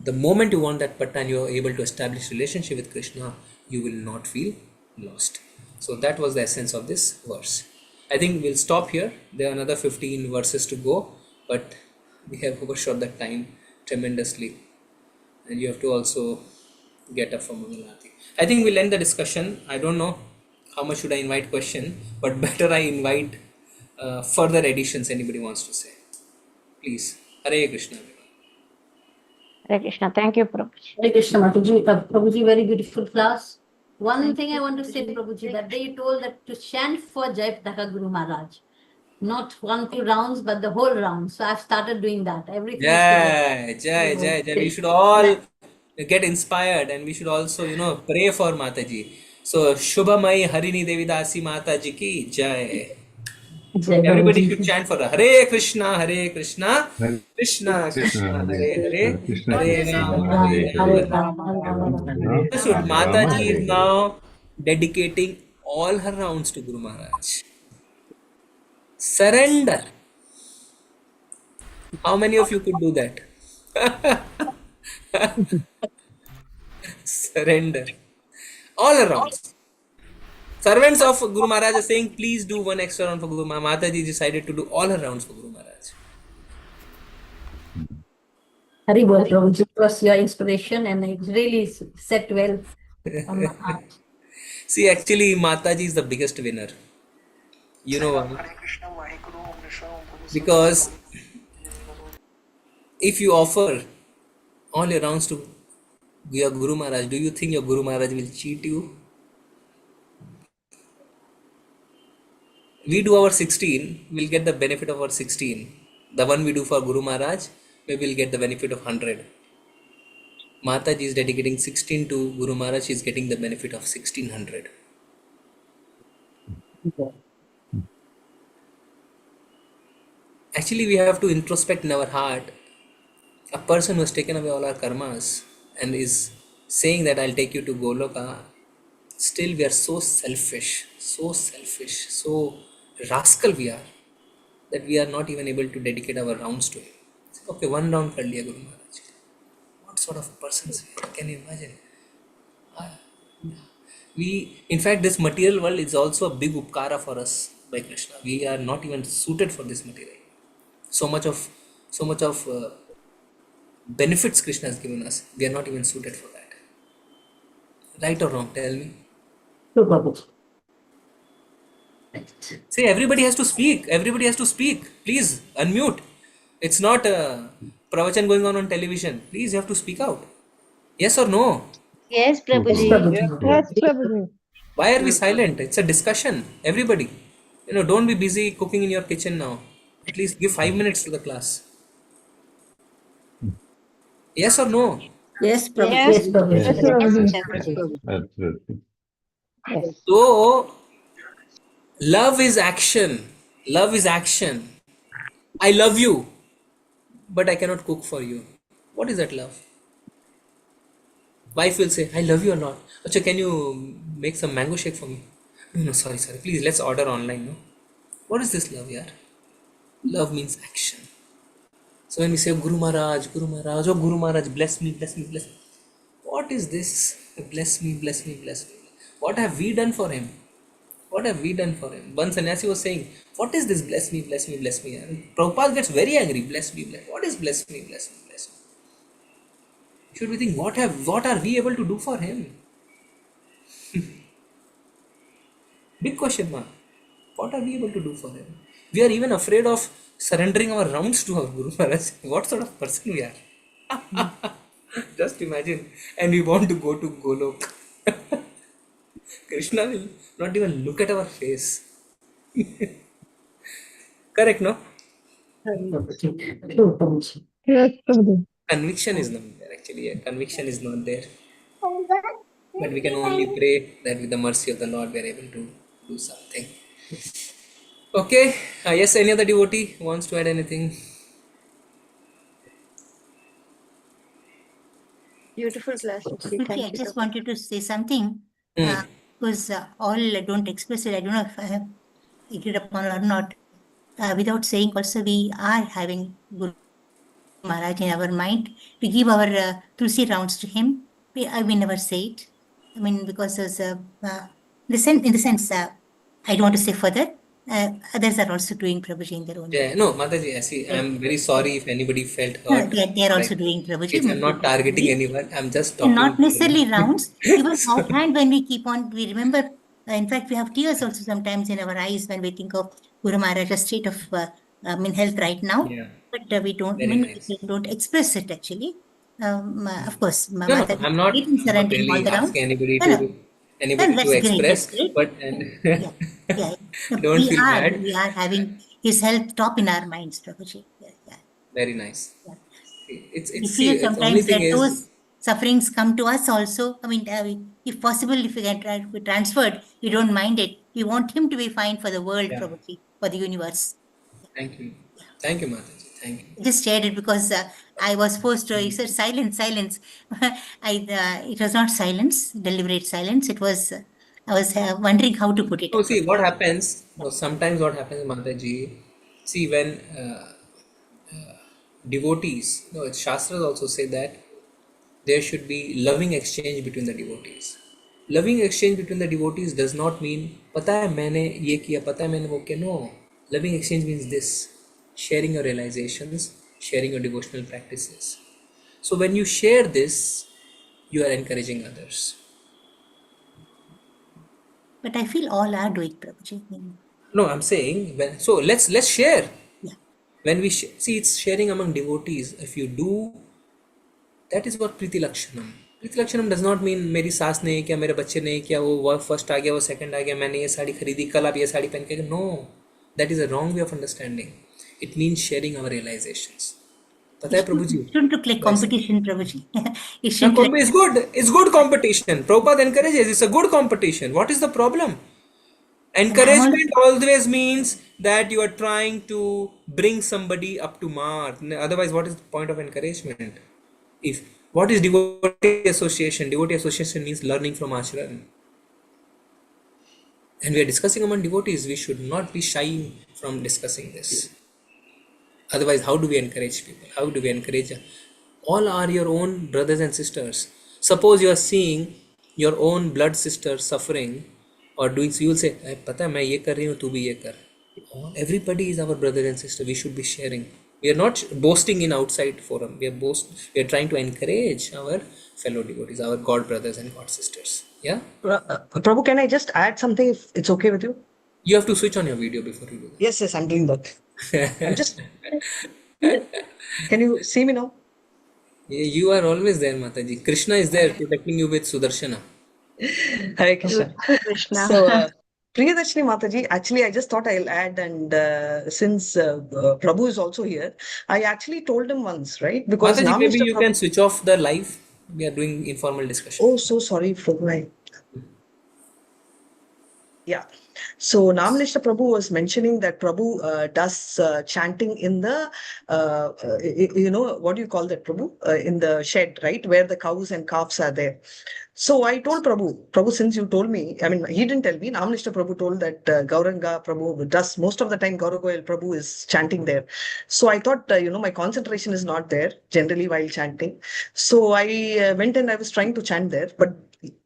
The moment you want that patta and you are able to establish relationship with Krishna, you will not feel lost. So that was the essence of this verse. I think we'll stop here. There are another 15 verses to go, but we have overshot that time tremendously. And you have to also get up for Mangalati. I think we'll end the discussion. I don't know how much should I invite question, but better I invite further additions anybody wants to say. Please. Hare Krishna. Hare Krishna. Thank you, Prabhuji. Hare Krishna, Mataji. Prabhuji, very beautiful class. One thing I want to say, Prabhuji, that day you told that to chant for Jai Pataka Guru Maharaj. Not 1-2 rounds, but the whole round. So I've started doing that. Everything is Jai, together. Jai, So, Jai, Jai. We should all get inspired, and we should also, pray for Mataji. So, Shubhamai Harini Devidasi Mataji ki Jai. Jai Everybody Prabhuji. should chant for her. Hare Krishna, Hare Krishna, Hare Krishna Krishna, Krishna, Hare Hare Hare, Krishna, Krishna Hare Krishna, Rama, Hare Hare Hare, Rama. Rama Understood. Rama, Mataji Hare is Hare. now dedicating all her rounds to Guru Maharaj. Surrender. How many of you could do that? Surrender. All around. Servants of Guru Maharaj are saying, please do one extra round for Guru Maharaj. Mataji decided to do all her rounds for Guru Maharaj. Hari Bol, Prabhuji. It was your inspiration and it really set well on my heart. See, actually, Mataji is the biggest winner. You know why? Because if you offer all your rounds to your Guru Maharaj, do you think your Guru Maharaj will cheat you? We do our 16, we'll get the benefit of our 16. The one we do for Guru Maharaj, maybe we'll get the benefit of 100. Mataji is dedicating 16 to Guru Maharaj, she is getting the benefit of 1600. Actually, we have to introspect in our heart. A person who has taken away all our karmas and is saying that I'll take you to Goloka, still we are so selfish, so rascal we are, that we are not even able to dedicate our rounds to him. Okay, one round kar liya Guru Maharaj. What sort of persons we are? Can you imagine? In fact, this material world is also a big upkara for us by Krishna. We are not even suited for this material. So much of benefits Krishna has given us. We are not even suited for that. Right or wrong? Tell me. True, Prabhuji. See, everybody has to speak. Everybody has to speak. Please unmute. It's not a pravachan going on television. Please, you have to speak out. Yes or no? Yes, Yes, Prabhuji. Prabhuji. Yes, Prabhuji. Why are we silent? It's a discussion. Everybody. Don't be busy cooking in your kitchen now. At least give 5 minutes to the class. Yes or no? Yes, Prabhuji. Yes, Yes, Prabhuji. Prabhuji. Absolutely. Yes. So, love is action. Love is action. I love you, but I cannot cook for you. What is that love? Wife will say, I love you a lot. Acha, can you make some mango shake for me? No, sorry. Please, let's order online. No? What is this love, yaar? Love means action. So when we say Guru Maharaj, oh Guru Maharaj, bless me, bless me, bless me. What is this? Bless me, bless me, bless me. What have we done for him? What have we done for him? One sannyasi was saying, what is this bless me, bless me, bless me? And Prabhupada gets very angry, bless me, bless me. What is bless me, bless me, bless me? Should we think, what are we able to do for him? Big question mark. What are we able to do for him? We are even afraid of surrendering our rounds to our Guru Maharaj. What sort of person we are? Just imagine. And we want to go to Golok. Krishna will not even look at our face. Correct, no? Yes, Prabhuji. Conviction is not there actually. Yeah, conviction is not there. But we can only pray that with the mercy of the Lord we are able to do something. Okay. Yes, any other devotee wants to add anything? Beautiful class. Quickly, I Thank you. just wanted to say something. Hmm. Because all don't express it. I don't know if I have agreed upon or not. Without saying, also we are having Guru Maharaj in our mind. We give our Tulsi rounds to him. We never say it. I mean, because there's in the sense, I don't want to say further. Others are also doing Prabhuji in their own way. Yeah, no, Mataji, I see. I'm very sorry if anybody felt hurt. They are also doing Prabhuji. I'm not targeting anyone. I'm just talking. And not necessarily rounds. Even offhand, when we keep on, we remember. In fact, we have tears also sometimes in our eyes when we think of Guru Maharaj's state of health right now. Yeah. But we don't. Very nice. We don't express it actually. Of course, No, I'm not really asking anybody to express, but don't feel bad. We are having his health top in our minds, Prabhuji. Yeah. Very nice. Yeah. It's We feel the only sometimes thing that is, those sufferings come to us also. I mean, if possible, if we get transferred, we don't mind it. We want him to be fine for the world, Yeah. probably, for the universe. Thank you. Thank you, Mataji. Thank you. I just shared it because I was forced to. He said silence. It was not silence, deliberate silence. It was. I was wondering how to put it. Oh, see what happens. Sometimes what happens, Mataji. See when devotees. No, Shastras also say that there should be loving exchange between the devotees. Loving exchange between the devotees does not mean पता है मैंने ये किया, पता है मैंने वो किया. No, loving exchange means this: sharing your realizations, sharing your devotional practices. So when you share this, you are encouraging others. But I feel all are doing Prabhuji. No, I'm saying when. So let's share. Yeah. When we see, it's sharing among devotees. If you do, that is what Priti Lakshanam. Priti Lakshanam does not mean मेरी सास ने किया, मेरे बच्चे ने किया, वो first आ गया, वो सेकंड आ गया, मैंने ये साड़ी खरीदी, कल आप ये साड़ी पहन के. No, that is a wrong way of understanding. It means sharing our realizations. पता है प्रभु जी? It shouldn't look like competition, Prabhuji. It's good. It's good competition. Prabhupada encourages. It's a good competition. What is the problem? Encouragement always means that you are trying to bring somebody up to mark. Otherwise, what is the point of encouragement? What is devotee association? Devotee association means learning from Ashram. And we are discussing among devotees. We should not be shy from discussing this. Otherwise, how do we encourage people? How do we encourage? All are your own brothers and sisters. Suppose you are seeing your own blood sister suffering or doing so, you will say, "Pata hai, main ye kar rahi hu, tu bhi ye kar." Everybody is our brother and sister. We should be sharing. We are not boasting in outside forum. We are trying to encourage our fellow devotees, our God brothers and God sisters. Yeah. Prabhu, can I just add something if it's okay with you? You have to switch on your video before you do that. Yes, I'm doing that. I'm just. Can you see me now? You are always there, Mataji. Krishna is there protecting you with Sudarshana. Hare Krishna. Krishna. So, Priyadarshini Mataji, actually, I just thought I'll add, and since Prabhu is also here, I actually told him once, right? Because Mataji, now maybe Mr. you can switch off the live. We are doing informal discussion. Oh, so sorry for my. Yeah. So Namanishta Prabhu was mentioning that Prabhu does chanting in the, what do you call that, Prabhu? In the shed, right? Where the cows and calves are there. So I told Prabhu, since you told me, I mean, he didn't tell me, Namanishta Prabhu told that Gauranga Prabhu does, most of the time Gauragoyal Prabhu is chanting there. So I thought, my concentration is not there generally while chanting. So I went and I was trying to chant there, but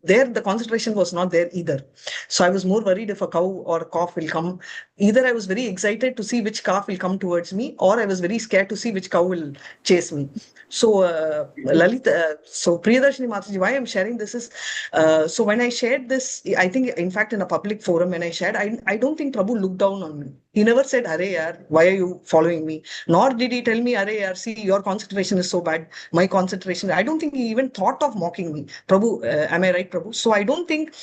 there the concentration was not there either. So I was more worried if a cow or a calf will come. Either I was very excited to see which calf will come towards me, or I was very scared to see which cow will chase me. So so Priyadarshini Mataji, why I'm sharing this is, so when I shared this, I think in fact in a public forum when I shared, I don't think Prabhu looked down on me. He never said, "Arey yaar, why are you following me?" Nor did he tell me, "Arey yaar, see your concentration is so bad, my concentration." I don't think he even thought of mocking me. Prabhu, am I right, Prabhu? So I don't think,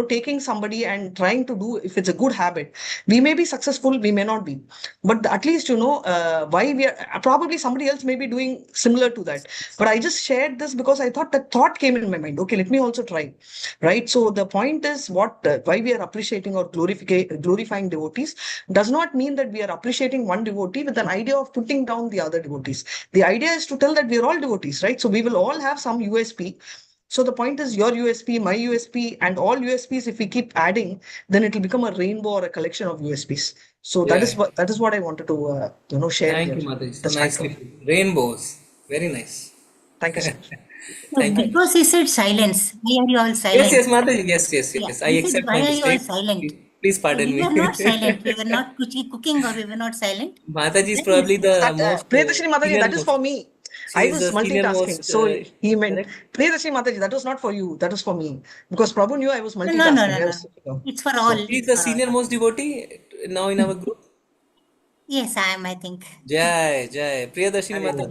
taking somebody and trying to do, if it's a good habit, we may be successful, we may not be, but at least why we are, probably somebody else may be doing similar to that. But I just shared this because I thought that thought came in my mind. Okay, let me also try, right? So the point is why we are appreciating or glorifying devotees does not mean that we are appreciating one devotee with an idea of putting down the other devotees. The idea is to tell that we are all devotees, right? So we will all have some USP. So the point is your USP, my USP, and all USPs, if we keep adding, then it will become a rainbow or a collection of USPs. So that is what I wanted to share Thank here. you, Mataji. So That's my nicely thought. put. Rainbows. Very nice. Thank you so much. Thank you. Because he said silence. Why are you all silent? Yes, Mataji. Yes. Yeah, I he said, accept why my are you all mistake. silent? Please So pardon we me. were not silent. We were not cooking or we were not silent. Mataji is Then probably the That, most Priyadashini Mataji, senior that is most. for me. She I is was the senior multitasking. most. So he meant, Correct? Priyadashini Mataji, that was not for you. That was for me. Because Prabhu knew I was no. multitasking. I was, It's for so. all. She is It's the for senior all. most devotee now in our group. Yes, I am, I think. Jai. Priyadashini Mataji.